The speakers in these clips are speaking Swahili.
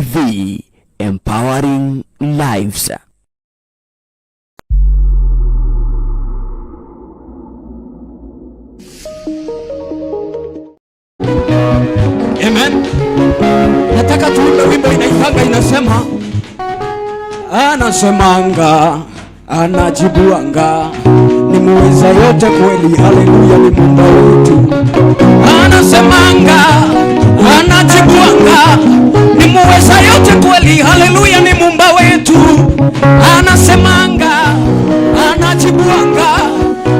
TV, empowering lives. Amen. Nataka tuimbe wimbo inaitanga inasema, anasemanga anajibuanga ni muweza yote kweli, haleluya, ni Mungu wetu. Anasemanga anajibuanga ni muweza yote kweli, haleluya, ni Mungu wetu. Anasemanga anajibuanga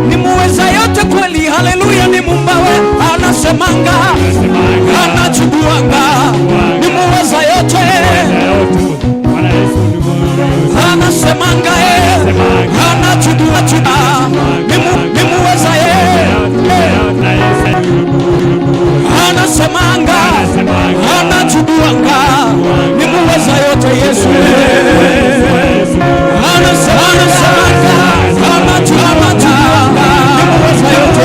ni muweza yote kweli, haleluya, ni Mungu wetu. Anasemanga anajibuanga ni muweza yote, anasemanga anachudua ni muweza anasemanga anachuduanga ni muweza yote Yesu. Anasemanga anachuduanga ni muweza yote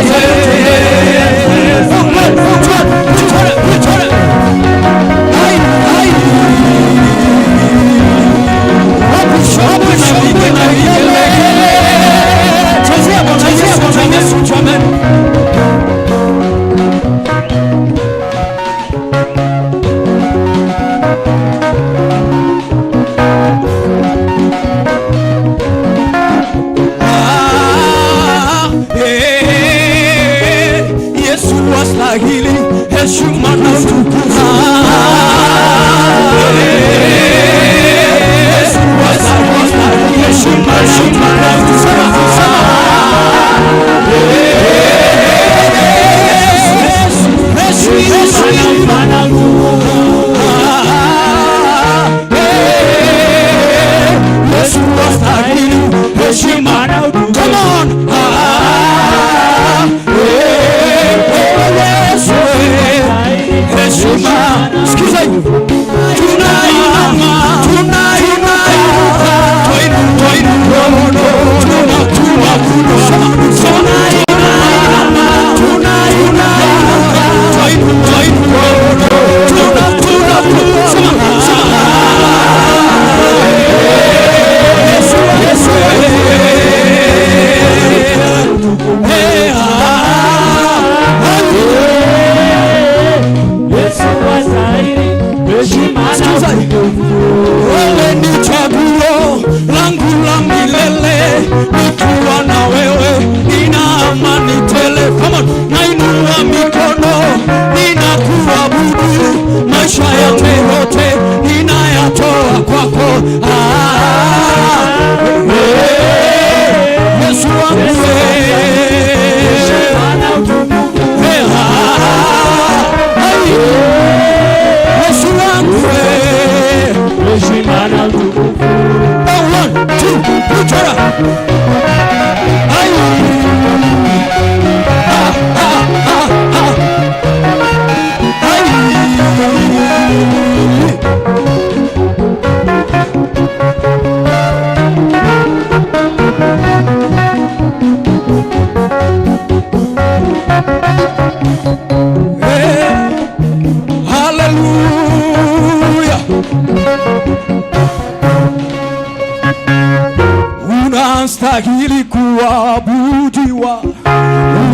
unastahili kuabudiwa,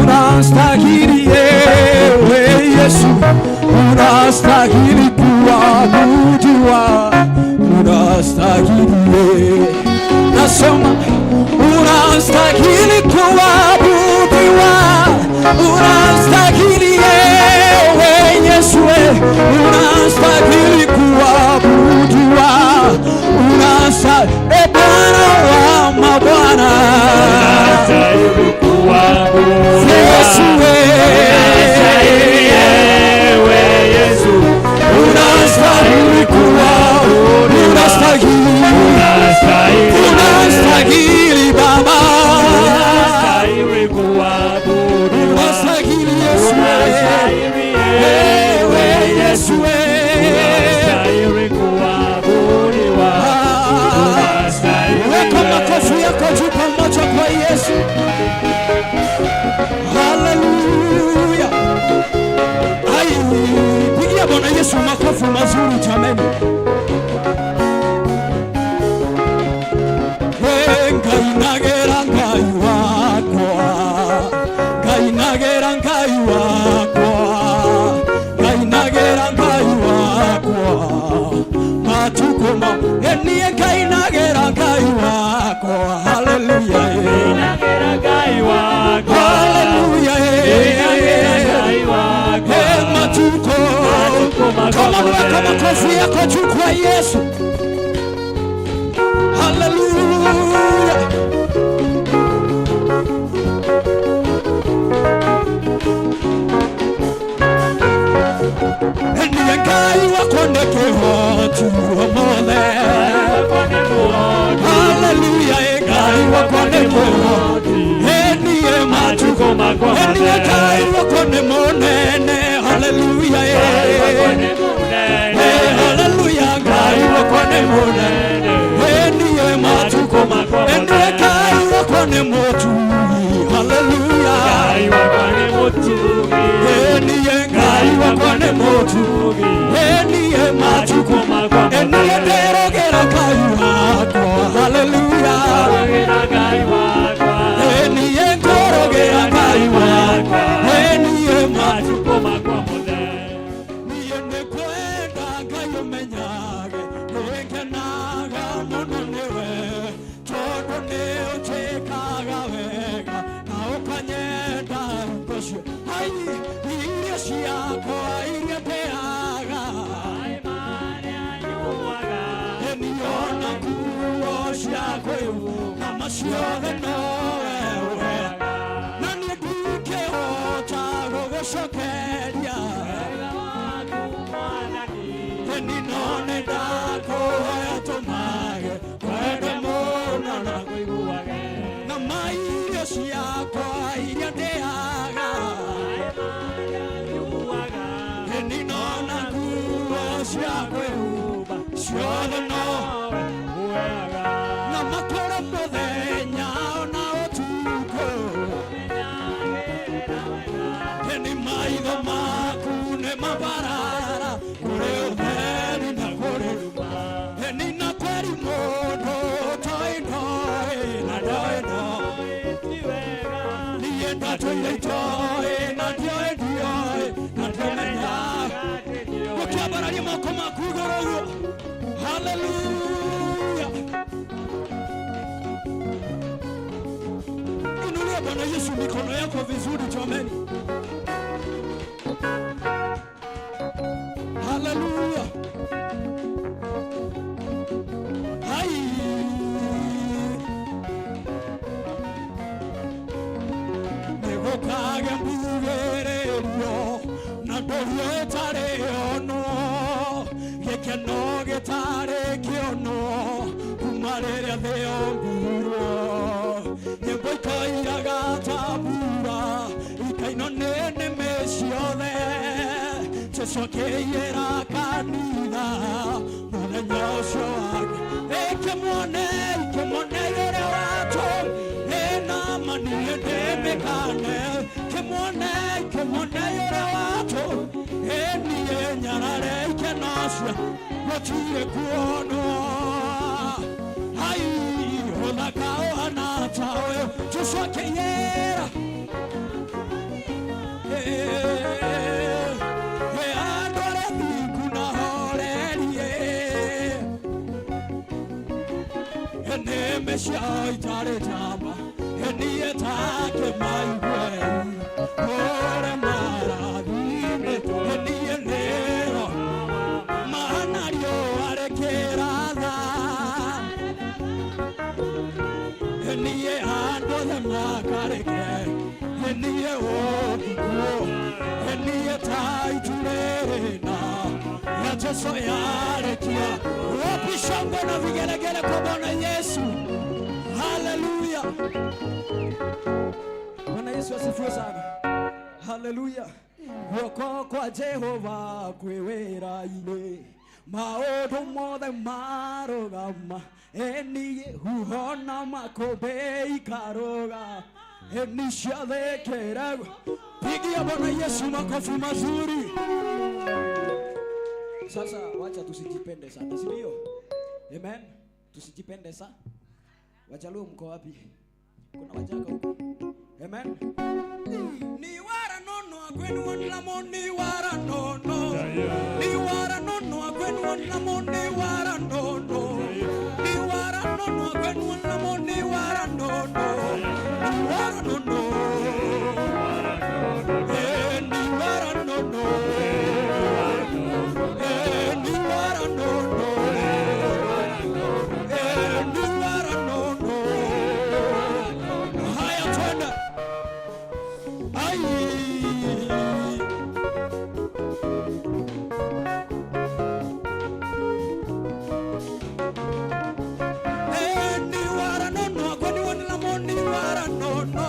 unastahili ewe Yesu, unastahili kuabudiwa, unastahili, nasema unastahili kuabudiwa, unastahili ewe Yesu, unastahili kuabudiwa, unastahili Bwana wa mabwana, unastahili kuabudiwa Yesu, ewe Yesu, unastahili kuabudiwa, unastahili Baba, unastahili kuabudiwa, unastahili Yesu, ewe Yesu, Enie kainagera ngai wako. Hallelujah. Inagera ngai wako. Hallelujah. Inagera ngai wako. Matuko. Kama weka makofi yako juu kwa Yesu. Hallelujah. Enie ngai wako nekehotu omole. Hallelujah. Ngai wako nekehotu. Enie matuko. Enie ngai wako nemonene. Hallelujah. Hallelujah. Ngai wako nemonene. Enie matuko. Enie ngai wako nemotu. Hallelujah. Ngai wako nemotu. Enie ngai wako nemotu. Enie matuko. Enie derogera ngai wako. Hallelujah. Ngai wako. Enie korogera ngai wako. Enie matuko. Niende kwenda ngai umenyage. Ngekenaga muno niwe. Tondu ni utikaga wega. Na ukanyenda mkocio. Ai, irio ciakwa iria ndeaga. Niona nguo ciakwa kama ciothe no wewe. Na niĩ ndingĩhota gũgũcokeria. Ninone ndakũhoya tũmage wende mũno na ngũiguage. Na mairio ciakwa iria ndĩaga. Ninona nguo ciakwa ciothe no na makora mũthenya ona ũtukũ. Ni maitho maku nĩ mabarara kũrĩ ũtheri na kũrĩ nduma. Ni na kweri mũndũ toĩ ndoĩ na ndoĩ ndoĩ. Niĩ ndatũire itoĩ na ndioĩ ndioĩ na ndĩmenya. Ũkĩambararia moko maku igũrũ ũguo. Hallelujah. Inulia Bwana Yesu mikono yako vizuri jameni. Hallelujah. Hai. Negokage mbugererio na ndorio etare ono. Gekeno getare kiono kuma rĩrĩa thĩ yombirwo. Nyĩmbo ikairaga tabura ikainwo nĩ nĩmĩ ciothe. Tũcokeiĩra kanitha mũthenya ũcio wake. Ikĩmuonei ũrĩa watũmire na maniĩ ndĩmĩkane. Kĩmuonei ũrĩa watũmire niĩ nyarare ikeno cia gũtirĩ kuonwo. Hai ũthaka ũhana ta ũyũ tũcokeiĩra. Andũ arĩa thingu na horerie. Nĩmĩ ciao itarĩ njamba. Niĩ takĩmaigue. Ũrĩa marathimĩtwo. Niĩ nĩho mahana riũa rĩkĩratha. Niĩ andũ othe makareke. Niĩ ũthikuo. Niĩ ta itu rĩrĩ na ya Jesu yarekia. Wapi shangwe na vigelegele kwa Bwana Yesu. Hallelujah. Bwana Yesu asifiwe sana. Hallelujah. Guoko kwa Jehova kwĩ wĩra-inĩ. Maũndũ mothe marũgama. Niĩ huho na makũmbĩ ikarũga. Ni ciothe kĩragwo. Pigia Bwana Yesu makofi mazuri. Sasa wacha tusijipende sana, si ndio? Amen. Tusijipende sana. Wajaluo mko wapi? Kuna wajaka huko. Amen. Ni wara nono akwenu onlamo ni wara nono. Ni wara nono akwenu onlamo ni wara nono. Ni wara nono akwenu onlamo ni wara nono. Ni wara nono. Ni wara nono. Ni wara nono. Ni wara nono. Haya twende. Ai. Ni wara nono akwani wanlamo ni wara nono.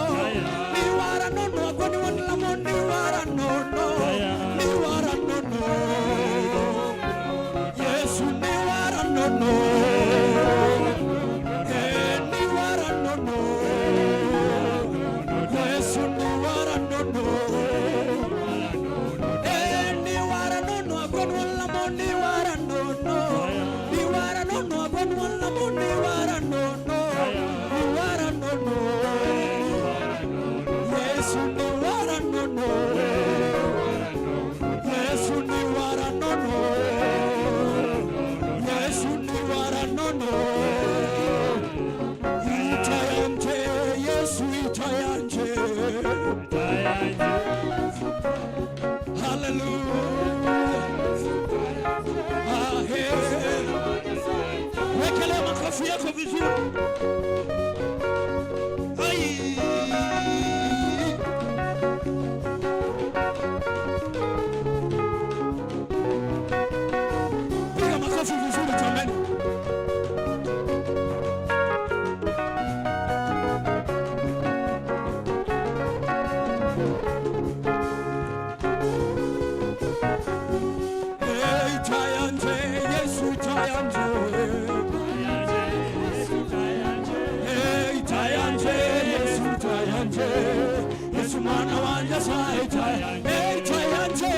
Ni wara nono akwani wanlamo ni wara nono. Ni wara nono. Yesu ni wara nono. Ni wara nono. Yesu ni wara nono. Ni wara nono akwani wanlamo ni wara nono. Ni wara nono akwani wanlamo ni wara nono. Ni wara nono. Yesu ni wara nono. Yesu ni wara nono. Yesu ni wara nono. Itayanje, Yesu itayanje. Hallelujah. Ahe. Wekele makofi yako vizuri. Ai. Piga makofi vizuri jamani. Itayanje, Yesu itayanje. Itayanje, Yesu itayanje. Yesu mwana wanje sai itayanje. Itayanje,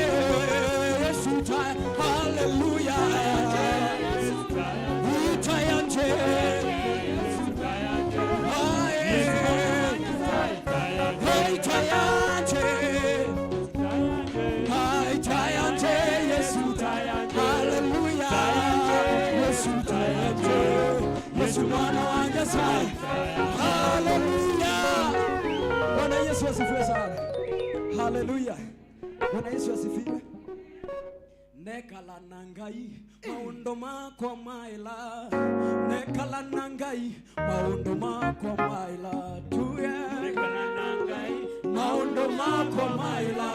Yesu itayanje. Hallelujah. Itayanje. Itayanje. Itayanje, Yesu itayanje. Hallelujah. Yesu itayanje. Yesu mwana wanje sai. Hallelujah. Bwana Yesu asifiwe sana. Hallelujah. Bwana Yesu asifiwe. Nekala nangai maundo mako maila. Nekala nangai maundo mako maila. Tuye. Nekala nangai maundo mako maila.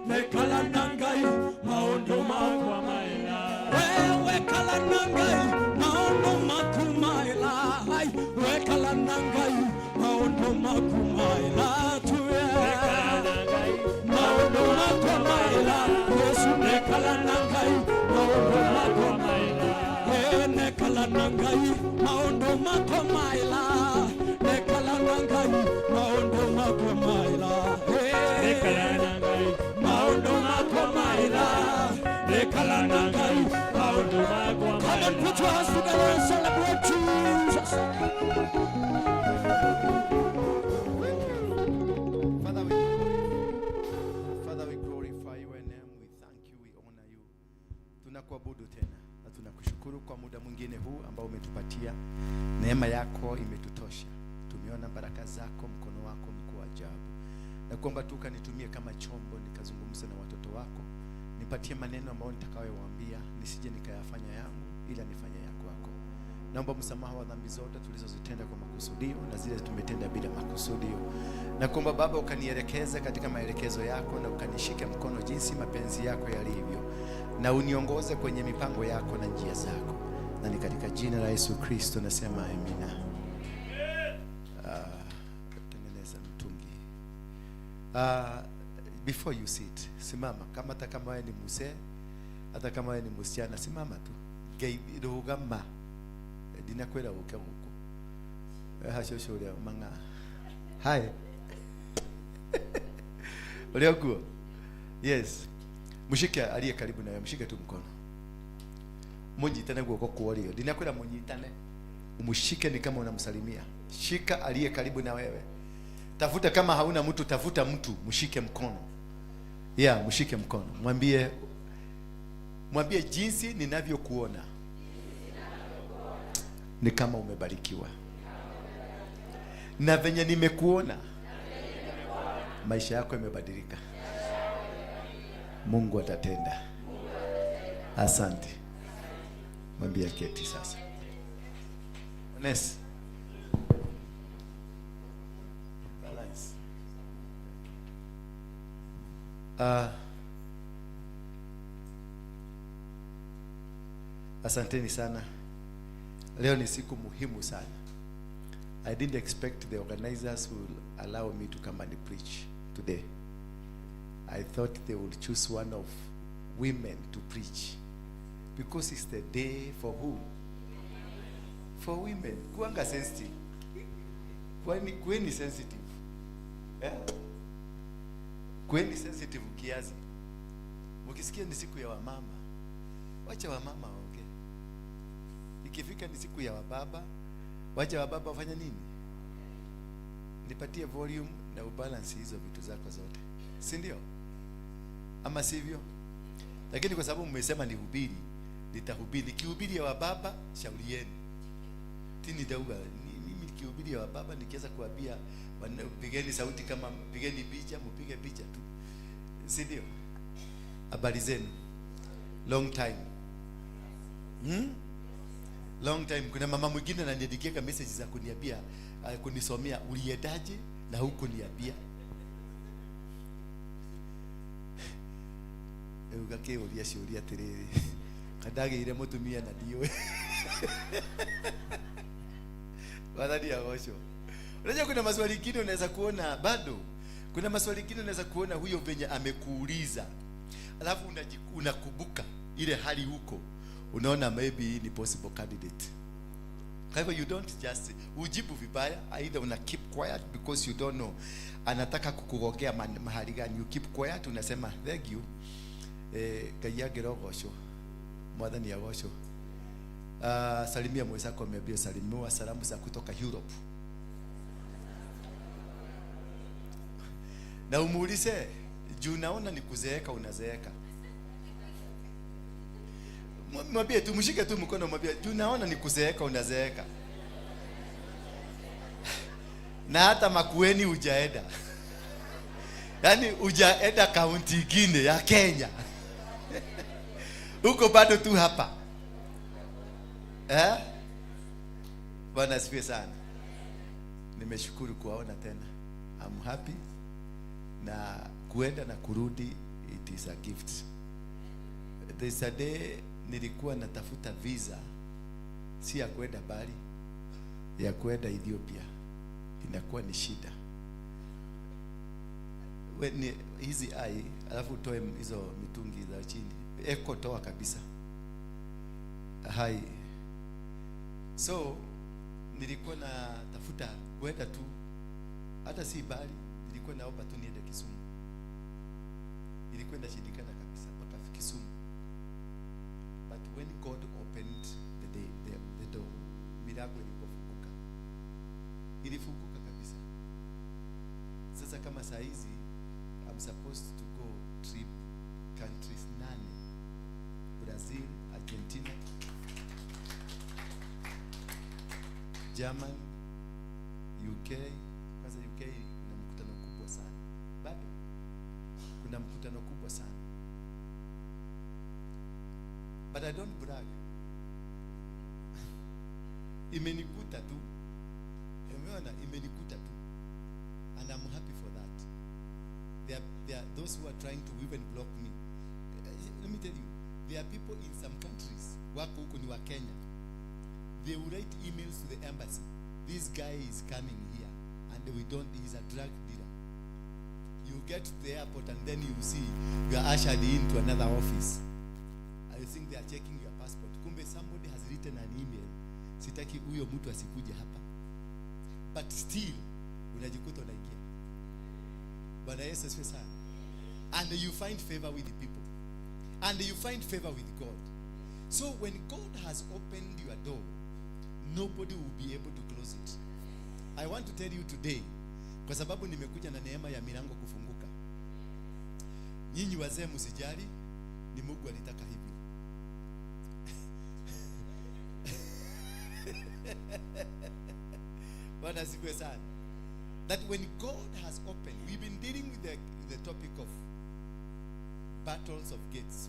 Nekala nangai maundo mako maila. Wewe kala nangai maundo mako maila. Wewe kala nangai maundo mako maila. Tuye. Nekala nangai maundo mako maila. Yesu nekala nangai maundo mako maila. Nekala nangai maundo mako maila. Nekala nangai maundo mako maila. Nekala nangai maundo mako maila. Nekala nangai maundo mako maila. Come on, put your hands together and celebrate Jesus. Father, we glorify your name. We thank you, we honor you. Tunakuabudu tena na tunakushukuru kwa muda mwingine huu ambao umetupatia. Neema yako imetutosha. Tumeona baraka zako, mkono wako mkuu wa ajabu. Na kuomba tu kanitumie kama chombo nikazungumza na watoto wako. Nipatie maneno ambayo nitakayowaambia, nisije nikayafanya yangu ila nifanye ya kwako. Naomba msamaha wa dhambi zote tulizozitenda kwa makusudio na zile tumetenda bila makusudio. Na kuomba Baba ukanielekeze katika maelekezo yako na ukanishike mkono jinsi mapenzi yako yalivyo. Na uniongoze kwenye mipango yako na njia zako. Na ni katika jina la Yesu Kristo nasema amina. Tengeneza mtungi. Before you sit, simama. Hata kama wewe ni mzee, hata kama wewe ni msichana, simama tu. Geirugama. Dinakwenda huko. Hashosho leo manga. Hai. Uliokuwa? Yes. Mshike aliye karibu na wewe, mshike tu mkono. Mujitane guoko kuolio. Dinakwenda mujitane. Umshike ni kama unamsalimia. Shika aliye karibu na wewe. Tafuta kama hauna mtu, tafuta mtu, mshike mkono. Yeah, mshike mkono. Mwambie jinsi ninavyokuona ni kama umebarikiwa. Na venye nimekuona maisha yako yamebadilika. Mungu atatenda. Asante. Mwambie keti sasa. Honest. Balance. Asanteni sana. Leo ni siku muhimu sana. I didn't expect the organizers will allow me to come and preach today. I thought they would choose one of women to preach because it's the day for who? For women. Kuanga sensitive. Kweni sensitive. Yeah? Kweni sensitive kiasi. Mkisikia ni siku ya wamama, wacha wamama waongee. Ikifika ni siku ya wababa, wacha wababa wafanye nini? Nipatie volume na ubalance hizo vitu zako zote. Si ndio? Ama sivyo? Lakini kwa sababu mmesema nihubiri, nitahubiri. Kihubiri ya wababa, shauri yenu. Tini dauga, mimi nikihubiri ya wababa nikiweza kuambia pigeni sauti kama pigeni picha, mpige picha tu. Si ndio? Habari zenu. Long time. Long time. Kuna mama mwingine ananiandikia message za kuniambia kunisomea uliendaje na huko niambia. Ugake ulia shiuria tiriri. Kadage ile mutumia na ndiwe. Wadani ya washo. Unajua kuna maswali mengine unaweza kuona bado. Kuna maswali mengine unaweza kuona huyo venye amekuuliza. Alafu unakubuka ile hali huko. Unaona maybe ni possible candidate. Kwa hivyo you don't just ujibu vibaya, either una keep quiet because you don't know anataka kukugogea mahali gani. You keep quiet, unasema thank you. Kayage rogosho. Mwadhani ya gosho. Salimia mwenzako ameambia salimiwa salamu za kutoka Europe. Na umuulize, juu naona ni kuzeeka unazeeka. Mwambie tu mshike tu mkono mwambie juu naona ni kuzeeka unazeeka. Na hata Makueni hujaenda. Yaani hujaenda kaunti nyingine ya Kenya. Uko bado tu hapa. Bwana asifiwe sana. Nimeshukuru kuwaona tena. I'm happy. Na kuenda na kurudi it is a gift. There's a day nilikuwa natafuta visa si ya kwenda Bali, ya kwenda Ethiopia. Inakuwa ni shida. When hizi alafu toe hizo mitungi za chini. Eko toa kabisa. Hai. So nilikuwa na tafuta kwenda tu hata si Bali, nilikuwa naomba tu niende Kisumu. Ilikuwa inashindikana kabisa mpaka Kisumu. But when God opened the door, miracle ilipofunguka. Ilifunguka kabisa. Sasa kama saa hizi I'm supposed to go trip countries 8. Brazil, Argentina, German, UK. Kwanza UK kuna mkutano kubwa sana. Bado kuna mkutano kubwa sana. But I don't brag. Imenikuta tu. Umeona imenikuta tu. And I'm happy for that. There are those who are trying to even block me. Let me tell you, there are people in some countries wako huko ni wa Kenya. They will write emails to the embassy. This guy is coming here and he's a drug dealer. You get to the airport and then you see you are ushered into another office. I think they are checking your passport. Kumbe somebody has written an email. Sitaki huyo mtu asikuje hapa. But still unajikuta unaingia. Bwana Yesu asifiwe sana. And you find favor with the people. And you find favor with God. So when God has opened your door, nobody will be able to close it. I want to tell you today, kwa sababu nimekuja na neema ya milango kufunguka. Nyinyi wazee msijali, ni Mungu alitaka hivyo. Bwana asifiwe sana. That when God has opened, we've been dealing with the topic of battles of gates.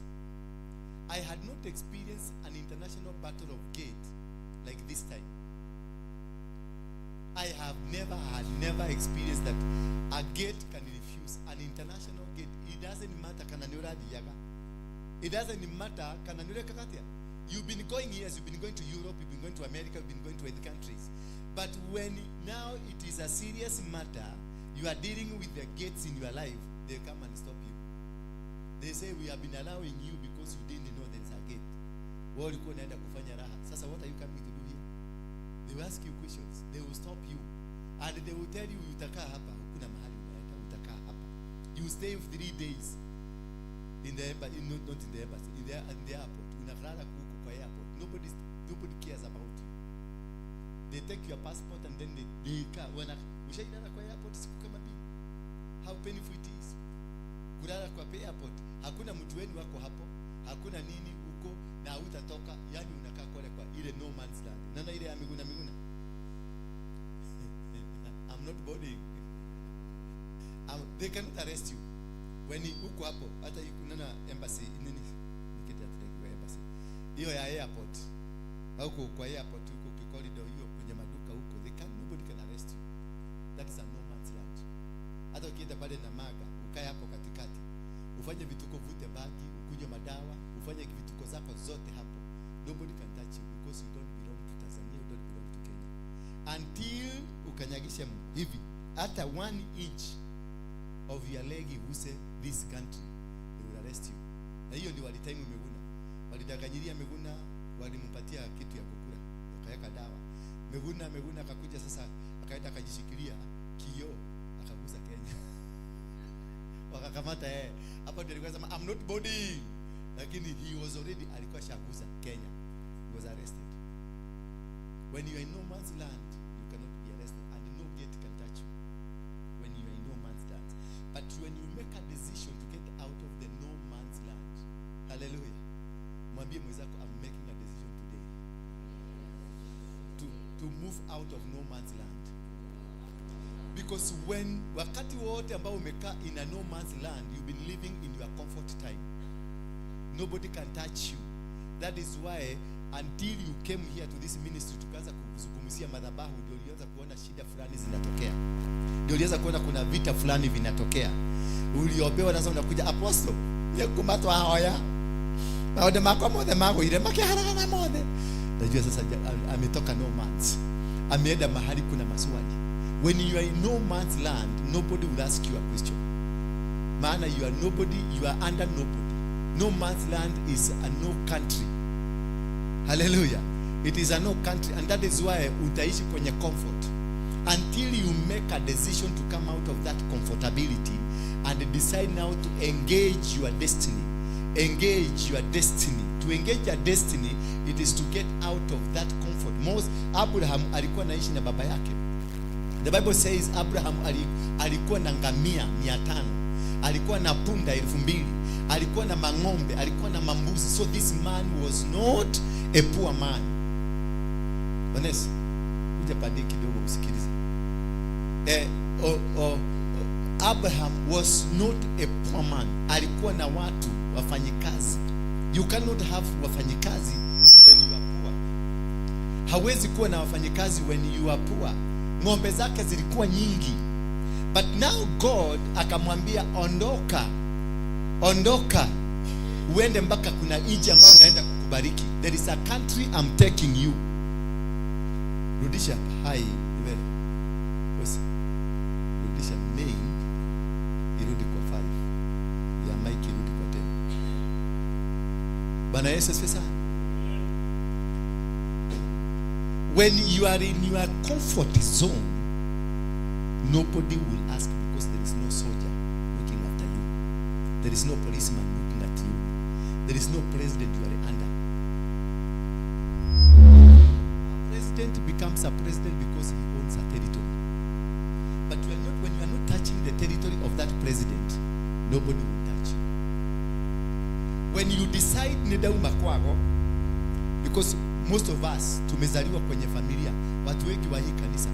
I had not experienced an international battle of gate like this time. I have never experienced that a gate can refuse an international gate. It doesn't matter kananura diyaga. It doesn't matter kananura kakatia. You've been going years, you've been going to Europe, you've been going to America, you've been going to other countries. But when now it is a serious matter, you are dealing with the gates in your life, they come and stop you. They say, we have been allowing you because you didn't know there is a gate. What are you going to kufanya raha? Sasa, what are you coming to do here? They will ask you questions. They will stop you. And they will tell you, utakaa hapa. Hukuna mahali unaenda, utakaa hapa. You stay 3 days in the embassy, not in the embassy, in the airport. Unakalala huko kwa airport. Nobody cares about you. They take your passport and then they come. Ushailala kwa airport siku kama hii. How painful it is. Kulala kwa airport. Hakuna mtu wenu wako hapo. Hakuna nini huko na hutatoka. Yani unakaa kwa ile no man's land. Nana ile ya miguna. I'm not boarding. They cannot arrest you. When uko hapo hata kuna embassy nini nikita kwa embassy. Hiyo ya airport. Au kwa airport huko corridor hiyo kwenye maduka huko, nobody can arrest you. That is a no man's land. Hata ukienda pale na maga, ukae hapo katikati, ufanye vituko, vute bagi, ukunywe madawa, ufanye vituko zako zote hapo, nobody can touch you because you don't belong to Tanzania, you don't belong to Kenya. Until ukanyagisha hivi hata 1 inch of your leg use this country, they will arrest you. Na hiyo ndio walitaimu Miguna, walidakanyilia Miguna, walimpatia kitu ya kukula, akaweka dawa. Miguna akakuja sasa, akaenda akajishikilia kioo, akaguza Kenya. Wakakamata yeye. Hapo ndio alikuwa sema I'm not boarding. Lakini he was already alikuwa shaguza Kenya. He was arrested. When you are in no man's land, you cannot be arrested and no gate can touch you. When you are in no man's land. But when you make a decision to get out of the no man's land, hallelujah. Mwambie mwenzako, I'm making a decision today to move out of no man's land. Because when wakati wote ambao umekaa in a no man's land, you've been living in your comfort time. Nobody can touch you. That is why until you came here to this ministry tukaanza kuzungumzia madhabahu, ndio ulianza kuona shida fulani zinatokea. Ndio ulianza kuona kuna vita fulani vinatokea. Uliopewa sasa unakuja apostle, yakumatwa hoya. Baada mako mode mako ile makiharaka na mode. Najua sasa ametoka no man's. Ameenda mahali kuna maswali. When you are in no man's land, nobody will ask you a question. Maana you are nobody, you are under nobody. No man's land is a no country. Hallelujah. It is a no country, and that is why utaishi kwenye comfort until you make a decision to come out of that comfortability and decide now to engage your destiny. Engage your destiny. To engage your destiny, it is to get out of that comfort. Abraham alikuwa naishi na baba yake. The Bible says Abraham alikuwa na ngamia 500, alikuwa na punda 2000, alikuwa na mang'ombe, alikuwa na mambuzi. So this man was not a poor man. Honest, kuja pande kidogo usikilize. Abraham was not a poor man. Alikuwa na watu wafanyikazi. You cannot have wafanyikazi when you are poor. Hawezi kuwa na wafanyikazi when you are poor. Ng'ombe zake zilikuwa nyingi. But now God akamwambia ondoka uende mpaka kuna nchi ambayo naenda kukubariki. There is a country I'm taking you. Rudisha hai wewe. Rudisha main irudi kwa 5. Ya Mike irudi kwa 10. Bwana Yesu asifiwe. When you are in your comfort zone, nobody will ask because there is no soldier looking after you. There is no policeman looking at you. There is no president you are under. A president becomes a president because he owns a territory. But when you are not touching the territory of that president, nobody will touch you. when you decide ni dauma kwako, because most of us tumezaliwa kwenye familia, watu wengi wa hii kanisa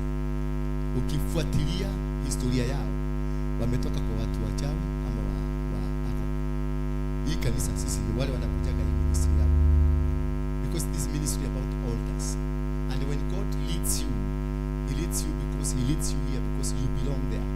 ukifuatilia historia yao wametoka kwa watu wachawi ama hii kanisa. Sisi ni wale wanakujaga hii ministry yao, because this ministry about altars, and when God leads you, he leads you because he leads you here because you belong there.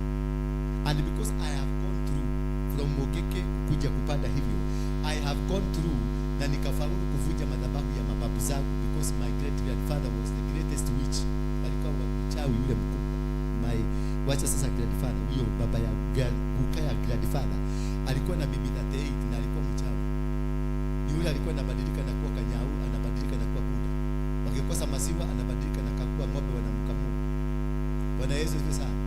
And because I have gone through from Mogeke kuja kupanda hivyo, I have gone through na nikafaulu kuvunja madhabahu ya mababu zangu, because my great grandfather was the greatest witch. Alikuwa mchawi yule mkubwa. Wacha sasa grandfather, huyo baba ya Gukaya grandfather alikuwa na bibi 38 na alikuwa mchawi. Yule alikuwa anabadilika na kuwa kanyau, anabadilika na kuwa punda. Wakikosa maziwa anabadilika na kuwa ng'ombe wanamkamua. Bwana Yesu asifiwe sana.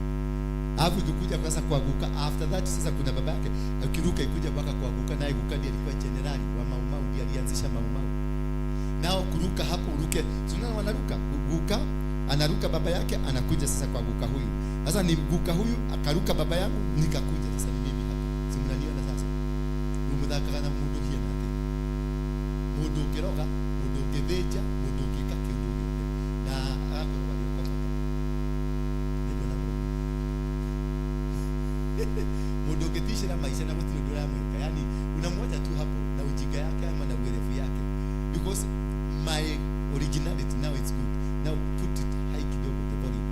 Hapo ikikuja sasa kuanguka, after that sasa kuna baba yake akiruka ikuja mpaka kuanguka, naye Gukadi alikuwa generali wa Maumau, ndiye alianzisha Maumau. Nao kuruka hapo uruke, tunaona wanaruka, Guka anaruka baba yake, anakuja sasa kwa Guka huyu. Sasa ni Guka huyu akaruka baba yangu, nikakuja sasa ni mimi hapa. Si mnaniona sasa? Umudaka kana mundu hia nate. Mundu kiroga, mundu kibeja, mundu kikake mundu. Na hapo waliokuwa hapa. Ndio na mundu kitisha na maisha na mtu ndio Amerika. Yaani unamwacha tu hapo na ujinga yake ama na uwerevu yake. Because my originality now is good. Now put it high kidogo the volume.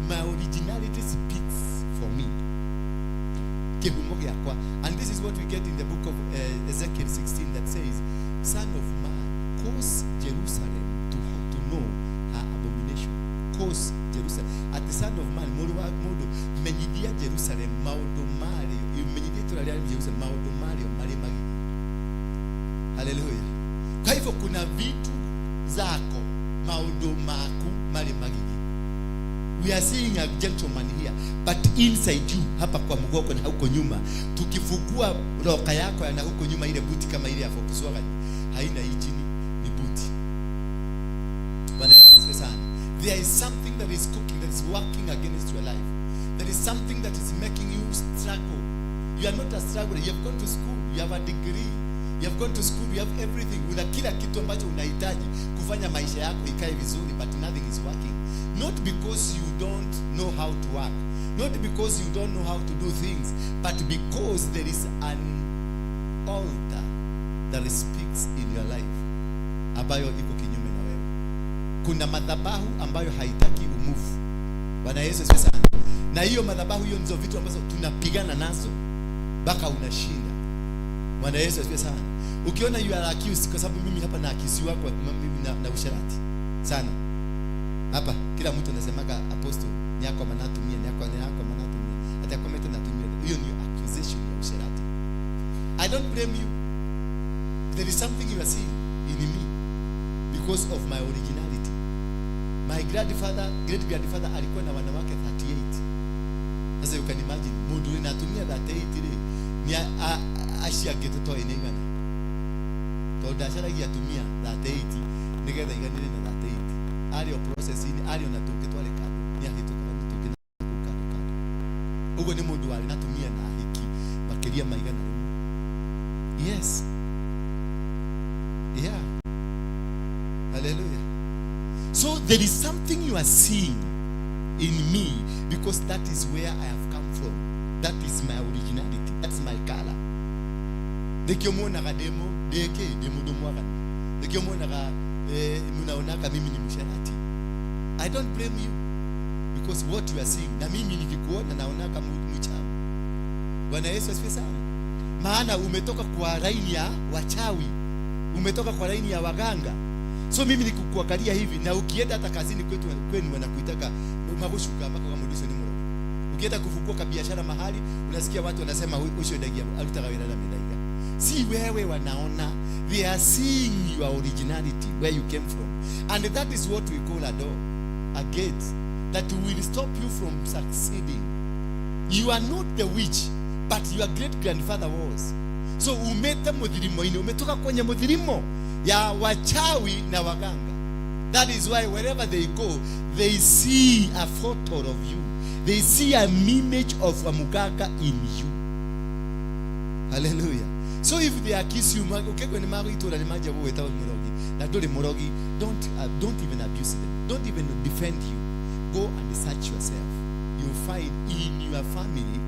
My originality speaks for me. And this is what we get in the book of Ezekiel 16 that says, Son of man, cause Jerusalem to know her abomination. Cause Jerusalem. At the Son of man, modo menyidia Jerusalem, maudo mario, menyidia tulalia Jerusalem, maudo mario, mali magi. Hallelujah. Kwa hivyo kuna vitu zako, maudo maku, mali magi. We are seeing a gentleman here, but inside you, hapa kwa mgongo na huko nyuma, tukifungua roka yako na huko nyuma, ile buti kama ile ya Volkswagen haina injini, ni buti. Bwana Yesu asifiwe sana. There is something that is cooking, that is working against your life. There is something that is making you struggle. You are not a struggler. You have gone to school, you have a degree, you have gone to school, you have everything. Una kila kitu ambacho unahitaji kufanya maisha yako ikae vizuri, but nothing is working. Not because you don't know how to work, not because you don't know how to do things, but because there is an altar that speaks in your life ambayo iko kinyume na wewe. Kuna madhabahu ambayo haitaki umuvu. Bwana Yesu asifiwe sana. Na hiyo madhabahu, hiyo ndizo vitu ambazo tunapigana nazo mpaka unashinda. Bwana Yesu asifiwe sana. Ukiona you are accused, kwa sababu mimi hapa na accuse wako mimi na usharati sana. Hapa kila mtu anasemaga apostle ni yako manatumia, ni yako manatumia, hata comment natumia. Hiyo ni accusation ya usherati. I don't blame you. There is something you are seeing in me because of my originality. My grandfather, great grandfather alikuwa na wanawake 38. Sasa you can imagine mundu anatumia 38 ile ni ashia getoto inengana. Toda shara yatumia 38 nigetha iganire na 38. Ario processing ario na tukitwale kado ni ahituka tukina kukado ugo ni mundu wali natumia na hiki makeria maigana. Yes, yeah, hallelujah. So there is something you are seeing in me because that is where I have come from. That is my originality, that's my color. Dekiomuona kademo deke demudomwaga dekiomuona ka munaonaka mimi ni msharati. I don't blame you because what you are seeing, na mimi nikikuona naonaka mchawi. Bwana Yesu asifiwe sana. Maana umetoka kwa laini ya wachawi, umetoka kwa laini ya waganga. So mimi nikukuangalia hivi, na ukienda hata kazini kwetu kwenu wanakuitaka magushuka mpaka kama mduso ni mro. Ukienda kufungua biashara mahali unasikia watu wanasema usho dagia alitaka na medaiga. Si wewe wanaona, they are seeing your originality, where you came from. And that is what we call a door, a gate that will stop you from succeeding. You are not the witch, but your great grandfather was. So umeta mudhirimo ini, umetoka kwenye mudhirimo ya wachawi na waganga. That is why wherever they go, they see a photo of you. They see an image of a muganga in you. Hallelujah. So if they accuse you, okay, when mago itora ni maja wewe tawo murogi na dole murogi, don't even abuse them, don't even defend you. Go and search yourself. You find in your family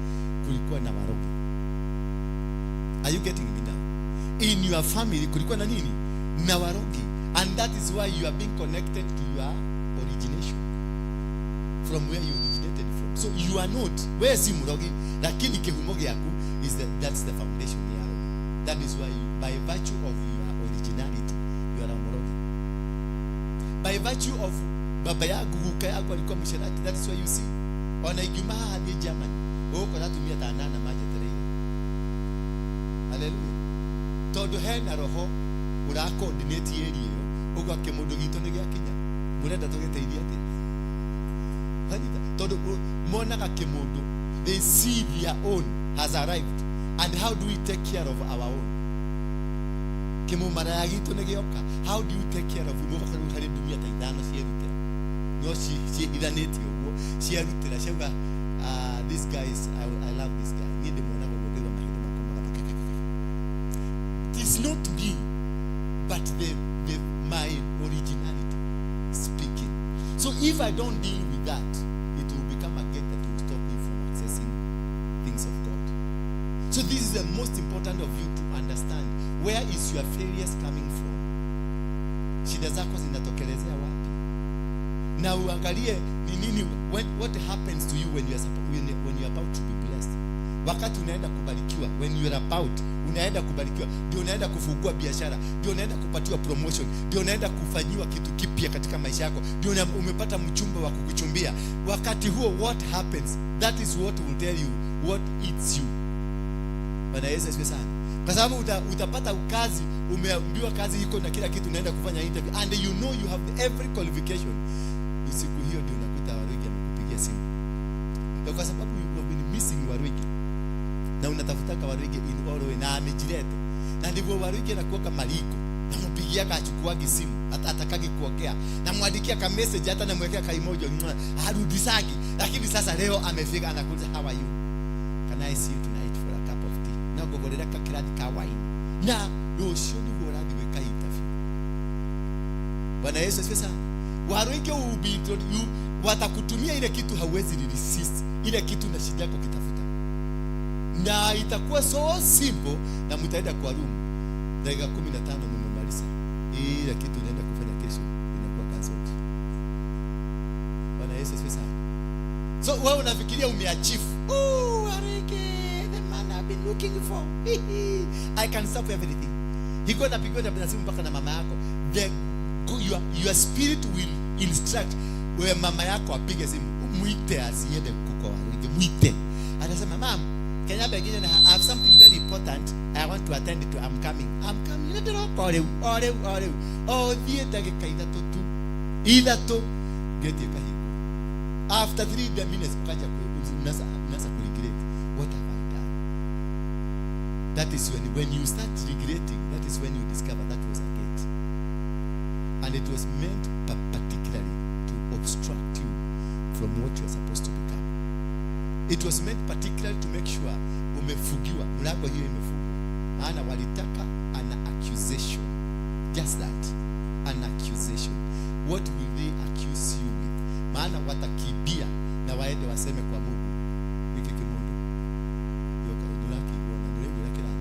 kulikuwa na warogi. Are you getting me now? In your family kulikuwa na nini? Na warogi. And that is why you are being connected to your origination, from where you originated from. So you are not, where si murogi, lakini kihumo yaku is that's the foundation ya rogi. That is why by virtue of your originality you are a murogi. By virtue of baba yangu guka yangu alikuwa msherati, that is why you see ona iguma hadi Germany uko natumia tanana maji tarehe. Hallelujah. Todo hena roho ura coordinate area uko kemundo gitu ne gyakinya murenda tugeteithia ati hanita todo mona ka kemundo they see their own has arrived, and how do we take care of our own? Kemu mara ya gitu ne gyoka, how do you take care of uko kwa kare dunia taidano sierute no si idaneti uko sierute la sheba. This guy is I love this guy ni de mona ko ngega mahito makomaka. It's not me, but my originality speaking. So if I don't deal with that, it will become a gate that will stop me from accessing things of God. So this is the most important of you to understand. Where is your failures coming from? Shida zako zinatokelezea wapi? Na uangalie ni nini, what happens to you when you are about to be blessed. Wakati unaenda kubarikiwa, when you are about unaenda kubarikiwa, ndio unaenda kufungua biashara, ndio unaenda kupatiwa promotion, ndio unaenda kufanyiwa kitu kipya katika maisha yako, ndio umepata mchumba wa kukuchumbia. Wakati huo what happens? That is what will tell you what eats you. Bwana Yesu asifiwe sana. Kwa sababu utapata kazi, umeambiwa kazi iko na kila kitu, unaenda kufanya interview and you know you have every qualification. Usiku hiyo ndio unakuta Warogi amekupigia simu. Ndio kwa sababu you have been missing Warogi. Na unatafuta Warogi in all way na amejileta. Na ndivyo Warogi anakuwa kama maliko. Na mpigia akachukuagi simu, hata atakagi kuongea. Na mwandikia ka message, hata namwekea ka emoji, harudisagi. Lakini sasa leo amefika, anakuja, how are you? Can I see you tonight for a cup of tea? Na gogorera ka kiradi ka wine. Na rosho ni goradi weka interview. Bwana Yesu asifiwe sana. Warogi watakutumia ile kitu hauwezi resist. Ile kitu na shida yako kitafuta. Na itakuwa so simple, na mtaenda kwa room. Dakika 15 mmemaliza. Ile kitu unaenda kufanya kesho inakuwa cancelled. Bwana Yesu asifiwe sana. So wewe unafikiria umeachieve. Oh, Warogi, the man I've been looking for. I can stop everything. Hiko na pigo na simu mpaka na mama yako. Your spirit will instruct where mama yako apige simu, muite asiende kuko Warogi, muite. Anasema, "Mom, can I begin? I have something very important I want to attend to. I'm coming. Ndio ore. Oh, die dakika idatu geti kahi. After 3 minutes ukaja unasa regret. What have I done?" That is when you start regretting, that is when you discover that was a gate. And it was meant particularly to obstruct you from what you are supposed to become. It was meant particularly to make sure umefugiwa, mlango hiyo imefungwa. Maana walitaka an accusation. Just that, an accusation. What will they accuse you with? Maana watakibia na waende waseme kwa Mungu, wiki kimundu yoka ndulaki wana ndulego yake na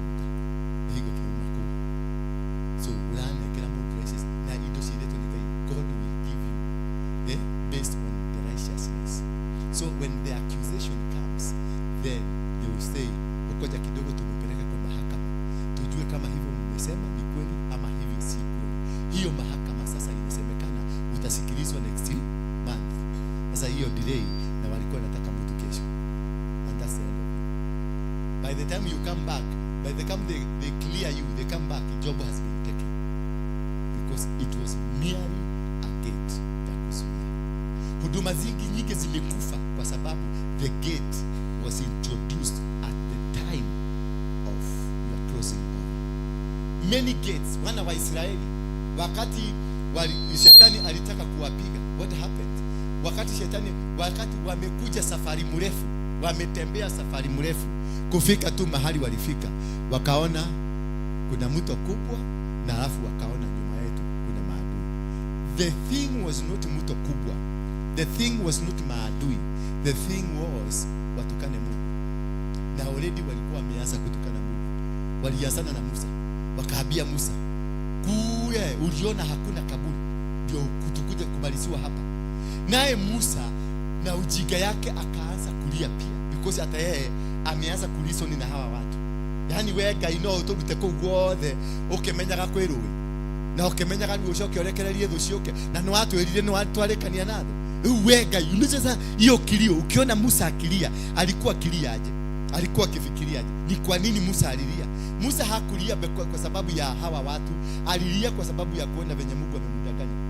higo kimundu. So ulane kila Mungu crisis na ito shireto nikai, God will give you based on the righteousness. So when the accusation comes, then they will say, "Ngoja kidogo tumepeleka kwa mahakama, tujue kama hivyo mmesema ni kweli ama hivyo si kweli." Hiyo mahakama sasa inasemekana utasikilizwa next month. Sasa hiyo delay na walikuwa nataka mtu kesho. And that's the end of it. By the time you come back, by the time they clear you, they come back, the job has been taken. Because it was merely a gate ya kuzuia. Huduma nyingi zimekufa kwa sababu the gate was introduced at the time of your crossing over. Many gates, wana wa Israeli wakati shetani alitaka kuwapiga, what happened? Wakati wamekuja safari mrefu, wametembea safari mrefu, kufika tu mahali walifika, wakaona kuna mto kubwa, na alafu wakaona nyuma yetu kuna maadui. The thing was not mto kubwa, the thing was not maadui, the thing was watukane Mungu. Na already walikuwa wameanza kutukana Mungu. Walianzana na Musa, wakaambia Musa, kule uliona hakuna kaburi, ndio kutukuja kubalisiwa hapa. Naye Musa na ujinga yake akaanza kulia pia, because hata yeye ameanza kulisoni na hawa watu. Yani wega ino utubite ku gwothe ukimenyaga kwirui na ukimenyaga ni ucoke orekererie thu cioke na no watu erire no watu arekania natho. Wega sasa hiyo kilio, ukiona Musa akilia, alikuwa akilia aje? Alikuwa akifikiria aje? Ni kwa nini Musa alilia? Musa hakulia kwa sababu ya hawa watu, alilia kwa sababu ya kuona venye Mungu amemdanganya.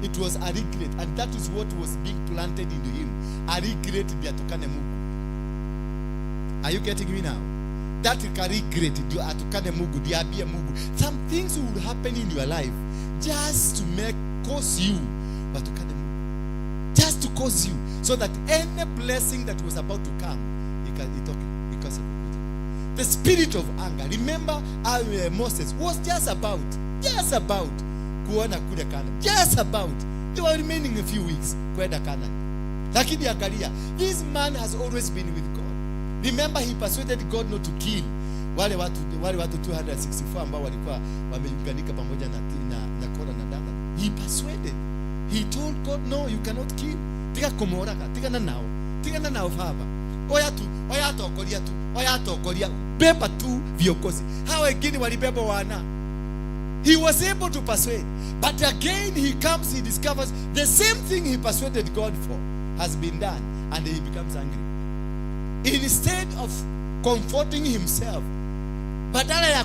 It was a regret, and that is what was being planted into him. A regret ya tukane Mungu. Are you getting me now? That regret ndio atukane Mungu, ndio abie Mungu. Some things will happen in your life just to cause you watukane Mungu. Just to cause you, so that any blessing that was about to come itoke ikose kukuja. The spirit of anger. Remember Moses was just about kuona kule Canaan. Just about. They were remaining a few weeks kwenda Canaan. Lakini angalia, this man has always been with God. Remember, he persuaded God not to kill wale watu 264 ambao walikuwa wameunganika pamoja na Kora na Dathan. He persuaded. He told God, no, you cannot kill. Tika komoraga, tika na nao baba. Oya tokoria. Beba tu viongozi. Hao wengine walibeba wana. He was able to persuade. But again he comes, he discovers the same thing he persuaded God for has been done, and he becomes angry. Instead of comforting himself, badala ya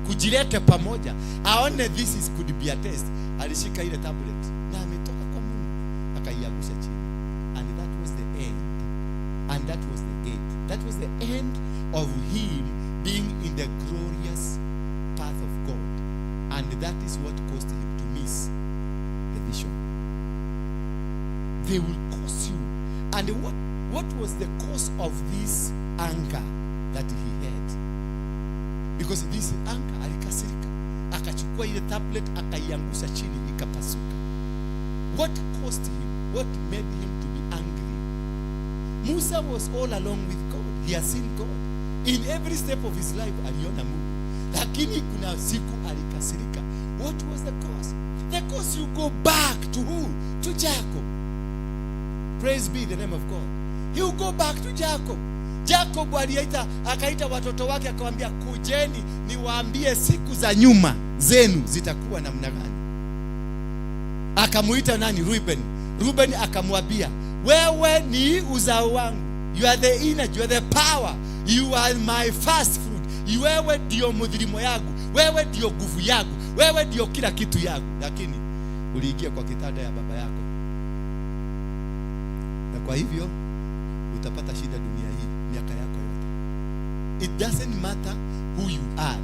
kujilete pamoja, aone this could be a test, alishika ile tablet na ametoka kwa Mungu akaiangusha chini. And that was the end. And that was the gate. That was the end of him being in the glorious path of God. And that is what caused him to miss the vision. They will cause you. And what was the cause of this anger that he had? Because this anger, alikasirika, akachukua ile tablet akaiangusha chini ikapasuka. What caused him? What made him to be angry? Musa was all along with God. He has seen God. In every step of his life aliona Mungu. Lakini kuna siku alikasirika. What was the cause? The cause, you go back to who? To Jacob. Praise be the name of God. He will go back to Jacob. Jacob akaita watoto wake akawaambia, kujeni niwaambie siku za nyuma zenu zitakuwa namna gani. Akamuita nani? Reuben akamwambia, wewe ni uzao wangu. You are the energy, you are the power. You are my first fruit. Wewe ndio mudhirimo yangu. Wewe ndio nguvu yangu. Wewe ndio kila kitu yangu. Lakini uliingia kwa kitanda ya baba yako. Na kwa hivyo utapata shida dunia hii miaka yako yote. It doesn't matter who you are.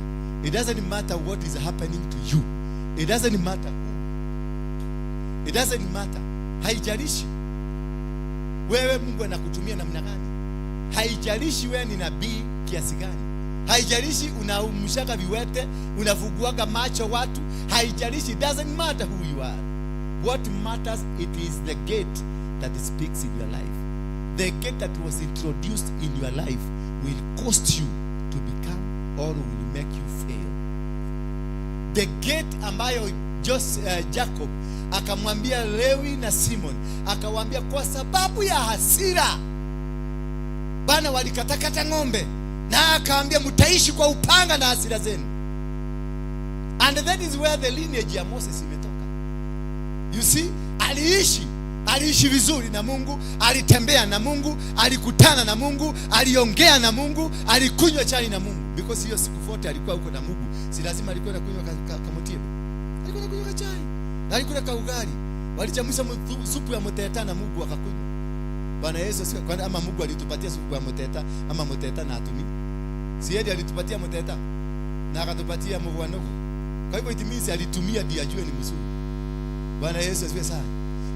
It doesn't matter what is happening to you. It doesn't matter who. It doesn't matter. Haijalishi wewe Mungu anakutumia namna gani. Haijalishi wewe ni nabii kiasi gani. Haijalishi unaumshaka viwete, unafuguaga macho watu. Haijalishi. It doesn't matter who you are. What matters, it is the gate that speaks in your life. The gate that was introduced in your life will cost you to become, or will make you fail. The gate ambayo Jacob akamwambia Lewi na Simon, akawaambia kwa sababu ya hasira bana walikatakata ng'ombe, na akaambia mtaishi kwa upanga na hasira zenu. And that is where the lineage ya Moses imetoka. You see, aliishi vizuri na Mungu, alitembea na Mungu, alikutana na Mungu, aliongea na Mungu, alikunywa chai na Mungu. Because hiyo siku zote alikuwa huko na Mungu. Si lazima alikuwa anakunywa kamotibe. Alikuwa anakunywa chai. Alikuwa na ugali. Walichamusha supu ya moteta na Mungu akakunywa. Bwana Yesu siku kwani ama Mungu alitupatia supu ya moteta ama moteta na atumi. Si yeye alitupatia moteta na akatupatia mvua ndogo. Kwa hivyo itimisi alitumia ndio ajue ni mzuri. Bwana Yesu asifiwe sana.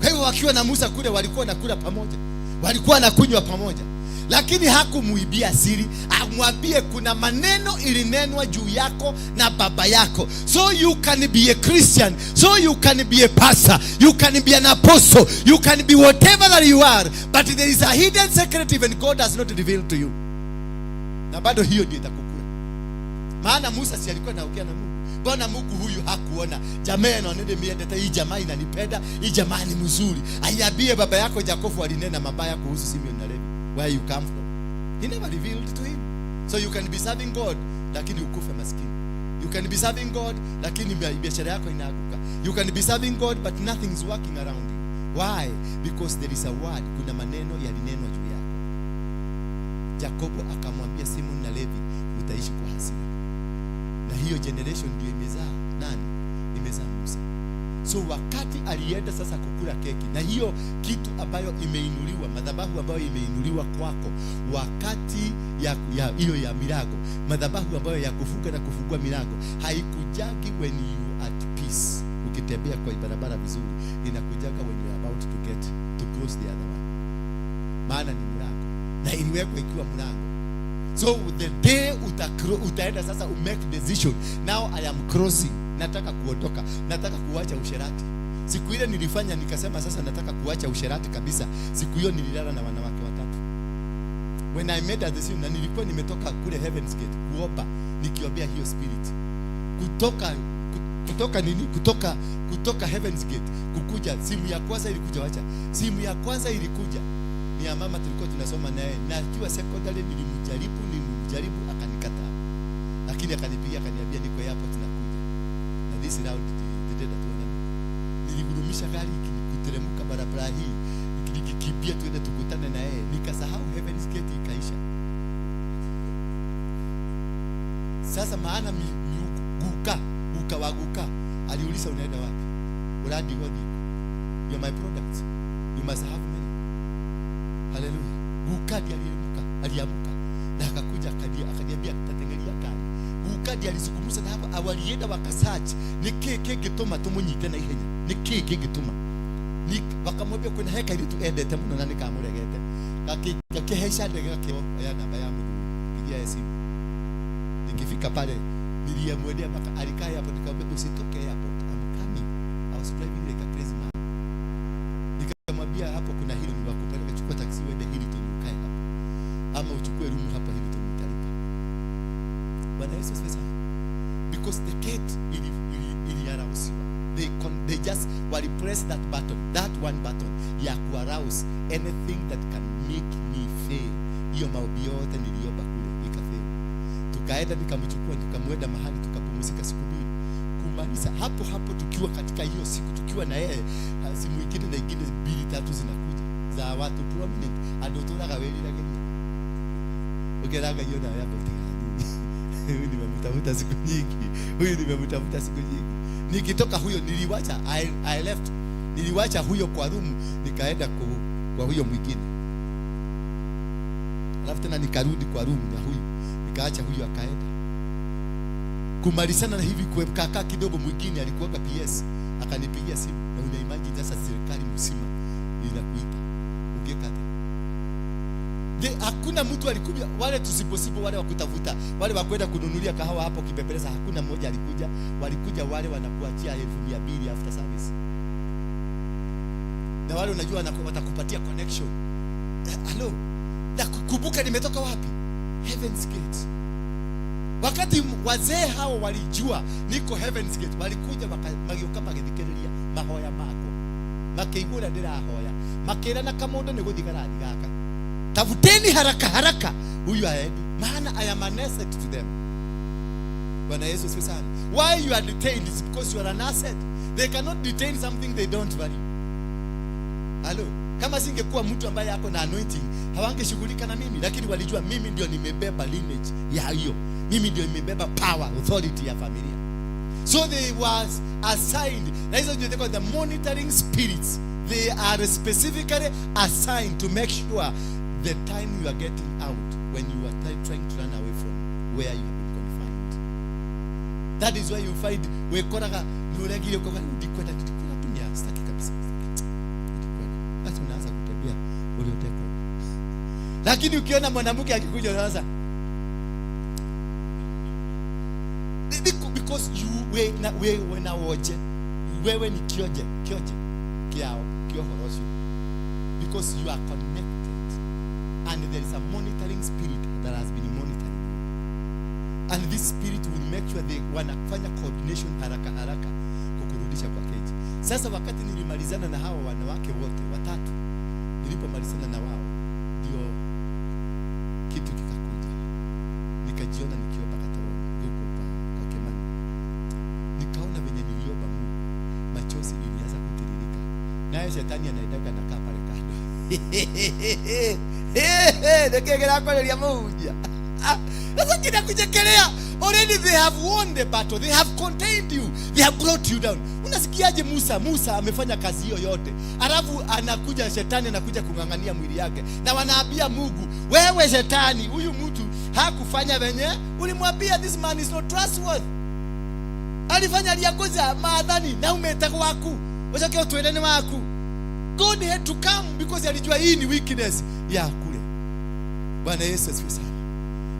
Kwa hivyo wakiwa na Musa kule walikuwa nakula pamoja. Walikuwa nakunywa pamoja. lakini hakumuibia siri. Amwambie kuna maneno ilinenwa juu yako na baba yako. So you can be a Christian, so you can be a pastor, you can be an apostle, you can be whatever that you are, but there is a hidden secret even God has not revealed to you. Na bado hiyo ndio itakukula. Maana Musa si alikuwa anaongea na Mungu. Bwana Mungu huyu hakuona jamaa anaonende miende, hii jamaa inanipenda, hii jamaa ni mzuri. Aiambie baba yako Yakobo alinena mabaya kuhusu Simeon na Levi. Where you come from? He never revealed to him. So you can be serving God lakini ukufe maskini. You can be serving God lakini biashara yako inaanguka. You can be serving God but nothing is working around you. Why? Because there is a word. Kuna maneno yalinenwa juu yako. Yakobo akamwambia Simeon na Levi, utaishi kwa hasira. Na hiyo generation ndio imezaa nani? Imezaa Musa. So wakati alienda sasa kukula keki, na hiyo kitu ambayo imeinuliwa, madhabahu ambayo imeinuliwa kwako wakati ya hiyo ya milango, madhabahu ambayo ya kufunga na kufungua milango, haikujagi when you at peace. Ukitembea kwa barabara vizuri, inakujaga when you are about to get to close the other one. Maana ni mlango na iliwekwa ikiwa mlango. So the day utaenda sasa make decision, now I am crossing, nataka kuondoka, nataka kuacha usherati. Siku ile nilifanya nikasema sasa nataka kuacha usherati kabisa. Siku hiyo nililala na wanawake watatu. When I made a decision, na nilikuwa nimetoka kule Heaven's Gate kuomba, nikiombea hiyo spirit kutoka Heaven's Gate kukuja. Simu ya kwanza ilikuja, wacha simu ya kwanza ilikuja ni ya mama tulikuwa tunasoma naye, na akiwa secondary nilimjaribu akanikataa, lakini akanipigia akaniambia niko hapo tunakuja. Na this round the day that one niligurumisha gari kuteremka barabara hii nikikimbia tuende tukutane na yeye, nikasahau Heaven's Gate ikaisha. Sasa maana ukawaguka aliuliza unaenda wapi? Uradi wodi, you are my product, you must have me. Haleluya. Ukadi aliamuka na akakuja akaniambia tatengelia gari. Ukadi alizungumza na hapa awalienda wakasearch ni keke gituma tumunyite na ihenya. Ni keke gituma. Ni wakamwambia kuna heka ili tuendete muno na nikamuregete. Akihesha ndege yake ya namba yangu pigia simu. Nikifika pale niliyemwendea mpaka alikaa hapo, nikamwambia usitoke hapo. I'm coming. I was driving like a crazy man. Nikamwambia hapo kuna hilo ni wakupeleka, chukua taxi uende Hilton ukae hapo, ama uchukue room hapa Hilton utalipa. Bwana Yesu asifiwe. Because the gate ili arouse. They just wali press that one button ya ku arouse anything that can make me fail. Hiyo maombi yote niliomba kule ikafail. Tukaenda nikamchukua nikamwenda mahali tukapumzika siku mbili. Kumaliza hapo tukiwa katika hiyo siku tukiwa na yeye, simu nyingine na nyingine 2-3 zinakuja za watu prominent adotora gaweli la geni. Ukiraga hiyo na yako huyu nimemtafuta siku nyingi. Nikitoka huyo niliwacha I left. Niliwacha huyo kwa room nikaenda kwa huyo mwingine. Alafu tena nikarudi kwa room na huyo. Nikaacha huyo akaenda. Kumalizana na hivi kukaa kidogo, mwingine alikuwa kwa PS akanipigia simu, na una imagine sasa serikali mzima inakuita ungekata. Hakuna mtu alikuja, wale tusiposipo wale wakutafuta, wale wakwenda kununulia kahawa hapo Kibembeleza, hakuna mmoja alikuja. Walikuja wale wanakuachia 1200 after service. Na wale unajua watakupatia connection. Hello. Na kukumbuka nimetoka wapi? Heaven's Gate. Wakati wazee hao walijua niko Heaven's Gate, walikuja magioka magithikiriria mahoya mako. Makeigura ndirahoya. Makera na kamondo ni guthigara gaka. Tafuteni haraka huyu aendi, maana I am an asset to them. Bwana Yesu asifiwe sana. Why you are detained is because you are an asset. They cannot detain something they don't value. Hello. Kama singekuwa mtu ambaye yako na anointing, hawangeshughulika na mimi, lakini walijua mimi ndio nimebeba lineage ya hiyo. Mimi ndio nimebeba power, authority ya familia. So they was assigned. That is what they call the monitoring spirits. They are specifically assigned to make sure the time you are getting out when you are trying to run away from where you have been confined. That is why you find we koraga nuregile kwa ndikwenda tumia staki kabisa. Basi unaanza kutembea uliotekwa. Lakini ukiona mwanamke akikuja sasa, because we na woje wewe ni kioje kiao kiohorosho, because you are connected and there is a monitoring spirit that has been monitoring you, and this spirit will make sure they wanafanya coordination haraka kukurudisha kwa keji. Sasa wakati nilimalizana na hao wanawake wote watatu, nilipomalizana na wao ndio kitu kikakuja, nikajiona nikiomba kataroni huko kwa Kemani, nikaona venye niliomba Mungu, machozi ilianza kutiririka, naye shetani anaendaga na kaa pale kando dekegera kwa ile moja. Sasa kinakujekelea, already they have won the battle, they have contained you, they have brought you down. Unasikiaje Musa amefanya kazi hiyo yote, alafu anakuja shetani anakuja kungangania mwili yake, na wanaambia Mungu, wewe shetani, huyu mtu hakufanya venye ulimwambia, this man is not trustworthy. Alifanya aliyakoza maadhani na umetaka waku wachake utuelene waku. God had to come because alijua hii ni weakness ya kule. Bwana Yesu asifiwe sana.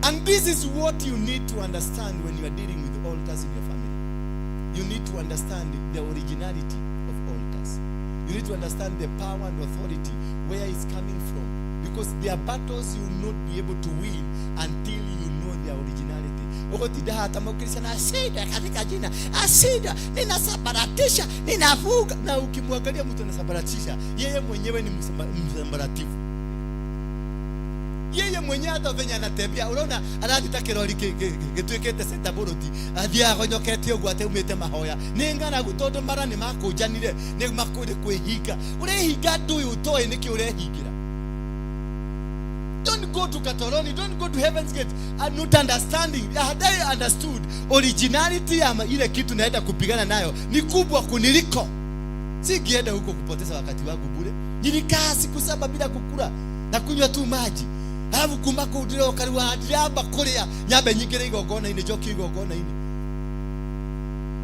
And this is what you need to understand when you are dealing with altars in your family. You need to understand the originality of altars. You need to understand the power and authority, where it's coming from. Because there are battles you will not be able to win until you know their originality. Ukotida hata mkristo na asida katika jina, asida ninasabaratisha, ninavuga. Na ukimwangalia mtu anasabaratisha, yeye mwenyewe ni msambaratifu. Yeye mwenyewe hata venye anatembea, unaona anataka kiroli kitwekete setaboroti athia gonyokete ogwo ate umete mahoya ningana gutondo mara ni makujanire ni makure kwehiga urehiga nduyu utoe niki urehigira. Don't go to Katoroni, don't go to Heaven's Gate and not understanding. Had I understood originality ama ile kitu naenda kupigana nayo ni kubwa kuniliko, sikienda huko kupoteza wakati wangu bure. Nilikaa siku 7 bila kukula na kunywa tu maji. Alafu kumako udiro kariwa adiaba korea nyabe nyingire igogona ine joki igogona ine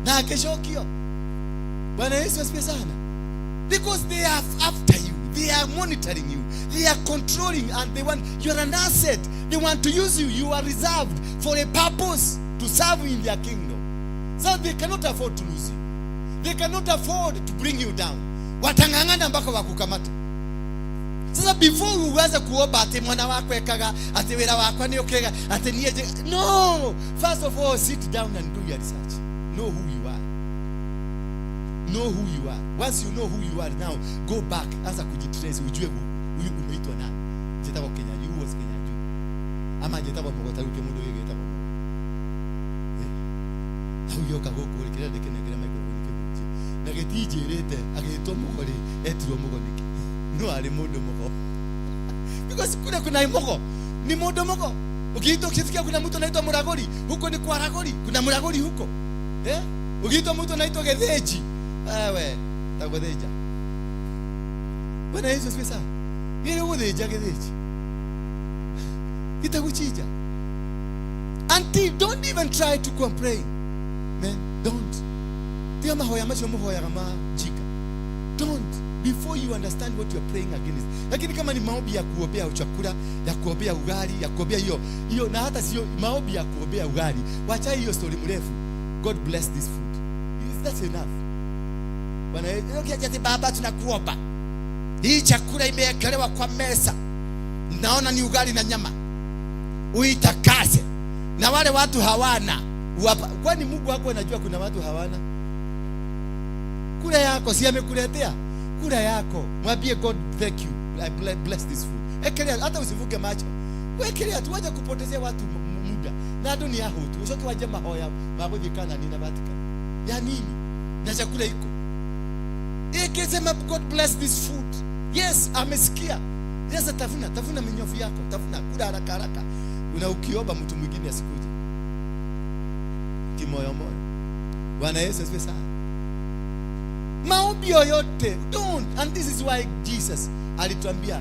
na keshokio. Bwana Yesu asifiwe sana. Because they are after you, they are monitoring you, they are controlling, and they want, you are an asset, they want to use you. You are reserved for a purpose, to serve in their kingdom. So they cannot afford to lose you, they cannot afford to bring you down. Watangangana mpaka wakukamata. Sasa before uweze kuomba ati mwana wako ekaga ati wera wako ni okega ati nieje, no, first of all sit down and do your research. Know who you are. Know who you are. Once you know who you are, now go back anza kujitrace, ujue huyu umeitwa nani. Jeta kwa Kenya, you was Kenya juu ama jeta kwa Bogota uke mudo yeye jeta kwa huyo kagogo kile dekene kile microphone kile na getije rete ageto mugori etiro mugoniki no ali mudo mugo because kuna mugo ni mudo mugo. Ukiitwa ukisikia kuna mtu anaitwa Muragori, huko ni kwa Ragori, kuna Muragori huko ukiitwa mtu anaitwa Getheji, wewe tagotheja. Bwana Yesu asifiwe sana. Yeye utheja Getheji itakuchija. Until don't even try to complain, man, don't. Tia mahoya macho mahoya kama jika, don't, before you understand what you are praying against. Lakini kama ni maombi ya kuombea chakula, ya kuombea ugali, ya kuombea hiyo na hata sio maombi ya kuombea ugali, wacha hiyo story mrefu. God bless this food. That's enough. Bwana Yesu, Baba tunakuomba hii chakula imewekelewa kwa meza, naona ni ugali na nyama, uitakase. Na wale watu hawana, kwani Mungu wako anajua kuna watu hawana? Kula yako si amekuletea kula yako, mwambie God thank you, I bless this food. Ekelea hata usivuke macho, wekelea tu, waje kupotezea watu muda na dunia hutu usote waje mahoya mabodikana nina batika ya nini na chakula iko ikisema God bless this food. Yes, amesikia. Yes, tafuna minyofu yako, tafuna kula haraka una ukiomba mtu mwingine asikuje kimoyo moyo. Bwana Yesu asifiwe sana. Maombi yoyote don't, and this is why Jesus alituambia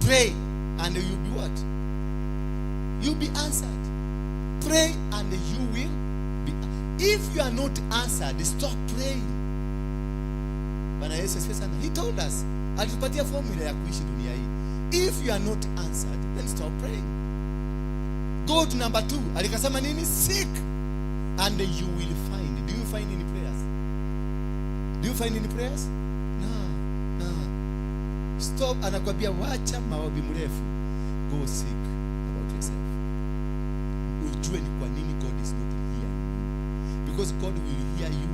pray and you'll be what? You'll be answered. Pray and you will be. If you are not answered, stop praying. Bwana Yesu asifiwe sana. He told us, alitupatia formula ya kuishi dunia hii. If you are not answered, then stop praying. Go to number 2. Alikasema nini? Seek and you will find. Do you find any prayers? Do you find any prayers? No. Stop. Anakwambia wacha maombi mrefu. Go seek about yourself. Ujue ni kwa nini God is not here. Because God will hear you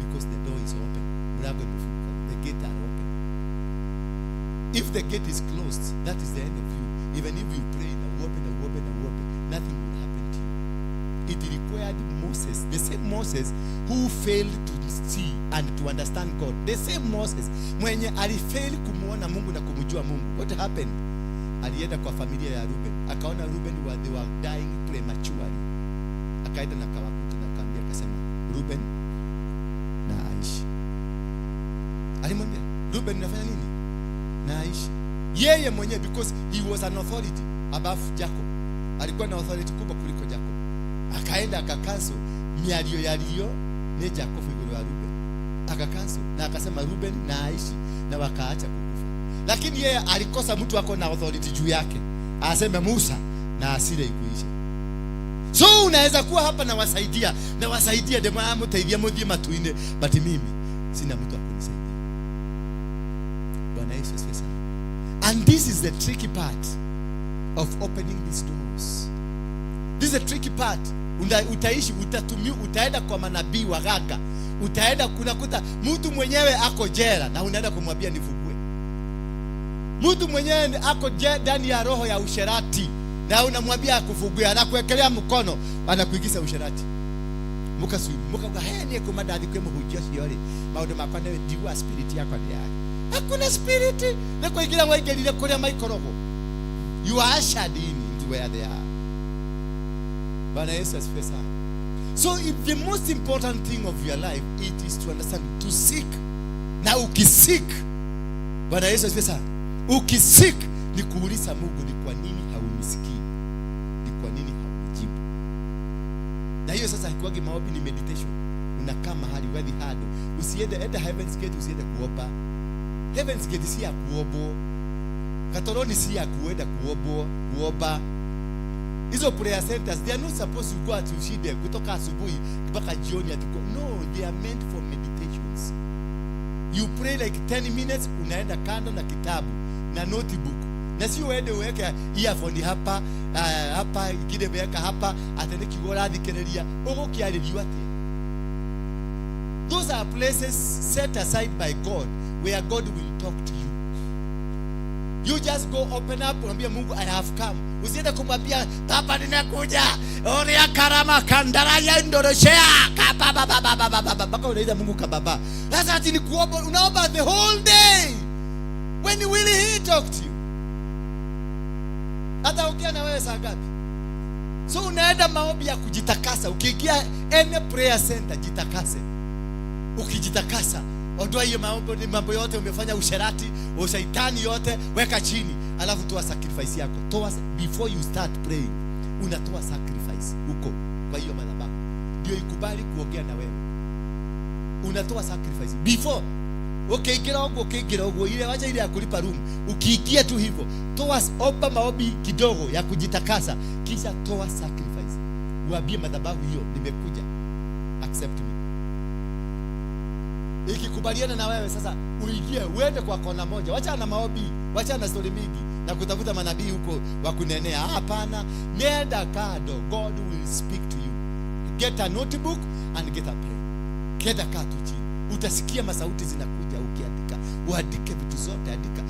because the door is open. Mlango umefunguka. The gate are open. If the gate is closed, that is the end of you. Even if you pray and open, nothing will happen to you. It required Moses, the same Moses who failed to see and to understand God. The same Moses mwenye alifail kumuona Mungu na kumjua Mungu. What happened? Alienda kwa familia ya Ruben. Akaona Ruben they were dying prematurely. Akaenda na kawakuta na kaambia akasema, Ruben na aishi. Alimwambia, Ruben unafanya nini? Na aishi. Yeye mwenyewe, because he was an authority above Jacob. Alikuwa na authority kubwa kuliko Jacob. Akaenda akakanso mialio yalio ni Jacob iguru wa Ruben. Akakanso na akasema Ruben na aishi, na wakaacha kukufa. Lakini yeye alikosa mtu ako na authority juu yake. Aseme Musa na asile ikuishe. So unaweza kuwa hapa na wasaidia demo amutaidia mudhi matuine, but mimi sina mtu akunisaidia. Bwana Yesu asifiwe sana. And this is the tricky part of opening these doors. This is the tricky part. Utaishi, utaenda kwa manabii waganga. Utaenda kunakuta mtu mwenyewe ako jela na unaenda kumwambia nifungue. Mtu mwenyewe ako ndani ya roho ya usherati na unamwambia akufungue, anakuwekelea mkono, anakuingiza usherati. Muka hene kwa madadi kwa mhujia siori. Maudo makwane diwa spirit yako ni yake. Hakuna spirit na kwa kila waingelile kwa maikorogo. You are ushered into where they are. Bwana Yesu asifiwe sana. So the most important thing of your life, it is to understand, to seek. Na ukisik, Bwana Yesu asifiwe sana. Ukisik ni kuuliza Mungu ni kwa nini haunisikii? Ni kwa nini haunijibu? Na hiyo sasa haikuwagi maombi, ni meditation. Unakaa mahali wadi hado. Usiende Heaven's Gate, usiende kuomba. Heaven's Gate si ya kuombo. Katoroni si ya kuenda kuomba. Hizo prayer centers, they are not supposed to go at ushide kutoka asubuhi mpaka jioni atiko. No, they are meant for meditations. You pray like 10 minutes, unaenda kando na kitabu na notebook. Na si uende uweke earphone hapa kide weka hapa atende kigora thikereria ugokiaririwa ati. Those are places set aside by God where God will talk to you. You just go open up, mwambie Mungu I have come. Usiende kumwambia papa nimekuja. Oria karama kandara ya ndoroshea. Baka unaita Mungu kababa. Sasa ati ni kuomba, unaomba the whole day. When will he talk to you? Hata ukia na wewe saa ngapi? So unaenda maombi ya kujitakasa. Ukiingia any prayer center jitakase. Ukijitakasa, ondoa hiyo mambo yote umefanya, usherati, ushaitani yote, weka chini, alafu toa sacrifice yako. Toa before you start praying. Unatoa sacrifice huko kwa hiyo madhabahu. Ndio ikubali kuongea na wewe. Unatoa sacrifice before. Okay, kidogo ile wacha ile ya kulipa room. Ukiingia tu hivyo, toa omba maombi kidogo ya kujitakasa, kisha toa sacrifice. Uambie madhabahu hiyo, nimekuja. Accept me. Ikikubaliana na wewe sasa, uingie uende kwa kona moja. Wacha na maombi, wacha na story mingi na kutafuta manabii huko wa kunenea. Hapana, nenda kado. God will speak to you. Get a notebook and get a pen. Keda katu chini. Utasikia masauti zinakuja ukiandika. Uandike vitu zote, andika.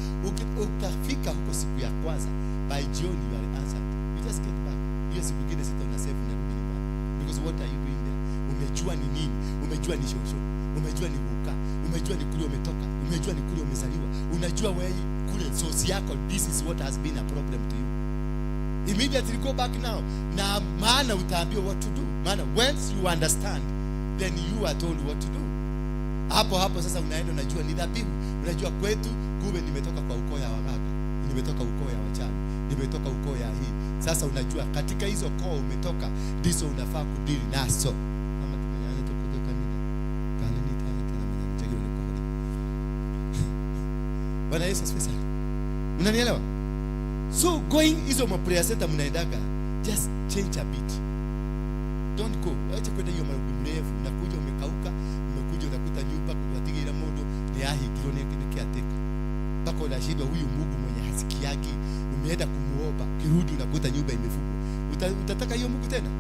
Ukafika huko siku ya kwanza, by jioni you are answered. You just get back. Hiyo siku nyingine sita una save na rudi nyumbani. Because what are you doing there? Umejua ni nini? Umejua ni shosho. Umejua ni kukaa, umejua ni kule umetoka, umejua ni kule umezaliwa, unajua wewe kule source yako. This is what has been a problem to you. Immediately go back now. Na maana utaambiwa what to do. Maana once you understand, then you are told what to do. Hapo sasa unaenda, unajua ni dhabihu. Unajua kwetu kumbe nimetoka kwa ukoo ya waganga, nimetoka ukoo ya wachawi, nimetoka ukoo ya hii. Sasa unajua katika hizo koo umetoka, ndizo unafaa kudili naso. Bwana Yesu asifiwe sana. Unanielewa? So going hizo prayer center mnaendaga, just change a bit. Don't go. Acha kwenda hiyo maombi mrefu, unakuja umekauka, umekuja unakuta nyumba kuatigira modo ni ahi kilone kiateka. Mpaka unashindwa huyu Mungu mwenye hasikiagi, umeenda kumuomba, kirudi unakuta nyumba imefungwa. Utataka hiyo Mungu tena?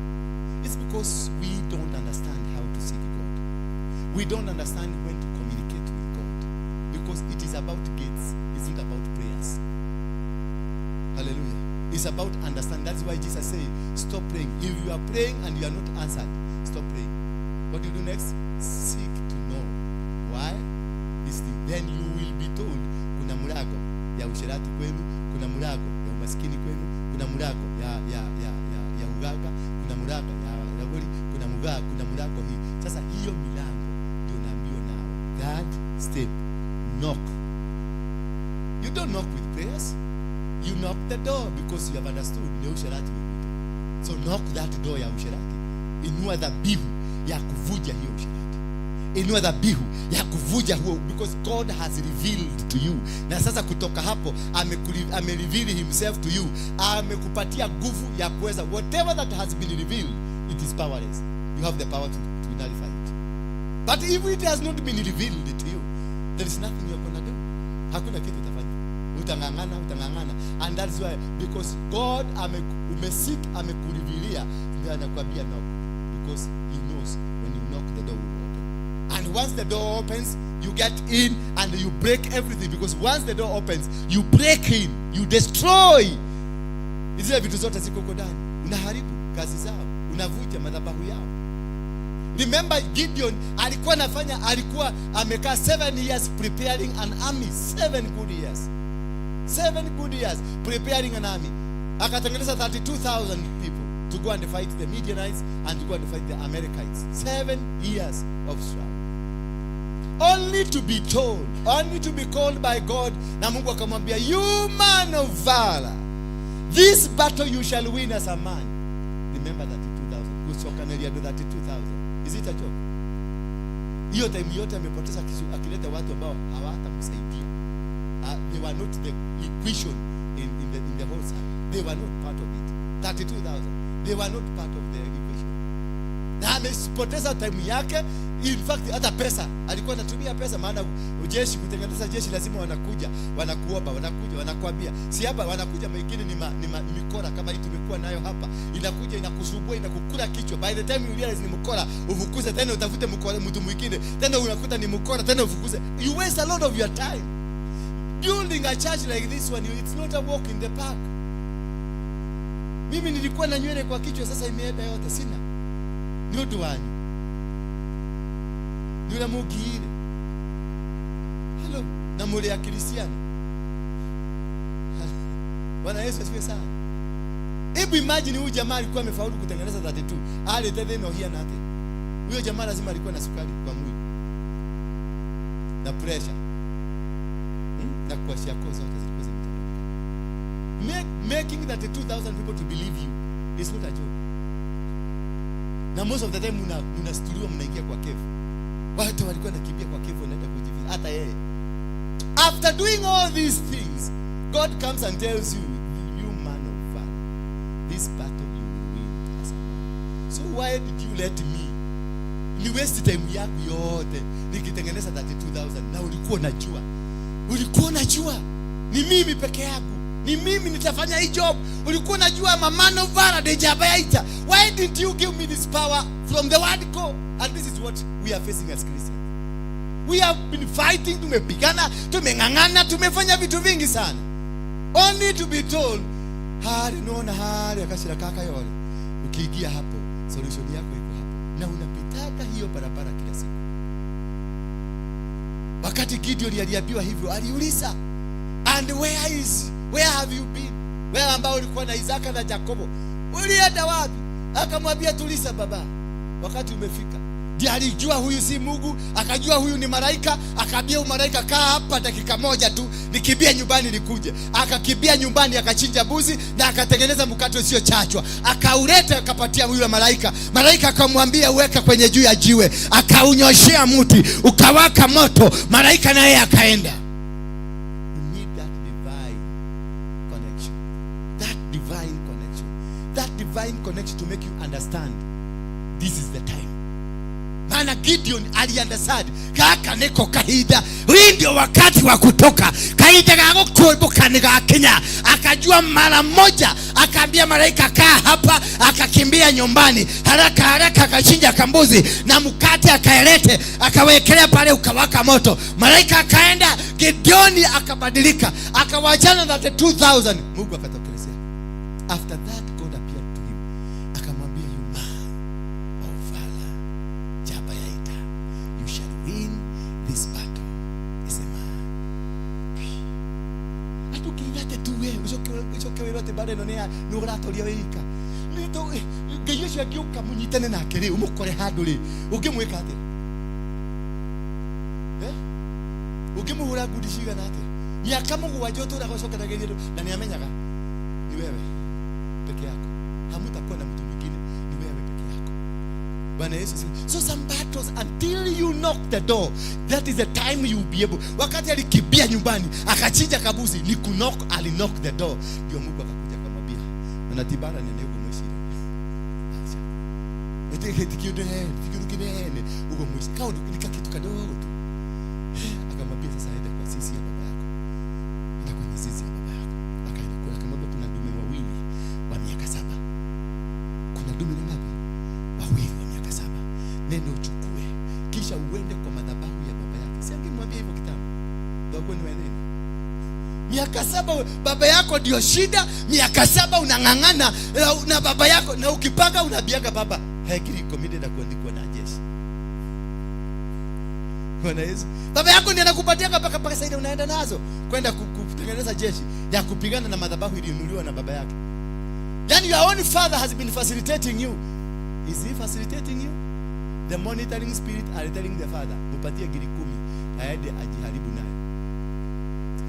It's because we don't understand how to seek God. We don't understand when to communicate with God. Because it is about gates, it's not about prayers. Hallelujah. It's about understanding. That's why Jesus said, stop praying. If you are praying and you are not answered, stop praying. What do you do next? Seek to know. Why? Then you will be told, kuna murago ya usherati kwenu, kuna murago ya umaskini kwenu, kuna murago ya ugaga, kuna murago ya goli, kuna murago hii. Sasa hiyo milango ndio naambiwa nao. Third step, knock. You don't knock with prayers. You knock the door because you have understood ni usherati. So knock that door ya usherati. Inua dhabihu ya kuvuja hiyo usherati. Inua dhabihu ya kuvuja huo, because God has revealed to you. Na sasa kutoka hapo amereveal himself to you. Amekupatia nguvu ya kuweza, whatever that has been revealed, it is powerless. You have the power to nullify it. But if it has not been revealed to you, there is nothing you are going to do. Hakuna kitu utafanya. Utangangana. And that's why, because God umesik amekurevealia, ndio anakuambia knock, because he knows when you knock the door will open. And once the door opens, you get in and you break everything, because once the door opens, you break in, you destroy. Hizo vitu zote ziko ndani. Unaharibu kazi zao, unavuja madhabahu yao. Remember Gideon alikuwa amekaa 7 years preparing an army. 7 good years. 7 good years preparing an army. Akatengeneza 32,000 people to go and fight the Midianites and to go and fight the Amalekites. 7 years of struggle. Only to be told, only to be called by God, na Mungu akamwambia, you man of valor, this battle you shall win as a man. Remember 32,000. Kusoka nelia do 32,000. Is it a joke? Hiyo time yote amepoteza akileta watu ambao hawatamsaidia. They were not the equation in the whole side. They were not part of it. 32,000. They were not part of the equation. Na amepoteza time yake. In fact, hata pesa alikuwa anatumia pesa, maana ujeshi, kutengeneza jeshi lazima wanakuomba, wanakuambia. Si hapa wanakuja mengine ni mikora kama hii tumekuwa nayo hapa. Inakuja inakusubua, inakukula kichwa. By the time you realize ni mkora, ufukuze tena, utafute mkora mtu mwingine. Tena unakuta ni mkora, tena ufukuze. You waste a lot of your time. Building a church like this one, it's not a walk in the park. Mimi nilikuwa na nywele kwa kichwa, sasa imeenda yote, sina. Ni utu wanyu. Nuna mugire. Hello, na mule ya Kristiano. Bwana Yesu asifiwe sana. Hebu imagine huyu jamaa alikuwa amefaulu kutengeneza 32. Ale tete no hia nate. Huyo jamaa lazima alikuwa na sukari kwa mwili. Na pressure. Na kuashia kozo zote zilikuwa zimetabika. Making 32,000 people to believe you is not a joke. Na most of the time mnastuliwa mnaingia kwa cave. Watu walikuwa nakimbia kwa cave wanaenda kujificha, hata yeye. After doing all these things, God comes and tells you, you man of valor, this battle you will win as a man. So why did you let me? Ni waste time yako yote nikitengeneza 32,000 na ulikuwa unajua ni mimi peke yangu, ni mimi nitafanya hii job. Ulikuwa unajua man of valor dejabaita. Why didn't you give me this power from the word go? And this is what we are facing as Christians. We have been fighting, tumepigana, tumengangana, tumefanya vitu vingi sana, only to be told, hari akashira kaka yole. Ukiingia hapo, solution yako iko hapo, na unapitaka hiyo barabara kila siku. Wakati Gideon aliambiwa hivyo, aliuliza, and where have you been? Wewe ambao ulikuwa na Isaka na Yakobo, ulienda wapi? Akamwambia, tuliza baba, wakati umefika. Ndiye alijua huyu si Mungu, akajua huyu ni malaika, akaambia malaika, kaa hapa dakika moja tu, nikimbia nyumbani nikuje. Akakimbia nyumbani, akachinja mbuzi na akatengeneza mkate usio chachwa, akauleta, akapatia huyu malaika. Malaika akamwambia, weka kwenye juu ya jiwe, akaunyoshea mti, ukawaka moto, malaika naye akaenda. You need that divine connection. divine connection. That divine connection to make you understand this is the time. Maana Gideon aliunderstand kaka niko kaida, hii ndio wakati wa kutoka kaida gago kuibuka nika Kenya. Akajua mara moja, akaambia malaika kaa hapa, akakimbia nyumbani haraka haraka, akachinja kambuzi na mkate akaelete, akawekelea pale ukawaka moto. Malaika akaenda, Gideon akabadilika, akawachana na the 2000. Mungu akatokelezea. After that God appeared to him, akamwambia you man of valor, Jabayaita, you shall win this battle. Is a man. Atukigate tuwe usoke werote bare nonea nuratoria wika. Nito geyesha giuka munyitene na kere umukore handuri ukimweka ate. Ukimuhura gudishiga nate. Miaka Mungu wajoto na kusoka na geyero na niamenyaga ni wewe peke yako. Hamutakuwa na mtu mwingine, ni wewe peke yako. Bwana Yesu. So some battles, until you knock the door, that is the time you will be able. Wakati alikibia nyumbani akachinja kabuzi, ni kunok, ali knock the door, ndio Mungu akakuja akamwambia unatibara nene uko mwishira. Acha tikidene uko mwishira. Kaundo nika kitu kadogo tu. Akamwambia sasa aende kwa sisi ya baba yako. Nenda kwenye sisi ya baba yako. Akaenda kwa akamwambia kuna dume wawili wa miaka 7. Kuna dume ngapi? Wawili wa miaka 7. Nenda uchukue kisha uende kwa madhabahu ya baba yake. Si angemwambia hivyo kitambo. Ndio ni wewe. Miaka 7 baba yako ndio shida, miaka 7 unangangana na baba yako, na ukipanga unabiaga baba haikiri committed na kuandikwa na jeshi. Bwana Yesu. Baba yako ndiye anakupatia mpaka pesa ile unaenda nazo kwenda kutengeneza jeshi ya kupigana na madhabahu iliyonunuliwa na baba yake. Yani your own father has been facilitating you. Is he facilitating you? The monitoring spirit are telling the father, mupatie giri 10 aende ajiharibu nayo.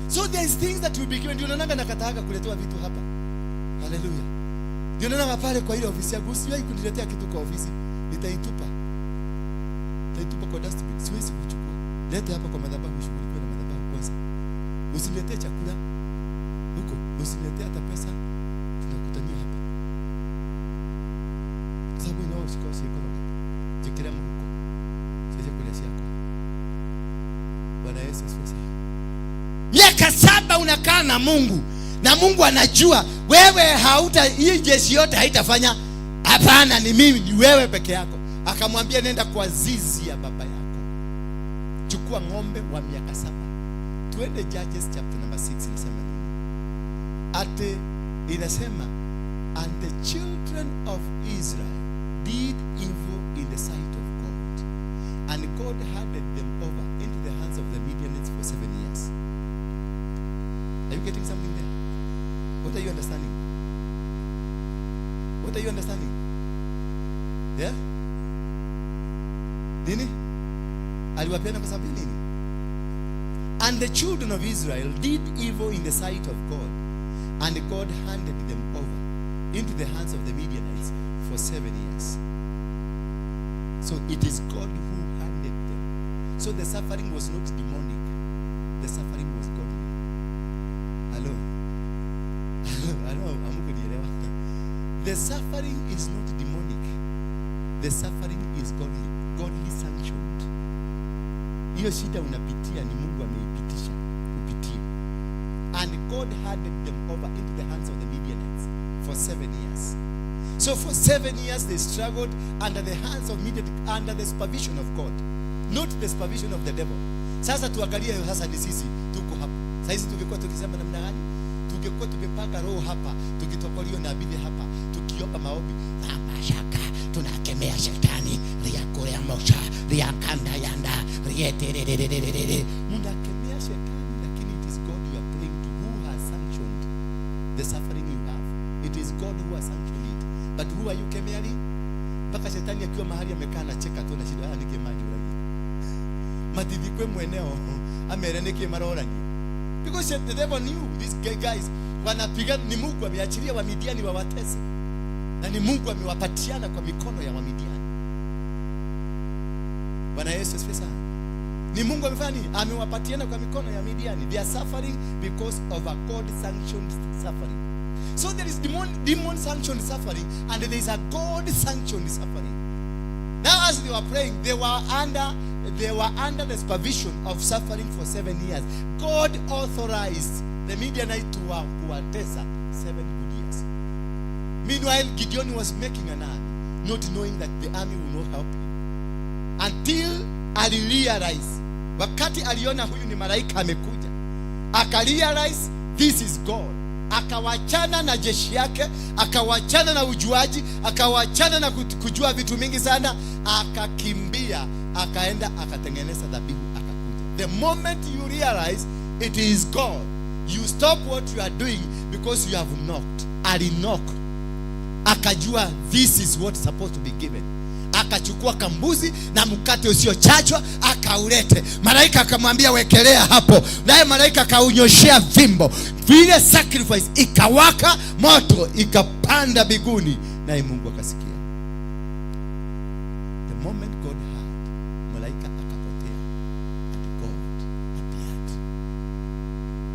So there is things that will be given. Ndio unaona nakataka kuletewa vitu hapa. Hallelujah. Ndio unaona pale kwa ile ofisi yangu, siwahi kuniletea kitu kwa ofisi, nitaitupa. Nitaitupa kwa dustbin. Siwezi kuchukua. Leta hapa kwa madhabahu, shughulikiwe na madhabahu kwanza. Usiniletee chakula huko, usiniletee hata pesa. Tunakutania hapa. Sababu inao sikosi iko. Jikira Mungu. Sije kulesi yako. Bwana Yesu asifiwe. Miaka 7 unakaa na Mungu, na Mungu anajua wewe hauta, hii jeshi yote haitafanya. Hapana, ni mimi, ni wewe peke yako. Akamwambia nenda kwa zizi ya baba yako, chukua ng'ombe wa miaka 7. Tuende Judges chapter number 6. Inasema ate, inasema and the children of Israel did evil in the sight of God, and God handed them over into the hands of the Midianites for 7 years. Are you getting something there? What are you understanding? What are you understanding? Yeah? Nini? Aliwapenda kwa sababu nini? And the children of Israel did evil in the sight of God, and God handed them over into the hands of the Midianites for 7 years. So it is God who handed them. So the suffering was not demonic. The suffering was godly. Hello. The suffering is not demonic. The suffering is godly sanctioned. Hiyo shida unapitia ni Mungu ameipitisha kupitia. And God handed them over into the hands of the Midianites for 7 years. So for 7 years they struggled under the hands of Midianites, under the supervision of God, not the supervision of the devil. Sasa tuangalie sasa ni sisi tuko hapa. Sasa tungekuwa tukisema namna gani? Tungekuwa tukipanga roho hapa, tukitokolio na bidii hapa, tukiomba maombi na mashaka, tunakemea shetani, riakorea mocha, riakanda yanda, rietererererere. Mnakemea shetani, lakini it is God you are praying to, who has sanctioned the suffering you have. It is God who has sanctioned it. But who are you kemealing? Mpaka shetani akiwa mahali amekaa na cheka tu na shida ya nikemaji uragi. Matidikwe mweneo amereneke marorani. Because the devil knew these guys wanapigana, ni Mungu ameachilia wa Midiani wawatese, na ni Mungu amewapatiana kwa mikono ya wa Midiani. Bwana Yesu asifiwe sana. Ni Mungu amefanya nini? Amewapatiana kwa mikono ya Midiani. They are suffering because of a God sanctioned suffering. So there is demon sanctioned suffering, and there is a God sanctioned suffering. Now as they were praying, they were under the supervision of suffering for 7 years. God authorized the Midianites to kuwatesa 7 good years. Meanwhile, Gideon was making an army, not knowing that the army will not help him. Until alirealize, wakati aliona huyu ni malaika amekuja, akarealize this is God. Akawachana na jeshi yake, akawachana na ujuaji, akawachana na kujua vitu mingi sana, akakimbia, akaenda akatengeneza dhabihu, akakuja. The moment you realize it is God, you stop what you are doing because you have knocked. Alinok, akajua this is what is supposed to be given. Akachukua kambuzi na mkate usiochachwa akaulete. Malaika akamwambia wekelea hapo, naye malaika akaunyoshea fimbo. Vile sacrifice ikawaka moto, ikapanda biguni, naye Mungu akasikia. The moment God heard, malaika akapotea and God appeared.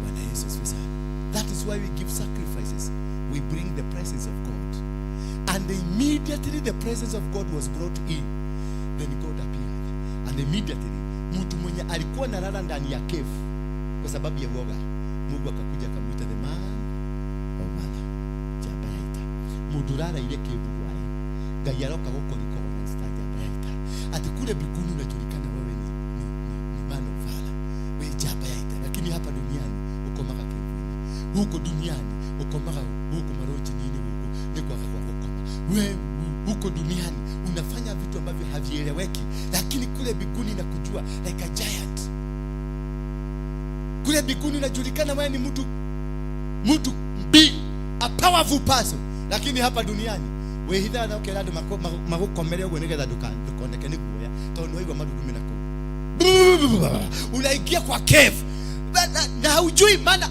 Bwana Yesu asifiwe. That is why we give sacrifices. We bring the presence of God. And immediately the presence of God was brought in. Then God appeared. And immediately mtu mwenye alikuwa nalala ndani ya cave kwa sababu ya woga, Mungu akakuja akamwita the man of valor, Jabaita. Mudurara ile cave kwaye. Gayaroka huko liko na stage Jabaita. Ati kule biguni unajulikana wewe ni man of valor. Wewe Jabaita. Lakini hapa duniani uko maka cave. Huko duniani uko maka huko maroji nini huko. Niko kwa wewe huko duniani unafanya vitu ambavyo havieleweki, lakini kule biguni na kujua like a giant. Kule biguni unajulikana wewe ni mtu big, a powerful person, lakini hapa duniani wewe hidha na ukelado makokomere ugonegeza dukoneke ni kuya tono hiyo madudu minako unaingia kwa cave na hujui maana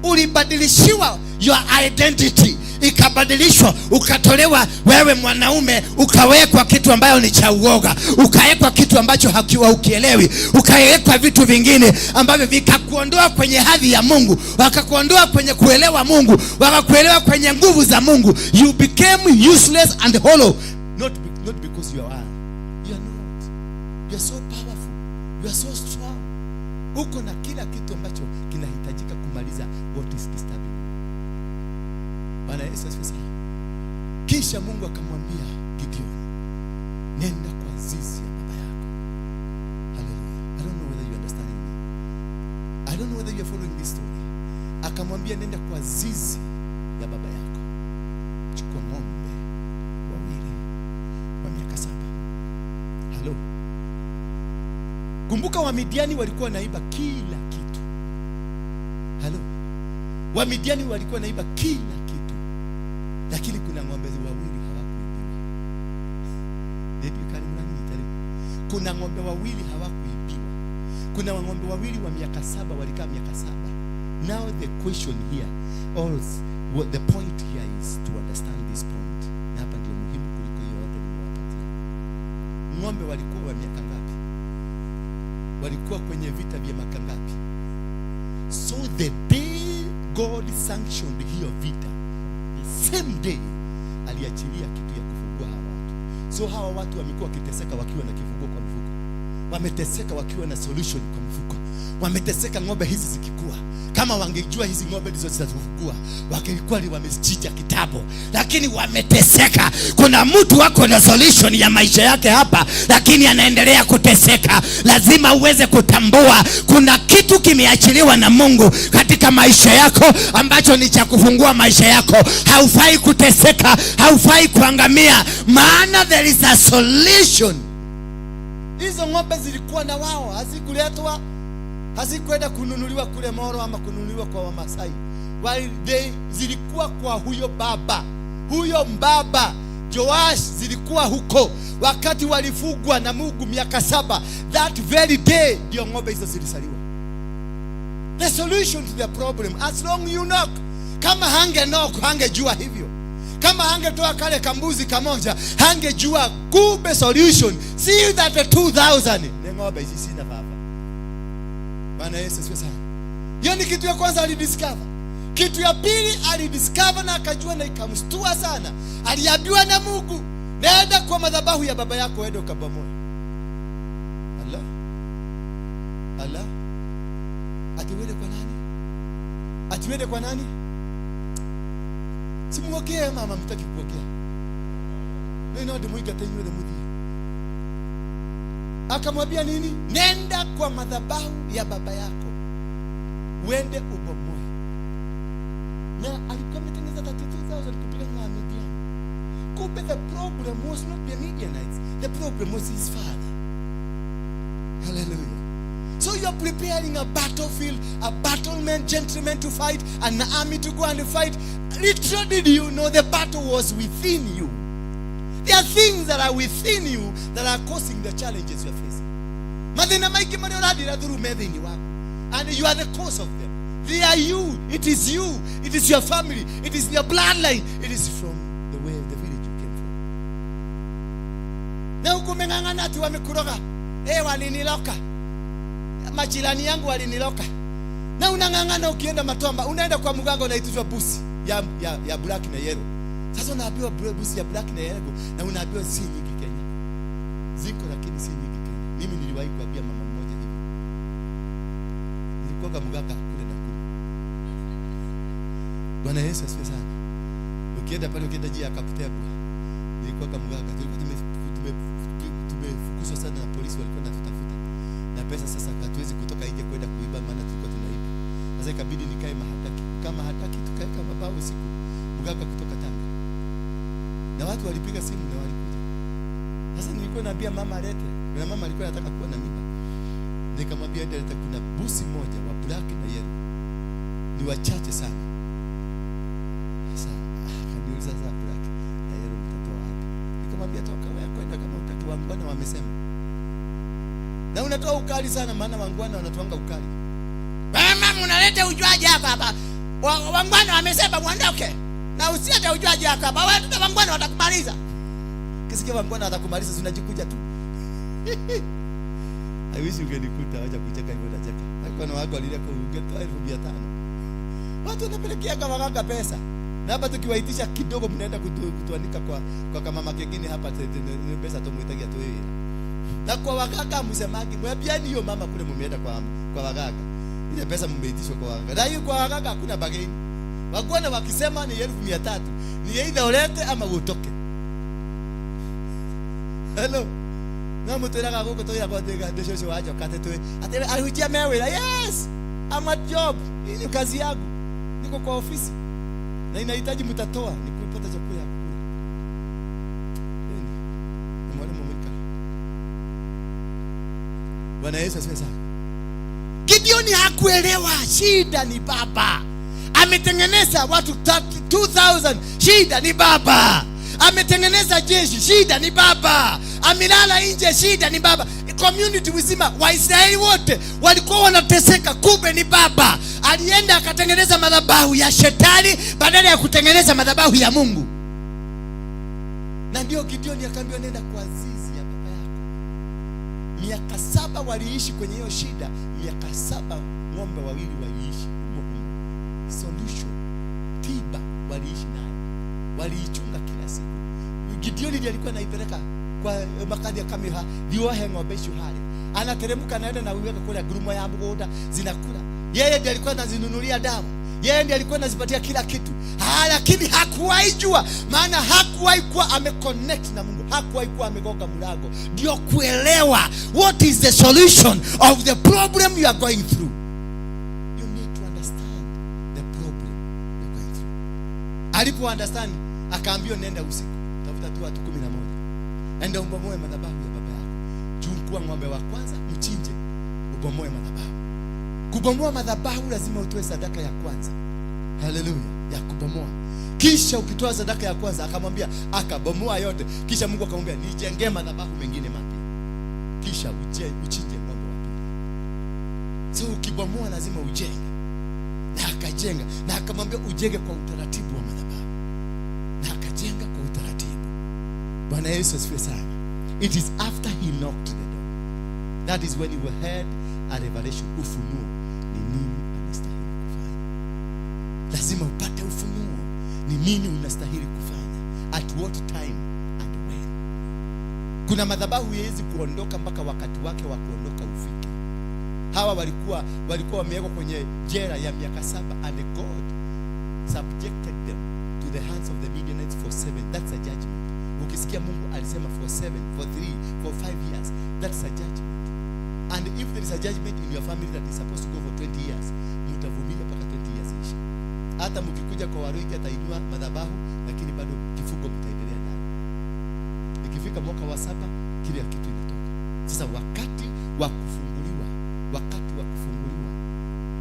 ulibadilishiwa your identity, ikabadilishwa, ukatolewa wewe mwanaume, ukawekwa kitu ambayo ni cha uoga, ukawekwa kitu ambacho hakiwa ukielewi, ukawekwa vitu vingine ambavyo vikakuondoa kwenye hadhi ya Mungu, wakakuondoa kwenye kuelewa Mungu, wakakuelewa kwenye nguvu za Mungu. You became useless and hollow, not because you are not. You are so powerful, you are so strong. Uko na kila kitu ambacho kinahitajika kumaliza what is disturbing. Bwana Yesu asifiwe. Kisha Mungu akamwambia Gideon, nenda kwa zizi ya baba yako. Hallelujah. I don't know whether you understand me. I don't know whether you are following this story. Akamwambia nenda kwa zizi ya baba yako. Chukua ng'ombe wawili wa miaka 7. Hello. Kumbuka Wamidiani walikuwa naiba kila kitu. Hello. Wamidiani walikuwa naiba kila kitu. Lakini kuna ng'ombe wawili hawakuibiwa. Ndio kanuni nitari. Kuna ng'ombe wawili hawakuibiwa. Kuna ng'ombe wawili wa miaka 7 walikaa miaka 7. Now the question here, or what the point here is to understand this point. Na hapa ndio muhimu kuliko yote nimewapatia. Ng'ombe walikuwa wa miaka ngapi? Walikuwa kwenye vita vya miaka ngapi? So the day God sanctioned hiyo vita, the same day aliachilia kitu ya kufungua hawa watu. So hawa watu wamekuwa wakiteseka wakiwa na kifunguo kwa mfuko, wameteseka wakiwa na solution kwa mfuko, wameteseka ng'ombe hizi zikikua. Kama wangejua hizi ng'ombe ndizo zitafungua, wangekuwa wamesijia kitabu, lakini wameteseka. Kuna mtu wako na solution ya maisha yake hapa, lakini anaendelea kuteseka. Lazima uweze kutambua kuna kitu kimeachiliwa na Mungu katika maisha yako ambacho ni cha kufungua maisha yako. Haufai kuteseka, haufai kuangamia, maana there is a solution. Hizo ng'ombe zilikuwa na wao, hazikuletwa, hazikuenda kununuliwa kule Moro ama kununuliwa kwa Wamasai. Zilikuwa kwa huyo mbaba Joash, zilikuwa huko wakati walifugwa na Mungu miaka 7. That very day ndio ng'ombe hizo zilisaliwa. The solution to the problem, as long you knock. Kama hange knock, hangejua hivyo. Kama hangetoa kale kambuzi kamoja, hangejua kumbe solution. See that 2000 ng'ombe hizi sina baba. Bwana Yesu asifiwe sana. Hiyo ni kitu ya kwanza alidiscover. Kitu ya pili alidiscover na akajua na ikamstua sana. Aliambiwa na Mungu, nenda kwa madhabahu ya baba yako uende ukabomoe. Allah. Atiwende kwa nani? Atiwende kwa nani? Simuokee mama, mtaki kuokea. Neno ndio muiga tenyo ile mudi. Akamwambia nini? Nenda kwa madhabahu ya baba yako uende ubomoe. Na alikuwa ametengeneza 32,000 kupigana na Midian. Kumbe the problem was not the Midianites. The problem was his father. Hallelujah. So you are preparing a battlefield, a battleman, gentleman to fight, an army to go and fight. Little did you know the battle was within you. There are things that are within you that are causing the challenges you are facing. Madina maiki manyoradi through medini wako. And you are the cause of them. They are you. It is you. It is your family. It is your bloodline. It is from the way of the village you came from. Na ukumengangana ati wamekuroga. Waliniloka. Majirani yangu waliniloka. Na unangangana ukienda Matomba, unaenda kwa mganga unaitwa busi ya black na yellow. Sasa unaambiwa busi ya black na yellow na unaambiwa si nyingi Kenya. Ziko lakini si nyingi Kenya. Mimi niliwahi kuambia mama mmoja hivi. Nilikuwa kwa mganga kule na kule. Bwana Yesu asifiwe sana. Ukienda pale ukienda jia akapotea kwa. Nilikuwa kwa mganga, tulikuwa tumefukuzwa sana na polisi walikuwa wanatutafuta. Na pesa sasa hatuwezi kutoka nje kwenda kuiba maana tulikuwa tunaiba. Sasa ikabidi nikae mahataki. Kama hataki tukae kama bao usiku. Mganga kutoka Tanga. Na watu walipiga simu na walikuja. Sasa nilikuwa naambia mama alete. Na mama alikuwa anataka kuwa na mimba. Nikamwambia alete kuna busi moja wa black na yellow. Ni wachache sana. Sasa akaniuliza za black na yellow mtoto wapi? Nikamwambia toka wewe kwenda kama utaki wangwana wamesema. Na unatoa ukali sana maana wangwana wanatoanga ukali. Mama mnaleta ujuaje hapa? Wangwana wamesema muondoke. Na usiende ujuaje hapa. Watu wangwana watakumaliza. Kisikia wangwana watakumaliza unajikuja tu. I wish ungenikuta acha kucheka hivyo na cheka. Wangwana wako walilia kwa ungetoa 500. Watu wanapelekea kama waganga pesa. Na hapa tukiwaitisha kidogo mnaenda kutuanika kwa kama mama kingine hapa pesa tumuitagia tu yeye. Na kwa waganga msemaji, mwapiani hiyo mama kule mumeenda kwa waganga. Ile pesa mmeitishwa kwa waganga. Na hiyo kwa waganga hakuna bageni. Wagwana wakisema ni 1,300, ni either ulete ama utoke. Hello. Na mtu anaga huko toya kwa ndega ndesho wacho kate tu. Ate alihutia mewe. Yes. I'm at job. Hii ni kazi yangu. Niko kwa ofisi. Na inahitaji mtatoa ni kupata chakula. Ni mwalimu mwika. Bwana Yesu asifiwe sana. Gideoni hakuelewa shida ni baba. Ametengeneza watu 2,000, shida ni baba. Ametengeneza jeshi, shida ni baba. Amelala nje, shida ni baba. Community mzima Waisraeli wote walikuwa wanateseka, kumbe ni baba. Alienda akatengeneza madhabahu ya shetani badala ya kutengeneza madhabahu ya Mungu. Na ndio Gideoni akaambiwa nenda kwa zizi ya baba yako. Miaka 7 waliishi kwenye hiyo shida. Miaka 7 ng'ombe wawili waliishi. Solution, tiba waliishi nayo. Waliichunga kila siku. Gideoni ndiye alikuwa anaipeleka kwa makadi ya kamera liwahe ng'ombe shuhari. Anateremka naenda na uweka kule gurumo ya mgoda zinakula. Yeye ndiye alikuwa anazinunulia damu. Yeye ndiye alikuwa anazipatia kila kitu. Lakini hakuwahi jua, maana hakuwahi kuwa ameconnect na Mungu. Hakuwahi kuwa amegonga mlango. Ndio kuelewa what is the solution of the problem you are going through. You need to understand the problem you are going through. Alipo understand akaambiwa nenda usiku. Tafuta tu watu 11. Enda ubomoe madhabahu ya baba yako. Chukua ng'ombe wa kwanza, mchinje, ubomoe madhabahu. Kubomoa madhabahu lazima utoe sadaka ya kwanza. Haleluya, ya kubomoa. Kisha ukitoa sadaka ya kwanza akamwambia akabomoa yote. Kisha Mungu akamwambia nijengee madhabahu mengine mapya. Kisha uchinje ng'ombe wa pili. So ukibomoa lazima ujenge. Na akajenga, na akamwambia ujenge kwa utaratibu wa madhabahu. Na akajenga kwa utaratibu. Bwana Yesu asifiwe sana. It is after he knocked the door. That is when you will head a revelation, ufunuo ni nini anastahili kufanya. Lazima upate ufunuo ni nini unastahili kufanya, at what time and when. Kuna madhabahu haiwezi kuondoka mpaka wakati wake wa kuondoka ufike. Hawa walikuwa wamewekwa kwenye jela ya miaka 7 and God subjected them to the hands of the Midianites for 7. That's a judgment. Ukisikia Mungu alisema for 7, for 3, for 5 years, that's a judgment. And if there is a judgment in your family that is supposed to go for 20 years, mtavumilia mpaka 20 years ishi. Hata mkikuja kwa Waroigi atainua madhabahu, lakini bado kifungo mtaendelea nayo. Ikifika mwaka wa 7 kile kitu inatoka. Sasa wakati wa kufunguliwa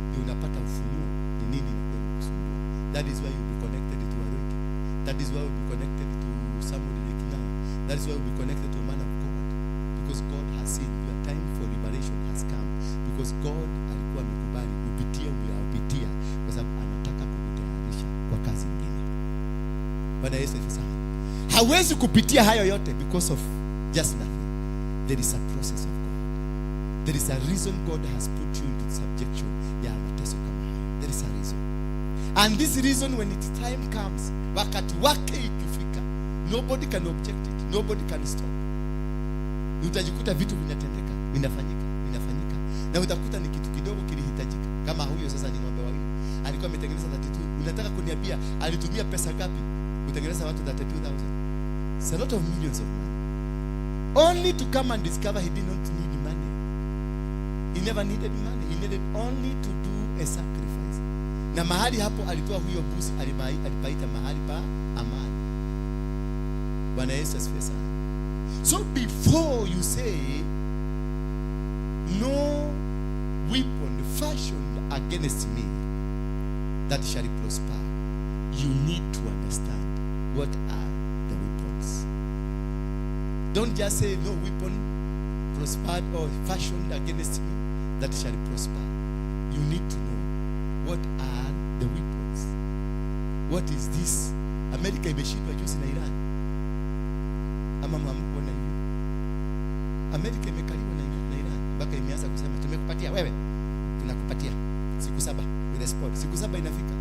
ndio unapata ufunuo ni nini inakusumbua. That is why you be connected to Waroigi. That is why you be connected to somebody like now. That is why you be connected to a man of God, because God has seen your time for liberation has come, because God alikuwa amekubali kupitia unayopitia kwa sababu anataka kukutayarisha kwa kazi nyingine. Bwana Yesu asifiwe. Hawezi kupitia hayo yote because of just nothing. There is a process of God. There is a reason God has put you into subjection ya mateso kama hayo. There is a reason. And this reason, when its time comes, wakati wake ikifika, nobody can object it. Nobody can stop. Utajikuta vitu vinatendeka, vinafanyika. Na utakuta ni kitu kidogo kilihitajika. Kama huyo sasa ni ng'ombe wawili. Alikuwa ametengeneza 32. Unataka kuniambia alitumia pesa ngapi kutengeneza watu 32,000? It's a lot of millions of money. Only to come and discover he did not need money. He never needed money. He needed only to do a sacrifice. Na mahali hapo alitoa huyo mbuzi, alipaita mahali pa amani. Bwana Yesu asifiwe sana. So before you say no weapon fashioned against me that shall prosper, you need to understand what are the weapons. Don't just say no weapon prospered or fashioned against me that shall prosper. You need to know what are the weapons. What is this? America imeshindwa juzi na Iran. Ama mhamkuona hivi? Amerika imekaliwa na Iran mpaka imeanza kusema tumekupatia wewe, tunakupatia siku 7 with the sport. Siku 7 inafika,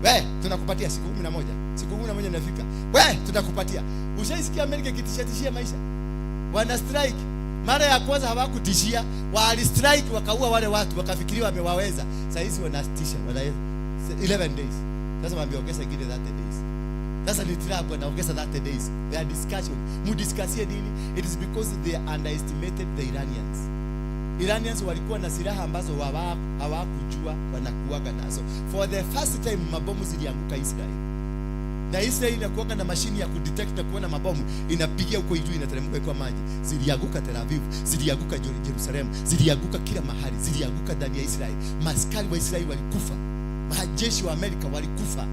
wewe tunakupatia siku 11. Siku 11 inafika, wewe tunakupatia. Ushaisikia Amerika ikitishia maisha? Wana strike. Mara ya kwanza hawakutishia, wali strike wakaua wale watu, wakafikiria wamewaweza. Sasa hizi wanatisha, wana 11 days. Sasa wameongeza ingine 30 days. Sasa ni Trump wanaongeza 30 days. Their discussion. Mudiscusie nini? It is because they underestimated the Iranians. Iranians walikuwa na silaha ambazo hawakujua wanakuaga nazo. For the first time mabomu zilianguka Israel. Na Israel inakuwa na mashini ya kudetect na kuona mabomu, inapigia huko juu, inateremka kwa maji. Zilianguka Tel Aviv, zilianguka Jerusalem, zilianguka kila mahali, zilianguka ndani ya Israel. Maskari wa Israel walikufa. Majeshi wa Amerika walikufa.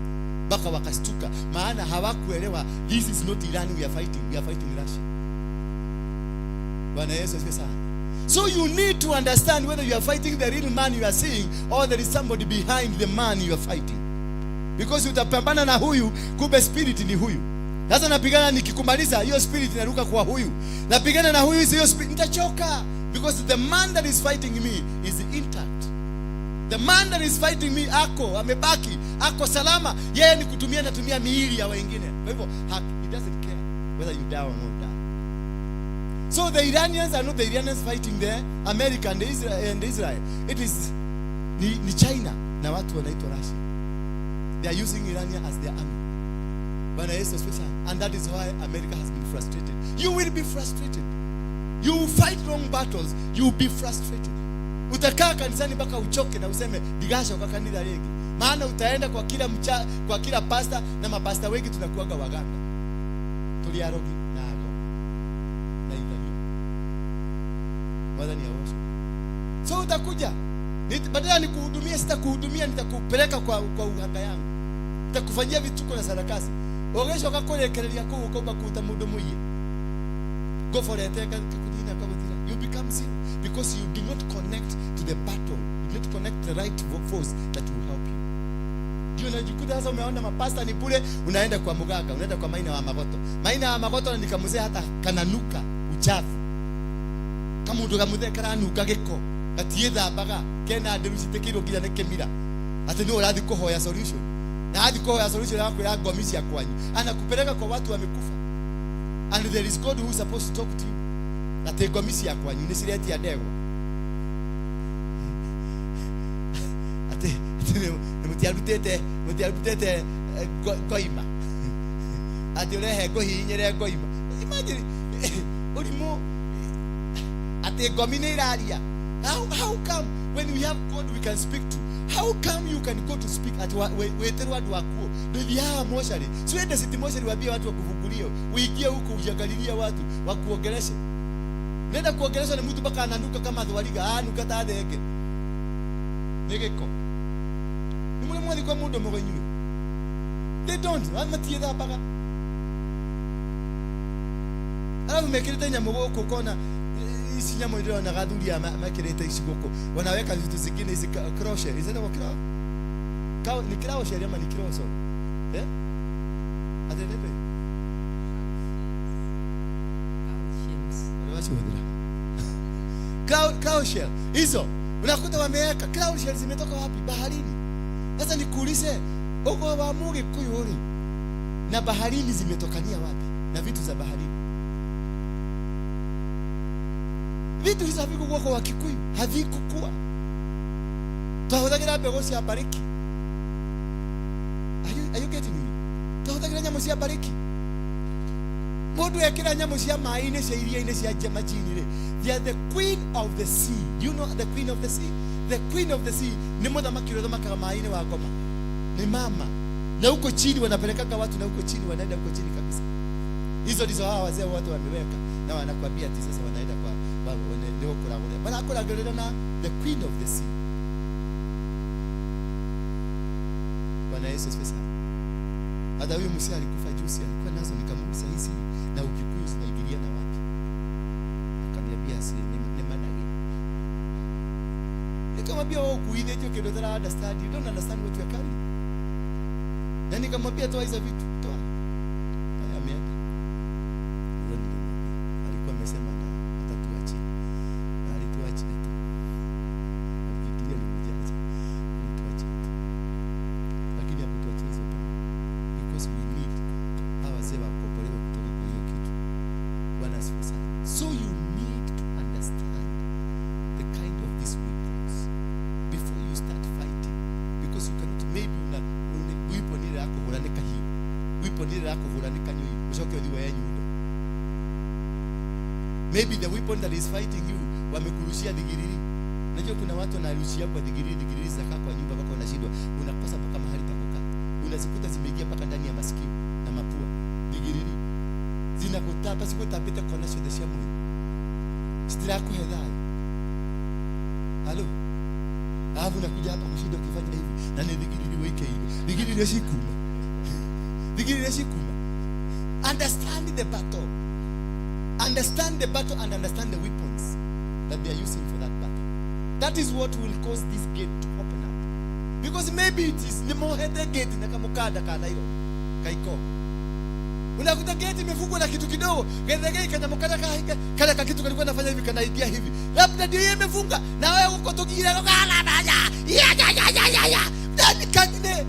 Baka wakastuka, maana hawakuelewa this is not Iran we are fighting Russia. Bwana Yesu asifiwe sana. So you need to understand whether you are fighting the real man you are seeing or there is somebody behind the man you are fighting. Because utapambana na huyu, kumbe spirit ni huyu. Sasa napigana, nikikumaliza hiyo spirit inaruka kwa huyu. Napigana na huyu, hiyo spirit nitachoka, because the man that is fighting me is intact. The man that is fighting me amebaki, ako salama. Yeye ni natumia miili ya wengine. Kwa hivyo he doesn't care whether you die or not die. So the Iranians are not the Iranians fighting the America and Israel. It is ni China na watu wanaitwa Russia. They are using Iran as their army. Bwana Yesu asifiwe. And that is why America has been frustrated. You will be frustrated. You will fight wrong battles. You will be frustrated. Utakaa kanisani mpaka uchoke na useme digasha kwa kanisa legi. Maana utaenda kwa kila pasta, na mapasta wengi tunakuaga waganga. Tuliarogi nago. Na idani. Wadhani ya washo. So utakuja. Badala nikuhudumia, sitakuhudumia, nitakupeleka kwa uganga yangu. Nitakufanyia vituko na sarakasi. Ogesho kakolekereria ko ukoba kutamudo muye. Go for it. You become zero because you do not connect to the battle. You do not connect the right force that will help you. Ndio unajikuta sasa umeona mapasta ni bure, unaenda kwa muganga, unaenda kwa Maina wa Magoto. Maina wa Magoto ni kamuzee hata kananuka uchafu. kama mundu gamuthekera nuka giko gatie thambaga kena nderu citekirwo nginya ne kemira ati ni urathi kuhoya solution na athi kuhoya solution yako ya ngomi cia kwanyu anakupeleka kwa watu wamekufa and there is God who is supposed to talk to you ati ngomi cia kwanyu ni ciretia ndegwa ati mutiarutete goima ati urehe ngohinyere goima imagine urimo ati ngomi ni iraria how come when we have God we can speak to how come you can go to speak at weteru watu wakuo ndia moshari siende city moshari waambie watu wakufungulie uingie huko ujangalilia watu wakuongeleshe nenda kuongelesha na mtu mpaka ananuka kama thwariga anuka ta thenge nigeko ni mule mwali kwa mundu mwenyewe they don't amatie da baga alafu mekirete nyamo goko kona isi nyamo ndio na gadulia mekirete isi goko wanaweka vitu zingine hizi crochet hizo ndio kila kao ni kila sheria ama ni kila so adelebe wala cow shell hizo unakuta wameweka cow shell zimetoka wapi baharini sasa nikuulize uko wa muge kuyuri na baharini zimetokania wapi na vitu za baharini vitu hizo havikuwa kwa Wakikuyu havikuwa tahudhagira mbegu cia bariki are you getting me tahudhagira nyamu cia bariki mundu ekira nyamu cia mai-ini cia iria-ini cia majini they are the queen of the sea you know the queen of the sea the queen of the sea ni muthamaki uria thamakaga mai-ini wa ngoma ni mama na huko chini wanapeleka watu na huko chini wanaenda huko chini kabisa hizo ndizo hawa wazee watu wameweka na wanakuambia ati sasa wanaenda kwa leo kula bana akula gelena na the queen of the sea bana Yesu sasa hata huyo msia alikufa juzi alikuwa nazo nikamuuliza hizi na Ukikuyu zinaigilia na wapi akaniambia si ni manage nikamwambia wewe kuide hiyo kidogo tena understand you don't understand what you are carrying yani nikamwambia toa hizo vitu toa ameenda alikuwa amesema na atatuache na alituache tu alikidia ni mjaji alituache lakini hakutuache hizo because we need our zewa kuokolewa kutoka kwa hiyo kitu Bwana asifiwe sana so you need to understand the kind of these weapons before you start fighting because you cannot maybe una weapon ile yako hulanika hiyo weapon ile yako hulanika nyo ushoke uliwe yenyu maybe the weapon that is fighting you wamekurushia digiriri unajua kuna watu wanarushia kwa digiriri zaka kwa nyumba mpaka unashindwa unakosa mpaka mahali pa kukaa unazikuta zimeingia mpaka ndani ya masikio na mapua digiriri zinakutapa siku tapita kwa nasho de shamu stira yako hedai halo alafu nakuja hapa mshindo ukifanya hivi na ni digiriri weke hivi digiriri shikuma understand the battle and understand the weapons that they are using for that battle that is what will cause this gate to open up because maybe it is the more head gate na kamukada kana hilo kaiko unakuta gate imefungwa na kitu kidogo gate kanamukada kana kitu kalikuwa nafanya hivi kanaingia hivi labda ndio yeye imefunga na wewe uko tugira kala baja ya ndani kangine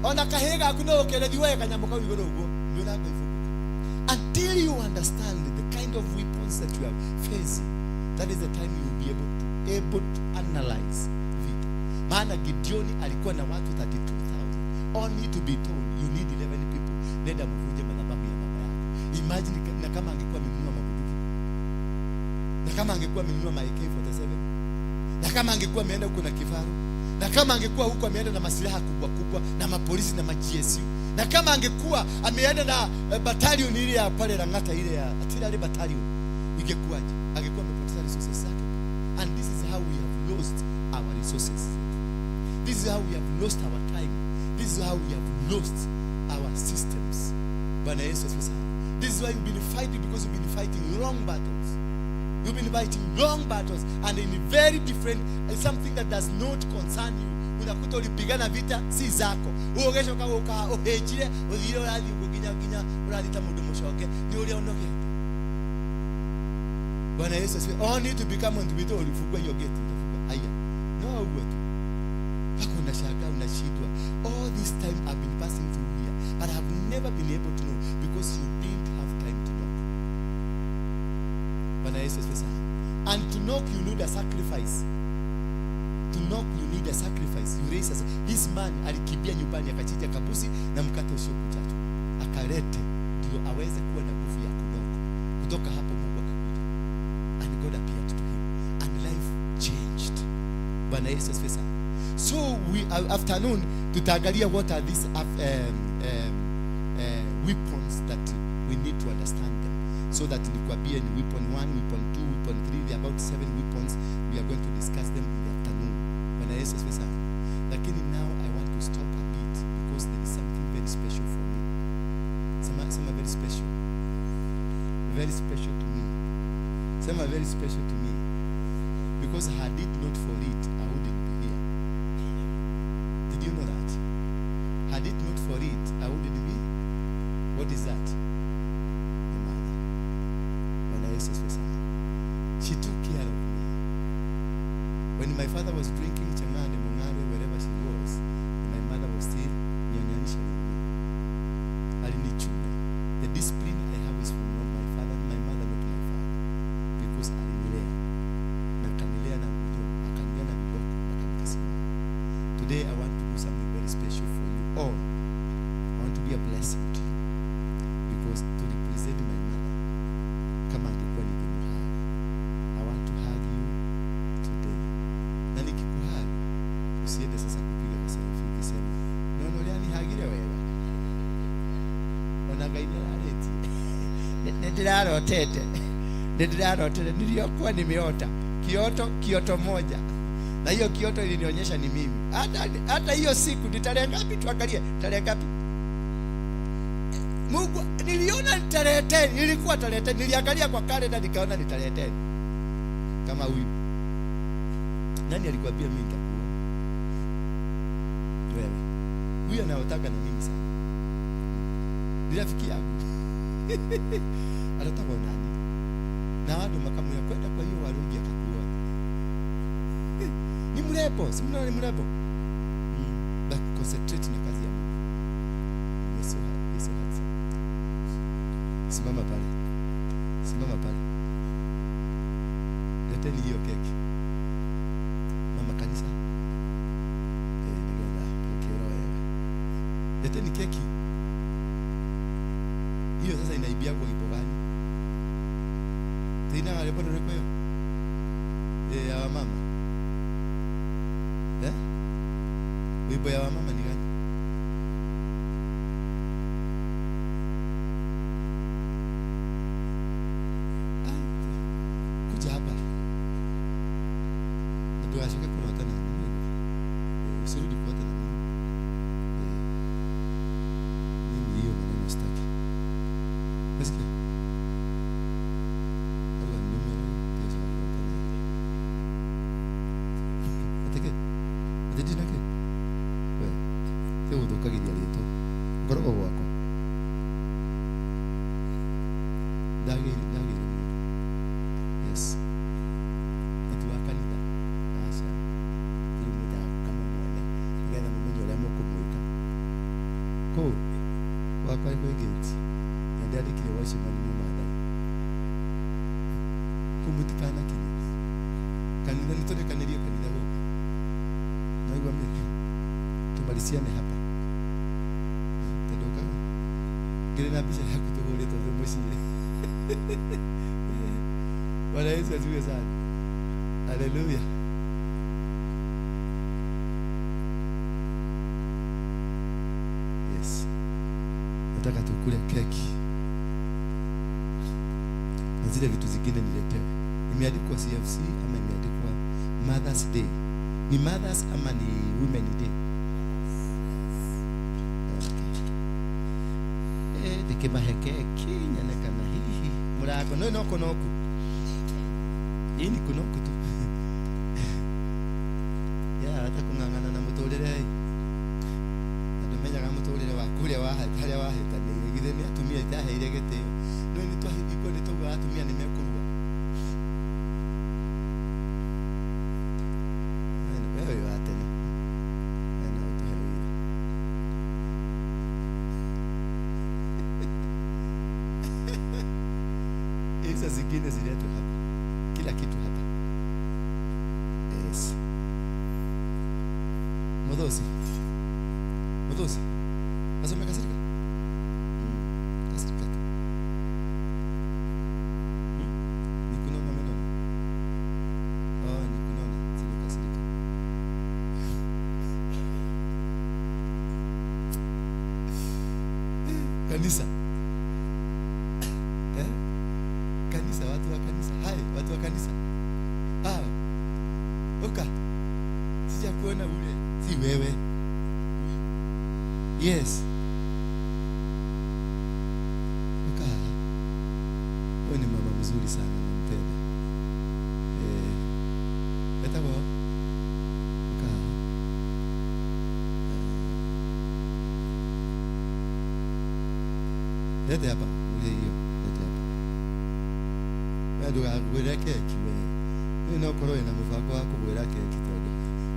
ona kahega kuno kelediwe kanyamuka igoro ugo ndio nako ifunga until you understand the kind of weapons that you are facing that is the time you will be able to analyze vita maana Gideon alikuwa na watu 32,000 only to be told you need 11 people nenda mvuje madhabahu ya baba yako imagine na kama angekuwa amenunua mabunduki na kama angekuwa amenunua AK47 na kama angekuwa ameenda huko na kifaru na kama angekuwa huko ameenda na masilaha kubwa na mapolisi na GSU na kama angekuwa ameenda na battalion ile ya pale Lang'ata ile ya artillery battalion ingekuwaje angekuwa amepoteza resources zake and this is how we have lost our resources this is how we have lost our time this is how we have lost our systems Bwana Yesu asifiwe this is why you've been fighting because you've been fighting wrong battles you've been fighting wrong battles and in very different something that does not concern you unakuta ulipigana vita si zako uogesho kama uhejire udhiro radhi ukinya uralita mundu mushoke ni ule onoge Bwana Yesu asifiwe. Oh, need to become on the ulifungua hiyo gate. Haya. No what. Hakuna shaka unashindwa. All this time I've been passing through here, but I've never been able to know because you didn't have time to knock. Bwana Yesu asifiwe. And to knock you need a sacrifice. To knock you need a sacrifice. You raise us. This man alikimbia nyumbani akachinja kabusi na mkate usio kuchachwa. Akalete ndio aweze kuwa na nguvu ya kunoko. Kutoka hapo Mungu akakuja. And God appeared to him and life changed. Bwana Yesu asifiwe. So we afternoon tutaangalia what are these weapons that we need to understand them. So that nikwambie ni weapon 1, weapon 2, weapon 3, there are about 7 weapons. We are going to discuss them in the afternoon. Bwana Yesu asifiwe. Lakini now I want to stop a bit because there is something very special for me. Some very special. Very special to me. Some are very special to me. Because had it not for it, I wouldn't be here. Did you know that? Had it not for it, I wouldn't be. What is that? The mother. Bwana Yesu asifiwe. She took care of me. When my father was drinking changande mungare wherever she was, my mother was still nyonyanisha me. Alinichunga. The discipline I have is from not my father, my mother, not my father. Because alinilea. Na kanilea na kuto, akanilea na viboko, akanikasimama. Today I want to do something very special for you all. I want to be a blessing to you. Because to represent my mother, kama angekuwa ningemhagi. I want to hug you today. Na nikikuhagi, usiende sasa kupiga selfie ukisema, "Nono leo nihagire wewe." Onagaidaleti. Ndirarotete. Niliokuwa nimeota. Kioto moja. Na hiyo kioto ilinionyesha ni mimi. Hata hiyo siku ni tarehe ngapi tuangalie? Tarehe ngapi? Mungu niliona ni tarehe 10, ilikuwa tarehe 10. Niliangalia kwa kalenda nikaona ni tarehe 10. Kama huyu. Nani alikwambia mimi nitakuwa? Wewe. Huyu anaotaka na mimi sana. Ni rafiki yangu. Anataka nani? Na wado makamu ya kwenda kwa hiyo warungi akakuwa. Ni mrembo, si mnaona ni mrembo? But concentrate na kazi ya Mungu. Yesu. Simama pale. Leteni hiyo keki. Mama kanisa. Leteni keki. Hiyo sasa inaibia kwa ipo gani? Tena wale bado reko hiyo. Ya mama. Ipo ya mama ni gani? Kuja hapa. Ndio ashike kuna watu na mimi. Usirudi kwa watu na mimi. Mimi hiyo maneno sitaki. Nasikia. Allah numero pesa watu na. Atake. Atadina ke. Wewe. Teo udokagiria leto. Ngorogo wako. Dagi. Yes. Itu akan ida. Asha. Ini muda kama mwana. Ngana mmoja wale mkumweka. Ko. Wako iko gate. Ndadi kile washi mani mada. Kumutikana kile. Kanisa nitone kanelia kanisa huko. Na iwa mimi. Tumalisiane hapa. Tadoka. Ngine na bisha hakutogole tozo moshie. Bwana Yesu asifiwe sana. Haleluya. Yes. Nataka tukule keki. Na zile vitu zingine niletewe. Imeandikwa CFC ama imeandikwa Mother's Day? Ni Mother's ama ni Women Day? Dikema hekeki nyanekana hihi. Murako no konoku. Hii ni konoku tu. Ya hata kungangana na mutorere. Ndomenya kama mutorere wa kule wa hata wa hata ni githeni atumia itaheire gitio. No ni twa hiko ni twa atumia ni mekurwa. Wacha zingine ziletwe hapa. Kila kitu hapa. Yes. Modosi. Asome kasirika. Kasirika. Nikunona meno. Nikunona. Sini kasirika. Kanisa. Kanisa, watu wa kanisa. Hai, watu wa kanisa. Oka. Sija kuona ule. Si wewe. Yes. Oka. Wewe ni mama mzuri sana, nampenda. Leta kwa. Oka. Leta hapa. Hiyo. Leta hapa. Wewe ndio keki wewe. Wewe no koroi na mfako wako bwera keki todo.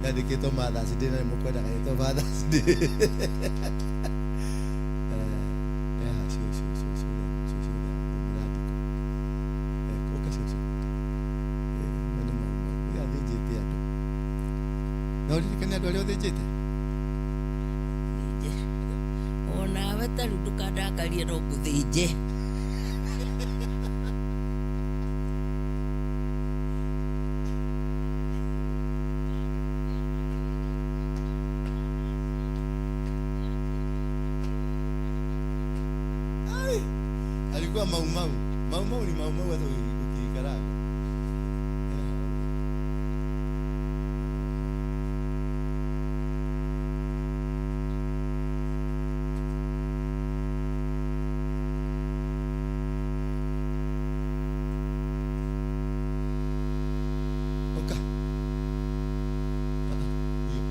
Yandikitwo Mother's Day na mukwenda kaitwo Mother's Day. Ona wetaru ndukandakarie no nguthinje. Alikuwa maumau. Maumau ni maumau hata ukikaraga. Oka. Hiyo.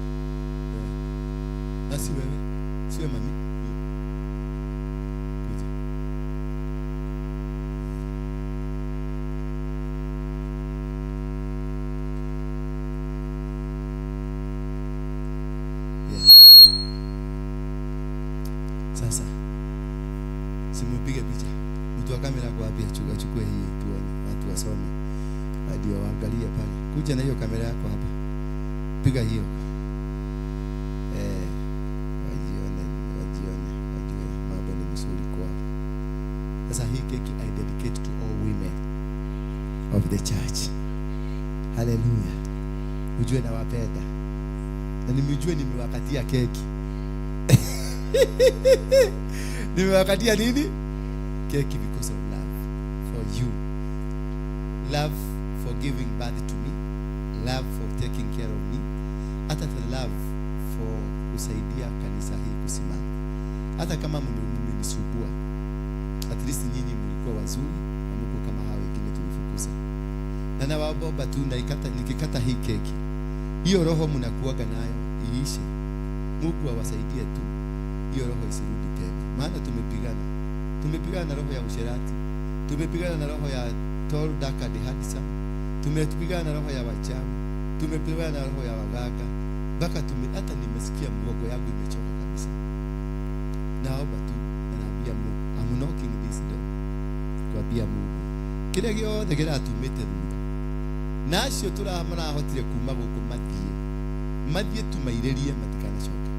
Nasi wewe. Siwe mami. Sasa simupige picha. Mtu wa kamera kwa wapi achukue hii tuone. Watu wasome. Hadi waangalie pale. Kuja na hiyo kamera yako hapa. Piga hiyo. Wajione. Mambo ni mzuri kwao. Sasa hii keki I dedicate to all women of the church. Hallelujah. Ujue na wapenda. Na nimejua nimewakatia keki. Nimewakatia nini? Keki because of love for you. Love for giving birth to me. Love for taking care of me. Hata the love for kusaidia kanisa hii kusimama. Hata kama mmenisumbua, at least nyinyi mlikuwa wazuri na mko kama hao wengine tulifukuza. Na nawaomba tu nikikata hii keki, hiyo roho mnakuaga nayo iishe. Mungu awasaidie tu hiyo roho isirudi tena. Maana tumepigana na roho ya usherati, tumepigana na roho ya tall dark and handsome, tumepigana na roho ya wachawi, tumepigana na roho ya waganga, mpaka hata nimesikia mgongo yangu imechoka kabisa. Naomba tu naambia Mungu, I'm knocking this door. Kuambia Mungu kile gĩothe kĩratumĩte thutha, nacio tũramahotire kuma gũkũ mathiĩ tumairĩrie matikanacoke.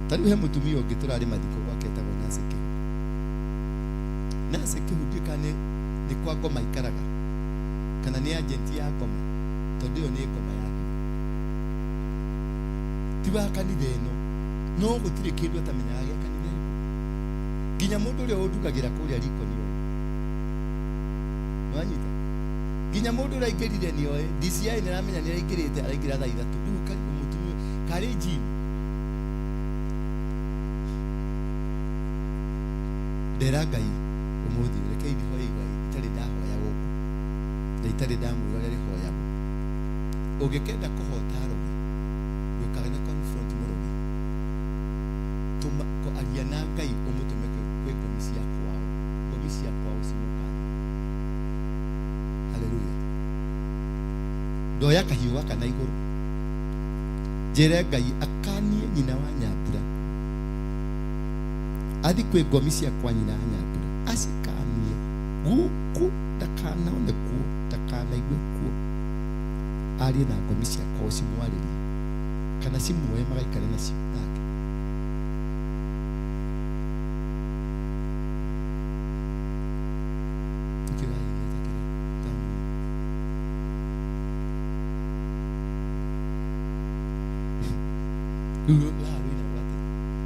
Tariũ he mũtumia ũngĩ tũrarĩ mathiko gwake etagwo Nase Kĩhunjĩ kana nĩ kwa ngoma ikaraga kana nĩ agenti ya ngoma, tondũ ĩyo nĩ ngoma yake. Ti wa kanitha ĩno, no gũtirĩ kĩndũ atamenyaga gĩa kanitha ĩno. Nginya mũndũ ũrĩa ũndugagĩra kũrĩa riko nĩ oĩ. Nĩwanyita? Nginya mũndũ ũrĩa aingĩrire nĩ oĩ. DCI nĩ aramenya nĩ araingĩrĩte, araingĩra thaa 3. Rĩu karibu mũtumia karĩ gym. Ndera Ngai ũmũthĩ rekei ndihoe Ngai itarĩ ndahoya gũkũ na itarĩ ndamwĩra ũrĩa rĩhoyagwo. Ũngĩkenda kũhota rogi ndũkae na confront mũrogi, aria na Ngai ũmũtũme kwĩ ngomi cia kwao cimũkane. Haleluya. Ndoya kahiũ gaka na igũrũ, njĩre Ngai akanie nyina wa Nyambura, athi kwĩ ngomi cia kwa nyina wa Nyambura acikanie guku takana one kuo takana igwe kuo ari na komisia ko simwalili kana simuwe magaikare na simutake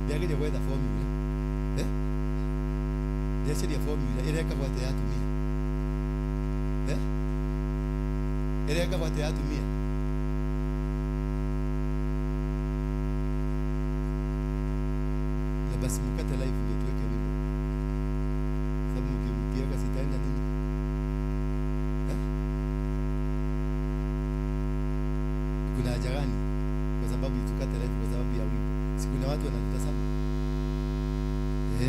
Dia buat formula, dia sedia formula. Ia kan buat teatu mia, ia kan buat teatu mia. Lepas muka terlive dia tu kami, sabu dia kasih tanda ni. Kuna ajaran kwa sababu tukata live kwa sababu ya wimbo. Sikuna watu wanatutazama.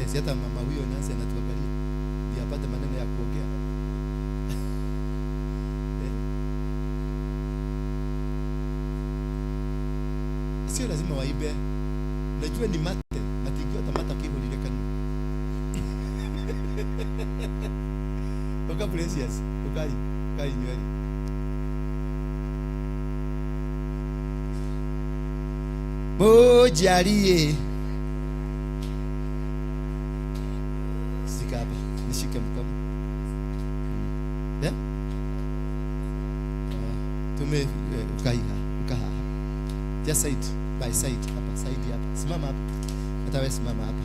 Si hata mama huyo Nancy anatuangalia. Ndio apate maneno ya kuongea. Sio lazima waibe. Unajua ni mate, matikio tamata kiho lile kanu. Oka precious, okai nywele. Mojalie sikaba nishike mkono tume ukaha just side by side hapa side hapa simama hapa hata wewe simama hapa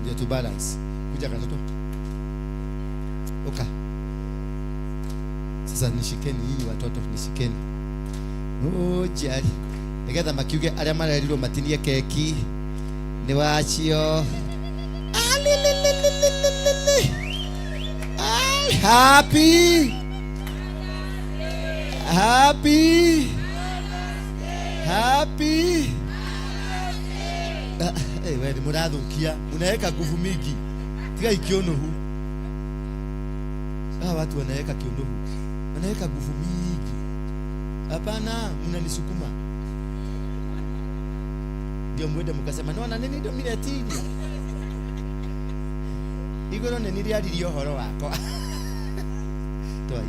ndio tu balance kuja katoto sasa nishikeni hii watoto nishikeni mojali nigetha makiuge aria marerirwo matinie keki ni wacio happy wewe murathukia unaweka nguvu mingi tiga ikionohu watu wanaweka kionohu wanaweka nguvu mingi hapana mnanisukuma ndio mwende mkasema no na nini ndio miletini igoro nini riaririo horo wako toi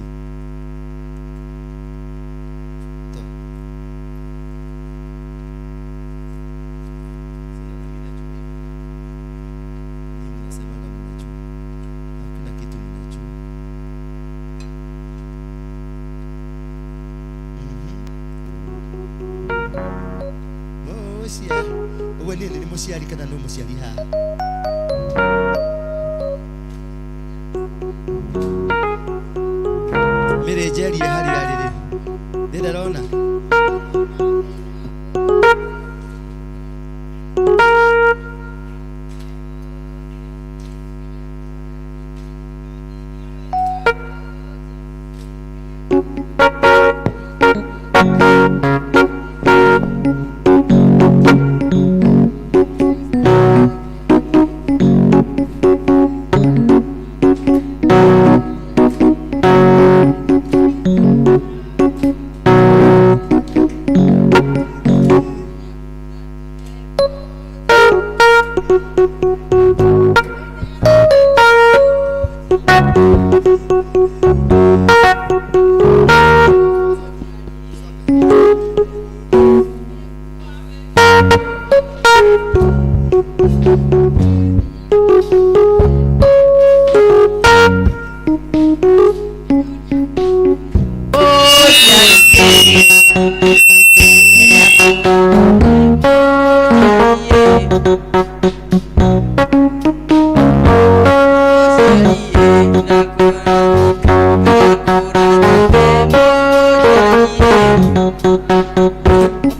Wele ni musiali kana no musiali ha mirejeri hari arire ndirarona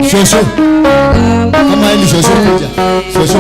Shosho kama ni shosho kuja shosho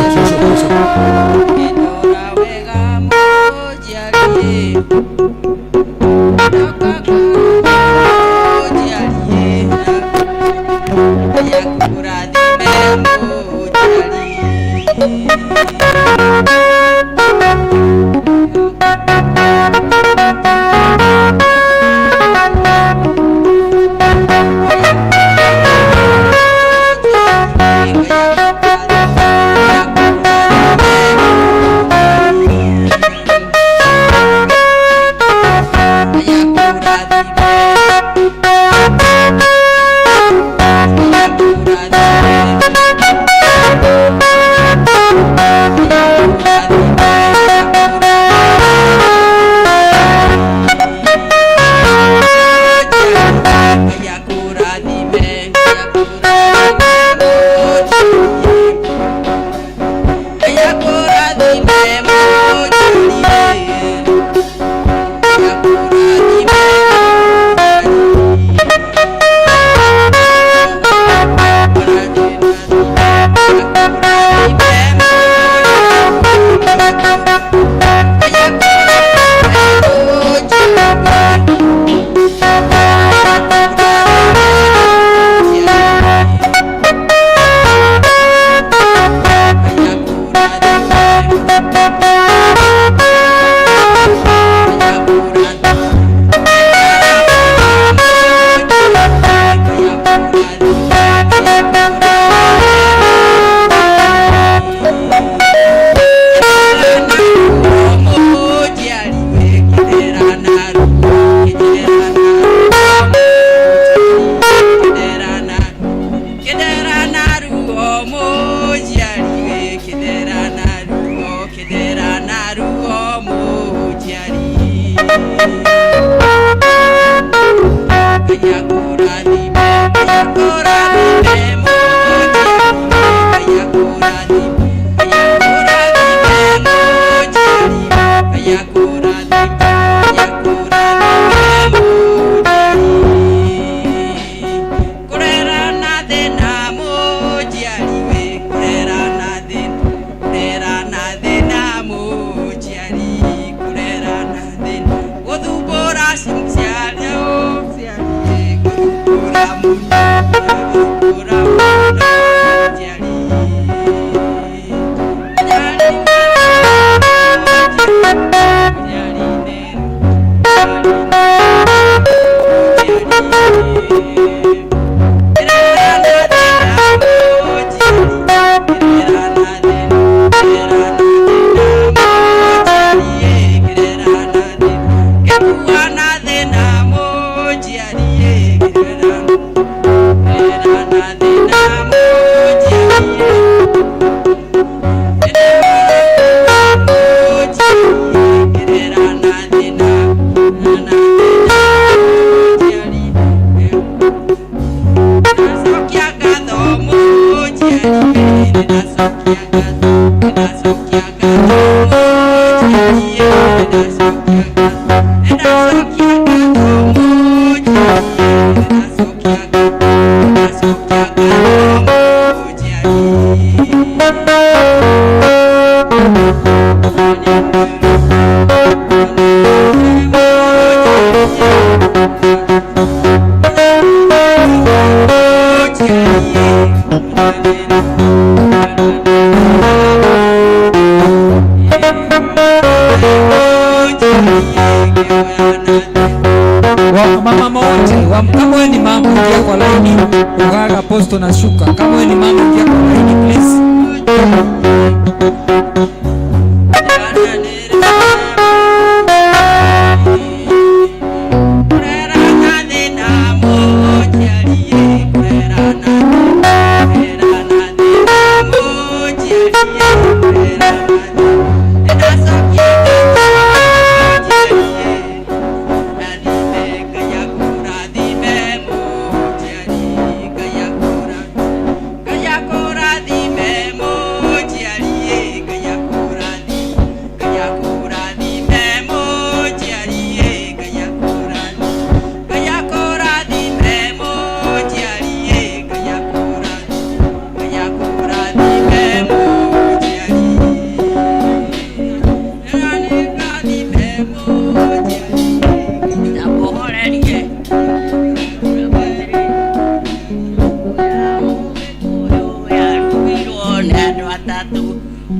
Kama wewe ni mama ingia kwa laini, ugaga apostle na shuka. Kama wewe ni mama ingia kwa laini please.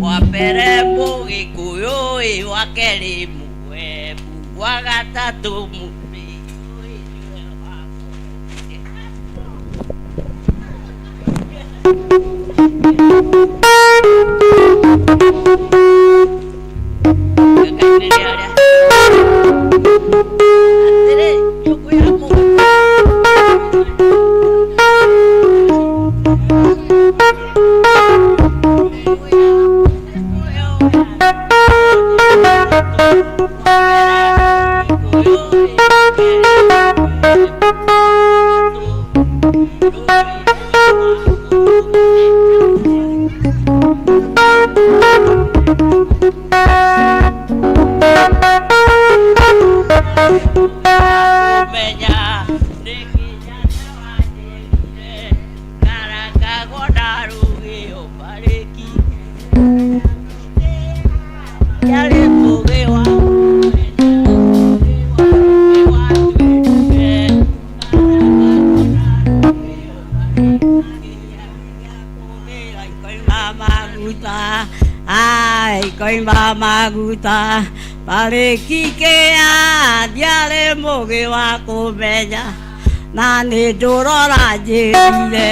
Waperebo Gikuyu wakeli muebu wagatatu mupi. Thank you. maguta ai koimba maguta pare kikea diare moge wa kumenya na nĩ ndũrora njĩrire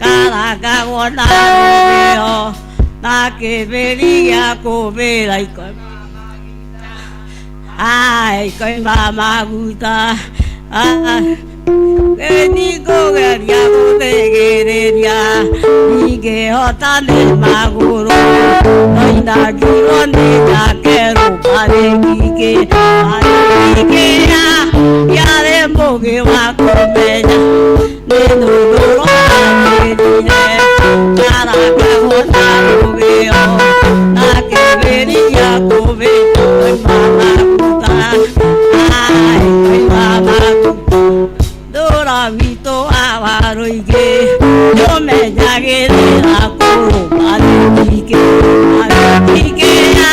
karaga wona rũgĩo na kĩbĩri gĩa kũbĩra koimba maguta nĩngũgeria gũthĩgĩrĩria ingĩhota nĩ magũrũ noinangirwo nĩ njakerũ marĩ ngigĩ ya yarĩ mũgĩ wa kũmenya nĩ nũndũroragĩrire karagagwo na rũgĩo na kĩbĩri gĩa kũbĩra koimba maguta koimba maguta ndũra witũ awarũingĩ nĩũmenyagĩrĩra kũrũma nĩngigĩ ya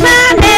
Nane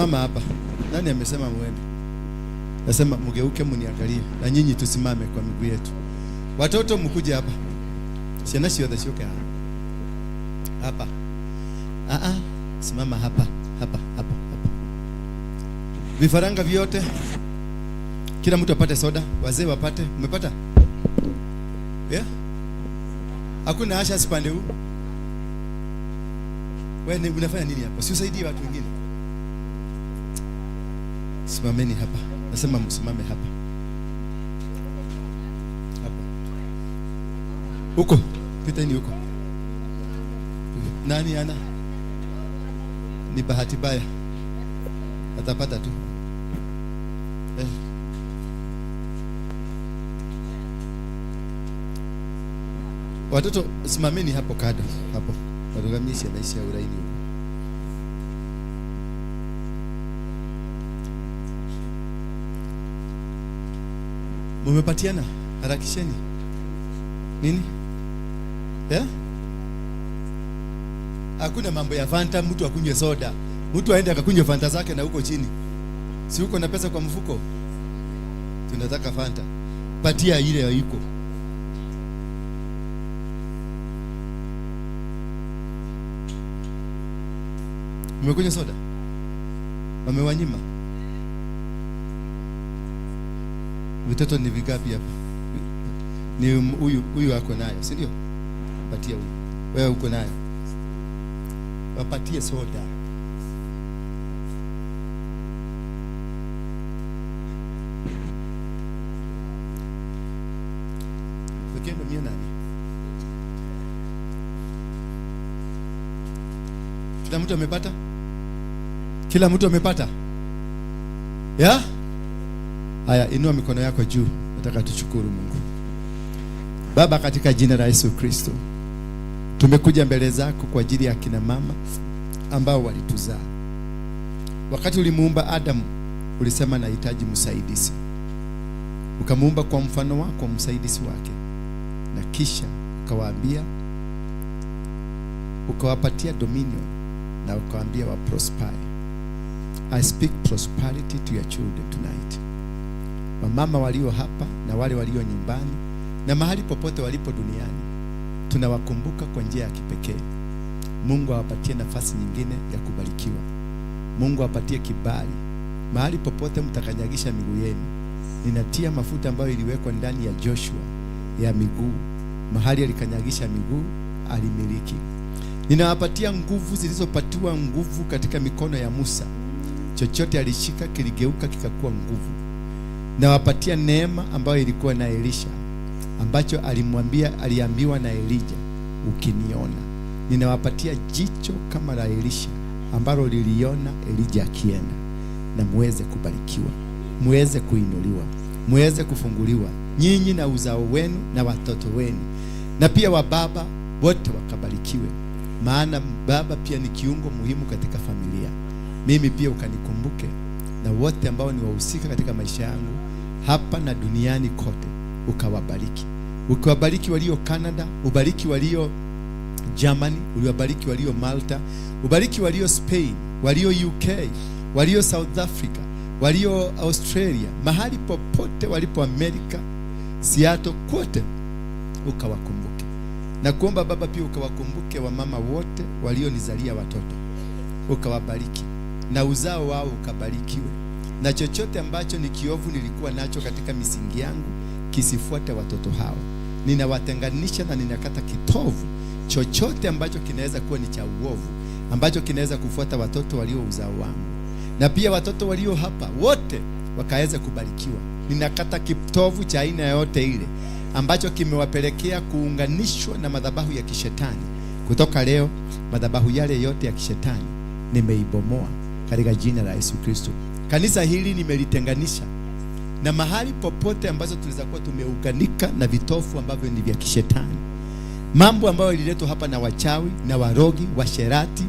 Simama hapa. Nani amesema muende? Nasema mgeuke mniangalie. Na nyinyi tusimame kwa miguu yetu. Watoto mkuje hapa. Siana sio dashoka. Hapa. Simama hapa. Hapa. Vifaranga vyote. Kila mtu apate soda, wazee wapate. Umepata? Yeah? Hakuna asha sipande huu. Wewe unafanya nini hapa? Si usaidie watu wengine. Simameni hapa. Nasema msimame hapa. Hapa. Huko. Piteni huko. Nani ana? Ni bahati baya. Atapata tu. Watoto simameni hapo kado. Hapo. Watugamishe maisha ya uraini huko. Mumepatiana? Harakisheni. Nini? Hakuna mambo ya Fanta, mtu akunywe soda. Mtu aende akakunywe Fanta zake na huko chini. Si uko na pesa kwa mfuko? Tunataka Fanta. Patia ile ya iko. Umekunywa soda? Wamewanyima? Vitoto ni vigapi hapa? Ni huyu ako nayo, si ndio? Patia huyu. Wewe uko nayo. Wapatie soda. Ukendo mia nani? Kila mtu amepata? Kila mtu amepata? Ya? Haya, inua mikono yako juu. Nataka tushukuru Mungu. Baba, katika jina la Yesu Kristo, tumekuja mbele zako kwa ajili ya kina mama ambao walituzaa. Wakati ulimuumba Adamu, ulisema nahitaji msaidizi. Ukamuumba kwa mfano wako msaidizi wake. Na kisha ukawaambia, ukawapatia dominion na ukawaambia wa prosper. I speak prosperity to your children tonight. Wamama walio hapa na wale walio nyumbani na mahali popote walipo duniani, tunawakumbuka kwa njia ya kipekee. Mungu awapatie nafasi nyingine ya kubarikiwa. Mungu awapatie kibali. Mahali popote mtakanyagisha miguu yenu, ninatia mafuta ambayo iliwekwa ndani ya Joshua ya miguu. Mahali alikanyagisha miguu, alimiliki. Ninawapatia nguvu zilizopatiwa nguvu katika mikono ya Musa. Chochote alishika kiligeuka kikakuwa nguvu. Nawapatia neema ambayo ilikuwa na Elisha, ambacho aliambiwa na Elijah, ukiniona. Ninawapatia jicho kama la Elisha ambalo liliona Elijah akienda. Na muweze kubarikiwa, muweze kuinuliwa, muweze kufunguliwa, nyinyi na uzao wenu na watoto wenu, na pia wababa wote wakabarikiwe, maana baba pia ni kiungo muhimu katika familia. Mimi pia ukanikumbuke na wote ambao ni wahusika katika maisha yangu hapa na duniani kote, ukawabariki. Ukiwabariki walio Canada, ubariki walio Germany, uliwabariki walio Malta, ubariki walio Spain, walio UK, walio South Africa, walio Australia, mahali popote walipo Amerika, Seattle, kote ukawakumbuke. Na kuomba Baba pia ukawakumbuke wamama wote walionizalia watoto, ukawabariki na uzao wao ukabarikiwe, na chochote ambacho ni kiovu nilikuwa nacho katika misingi yangu kisifuate watoto hao. Ninawatenganisha na ninakata kitovu chochote ambacho kinaweza kuwa ni cha uovu, ambacho kinaweza kufuata watoto walio uzao wangu, na pia watoto walio hapa wote wakaweza kubarikiwa. Ninakata kitovu cha aina yote ile ambacho kimewapelekea kuunganishwa na madhabahu ya kishetani. Kutoka leo madhabahu yale yote ya kishetani nimeibomoa katika jina la Yesu Kristo. Kanisa hili nimelitenganisha na mahali popote ambazo tunaweza kuwa tumeunganika na vitofu ambavyo ni vya kishetani. Mambo ambayo ililetwa hapa na wachawi na warogi, washerati,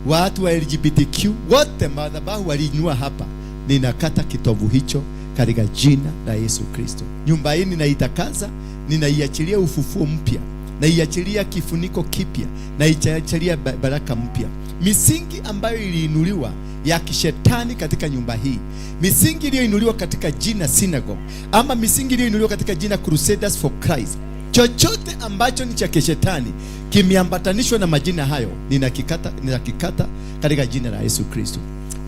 watu wa LGBTQ, wote madhabahu waliinua hapa. Ninakata kitovu hicho katika jina la Yesu Kristo. Nyumba hii ninaitakaza, ninaiachilia ufufuo mpya na iachilia kifuniko kipya, na iachilia baraka mpya. Misingi ambayo iliinuliwa ya kishetani katika nyumba hii, misingi iliyoinuliwa katika jina synagogue, ama misingi iliyoinuliwa katika jina Crusaders for Christ, chochote ambacho ni cha kishetani kimeambatanishwa na majina hayo, ninakikata katika jina la Yesu Kristo.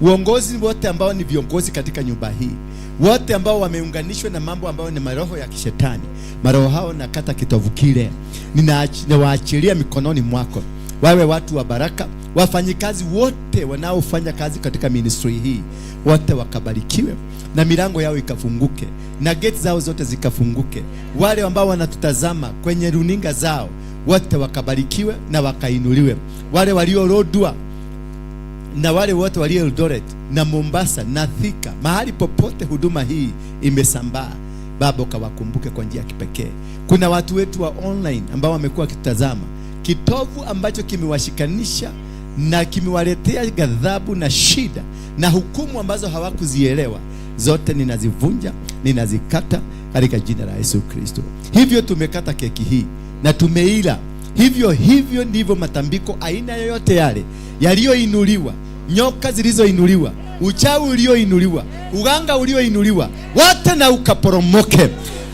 Uongozi wote ambao ni viongozi katika nyumba hii, wote ambao wameunganishwa na mambo ambayo ni maroho ya kishetani, maroho hao nakata kitovu kile, ninawaachilia mikononi mwako. Wawe watu wa baraka, wafanyikazi wote wanaofanya kazi katika ministry hii, wote wakabarikiwe na milango yao ikafunguke na gate zao zote zikafunguke. Wale ambao wanatutazama kwenye runinga zao, wote wakabarikiwe na wakainuliwe. Wale waliorodwa na wale wote walio Eldoret na Mombasa na Thika, mahali popote huduma hii imesambaa, Baba ukawakumbuke kwa njia ya kipekee. Kuna watu wetu wa online ambao wamekuwa kitazama, kitovu ambacho kimewashikanisha na kimewaletea ghadhabu na shida na hukumu ambazo hawakuzielewa, zote ninazivunja, ninazikata katika jina la Yesu Kristo. Hivyo tumekata keki hii na tumeila. Hivyo ndivyo matambiko aina yoyote yale yaliyoinuliwa, nyoka zilizoinuliwa, uchawi ulioinuliwa, uganga ulioinuliwa, wote na ukaporomoke.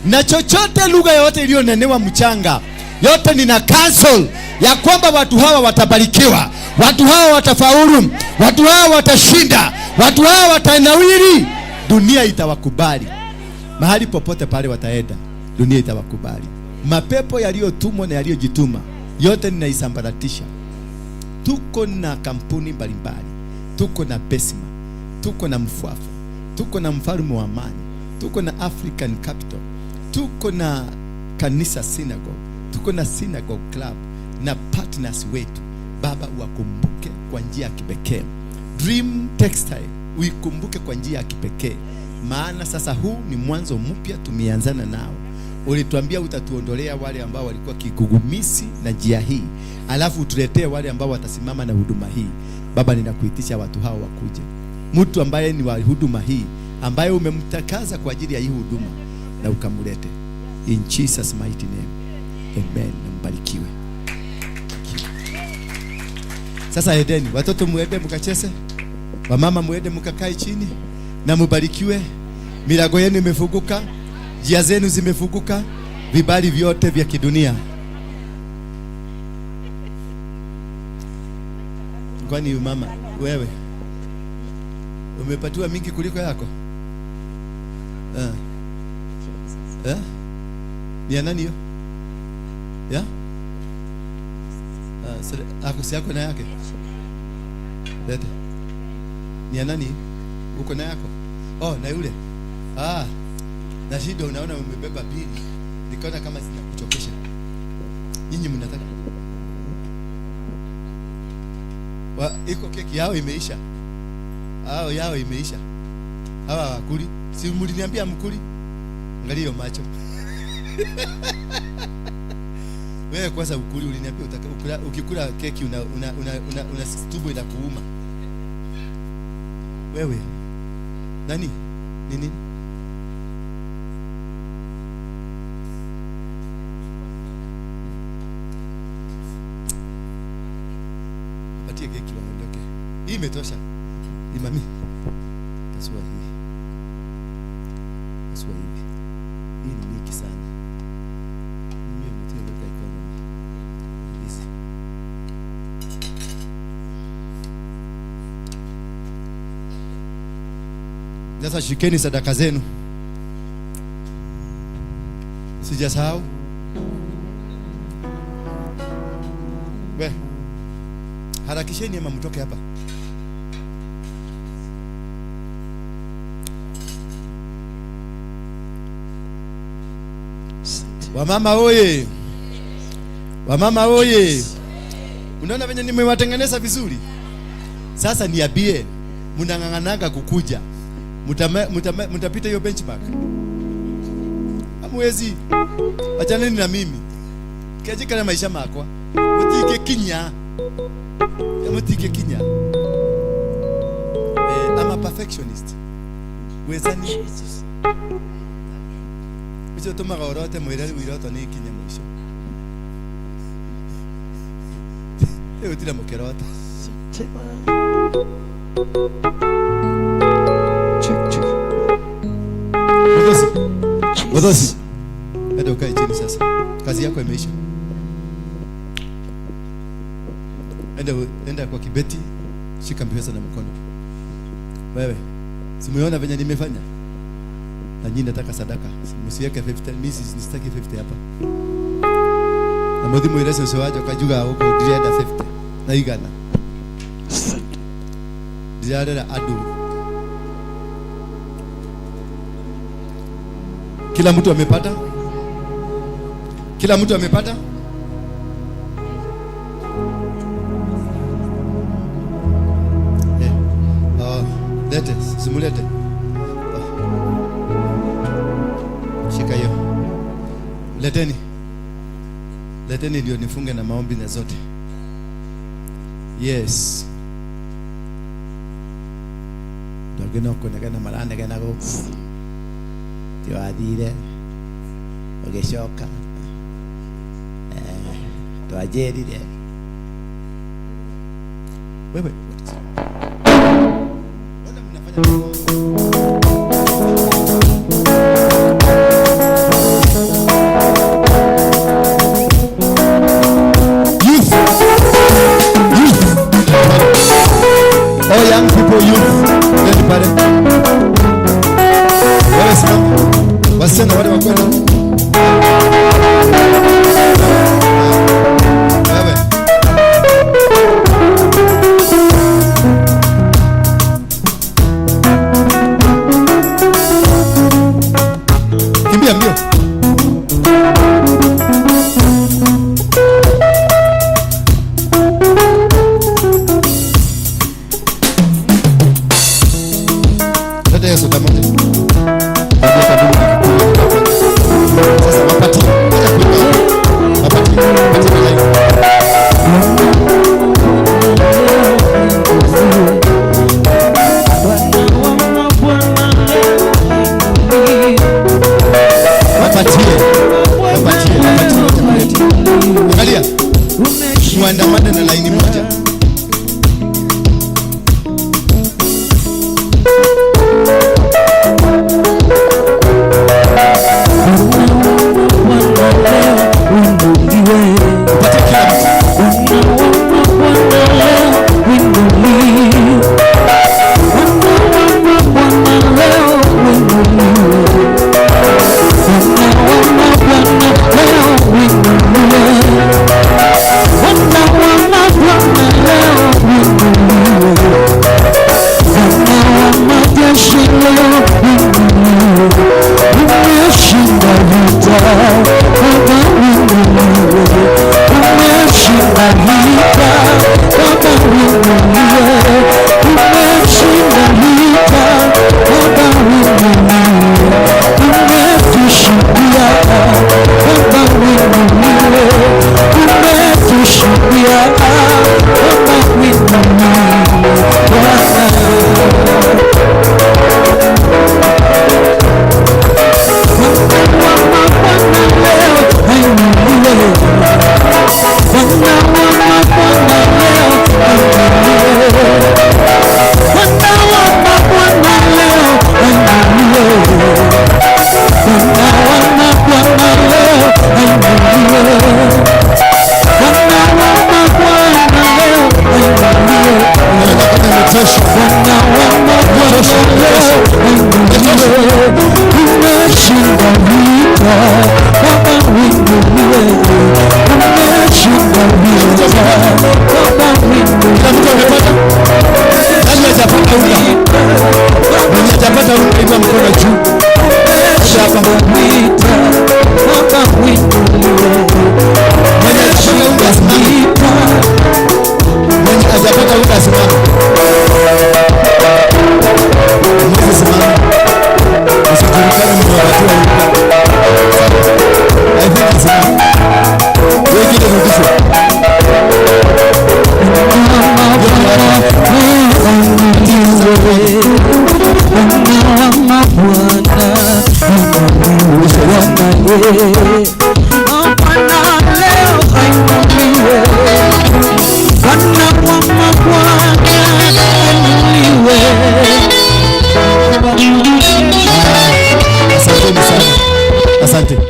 Na chochote lugha yote iliyonenewa mchanga, yote nina cancel ya kwamba watu hawa watabarikiwa, watu hawa watafaulu, watu hawa watashinda, watu hawa watanawiri. Dunia itawakubali. Mahali popote pale wataenda, dunia itawakubali. Mapepo yaliyotumwa na yaliyojituma, yote ninaisambaratisha. Tuko na kampuni mbalimbali, tuko na Besma, tuko na Mfwafu, tuko na Mfalme wa Amani, tuko na African Capital, tuko na Kanisa Synagogue, tuko na Synagogue Club na partners wetu. Baba uwakumbuke kwa njia ya kipekee. Dream Textile uikumbuke kwa njia ya kipekee, maana sasa huu ni mwanzo mpya tumeanzana nao. Ulituambia utatuondolea wale ambao walikuwa kigugumisi na njia hii, alafu utuletee wale ambao watasimama na huduma hii. Baba ninakuitisha watu hao wakuje. Mtu ambaye ni wa huduma hii, ambaye umemtakaza kwa ajili ya hii huduma, na ukamulete. In Jesus mighty name. Amen. Mbarikiwe. Sasa edeni, watoto muende mukacheze, wamama muende mukakae chini na mubarikiwe. Milango yenu imefunguka, njia zenu zimefunguka, vibali vyote vya kidunia. Kwani mama wewe umepatiwa mingi kuliko yako? Ni ya nani hiyo? Ya? Si yako na yake? Lete. Ni ya nani? Uko na yako? Oh, na yule. Na shida unaona umebeba bili. Nikaona kama zinakuchokesha. Nyinyi mnataka? Iko keki yao imeisha. Yao imeisha. Hawa wakuli. Si mliniambia mkuli? Angalia macho. Wewe kwanza ukuli, uliniambia ukikula keki una tumbo inakuuma. Wewe nani? Nini? Patie keki waondoke. Hii imetosha. Ni mami. Kasua hii. Kasua hii. Hii ni mingi sana. Sasa shikeni sadaka zenu. Sijasahau. Harakisheni ama mtoke hapa. Wamama oye. Wamama oye. Unaona venye nimewatengeneza vizuri? Sasa niambie, mnang'ang'anaga kukuja. Mtapita hiyo benchmark? Hamwezi. Achaneni na mimi. Kajika na maisha makwa. Mutike kinya. Mutike kinya. I'm a perfectionist. Wezani. Ucho tuma gaorote mwirari wiroto ni kinya mwisho. Leo tira mkerota. Check. Wadosi. Ndio kae chini sasa. Kazi yako imeisha. Enda kwa kibeti, shika mpesa na mkono. Wewe, simuona venye nimefanya? Na nyinyi nataka sadaka. Msiweke 50, mimi sitaki 50 hapa. Na modi mwirese usiwaje kajuga huko direnda 50. Na igana. Direnda adu. Kila mtu amepata? Kila mtu amepata? Lete, simulete. Shika hiyo. Leteni ndio nifunge na maombi na zote. Yes. Ndio kuna maranda kana go. Tio adire. Ogeshoka. Tuajerire. Wewe. All young people, youth, anybody? Where is now? What's in the water? Mbio. Dada Yesu tamoja. Sasa wapati. Wapati. Angalia. Muandamane na laini moja.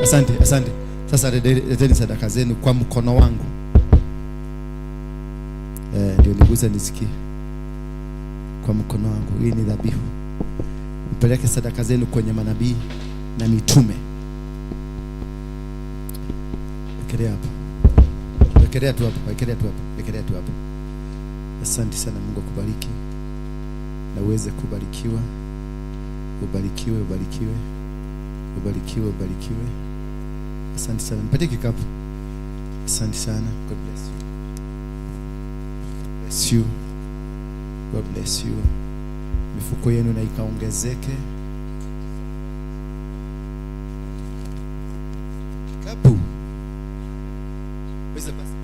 Asante. Sasa leteni sadaka zenu kwa mkono wangu. Ndio nigusa nisikie. Kwa mkono wangu. Hii ni dhabihu. Mpeleke sadaka zenu kwenye manabii na mitume. Wekelea hapa. Wekelea tu hapa. Asante sana, Mungu akubariki. Na uweze kubarikiwa. Ubarikiwe. Asante sana. Mpatie kikapu. Asante sana. God bless you. Mifuko yenu na ikaongezeke. Kikapu. Pesa basi.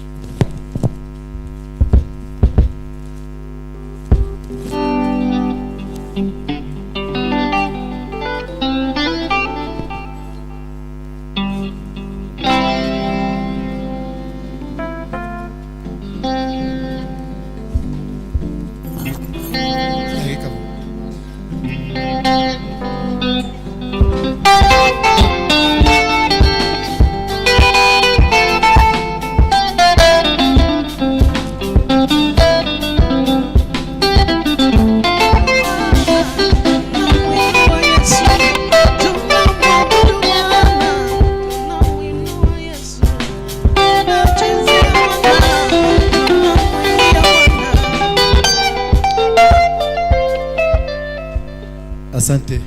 Asante.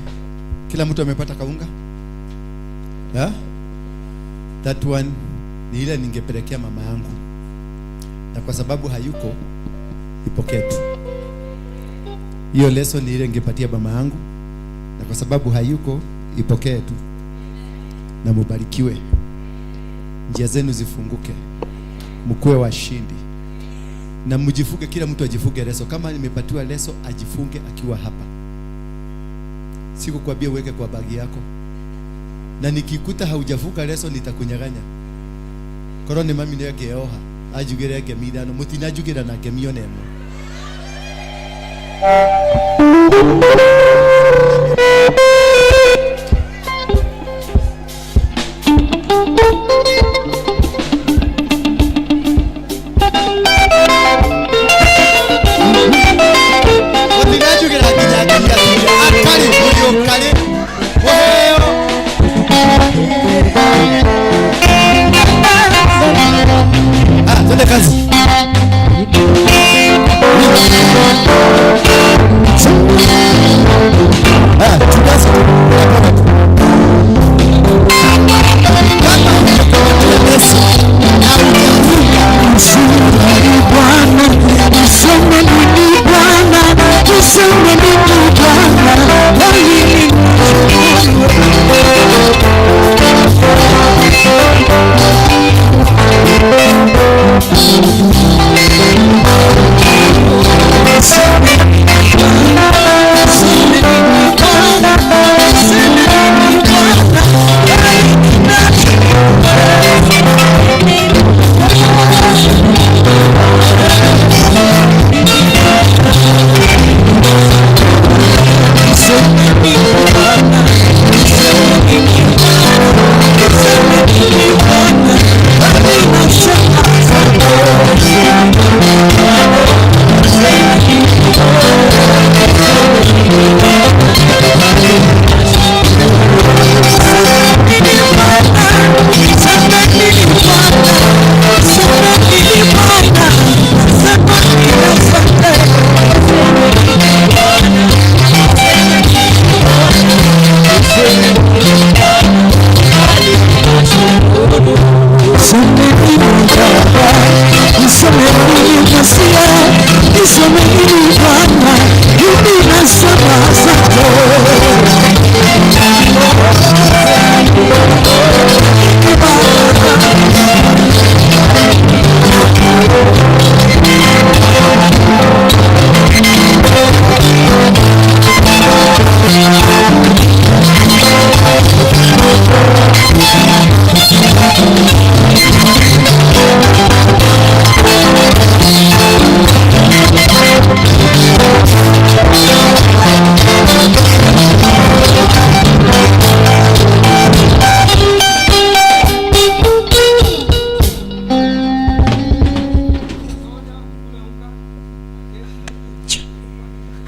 Kila mtu amepata kaunga? That one ni ile ningepelekea mama yangu. Na kwa sababu hayuko, ipokee tu. Hiyo lesson ni ile ningepatia mama yangu. Na kwa sababu hayuko, ipokee tu. Na mubarikiwe. Njia zenu zifunguke. Mkuwe washindi. Na mjifunge, kila mtu ajifunge leso. Kama nimepatiwa leso, ajifunge akiwa hapa. Siku kuambia uweke kwa bagi yako. Na nikikuta haujafuka leso nitakunyaganya. Korone mami niyo geoha. Ajugere gemidano mutinajugira na gemio nemo. Mutinajugira kijaga akali mulio kale. Twende kazi.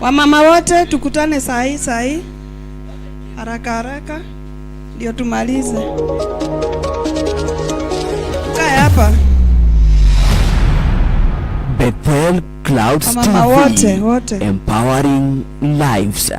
Wamama wote tukutane saa hii haraka ndio tumalize. Kae hapa. Bethel Clouds Wamama TV, wote empowering lives.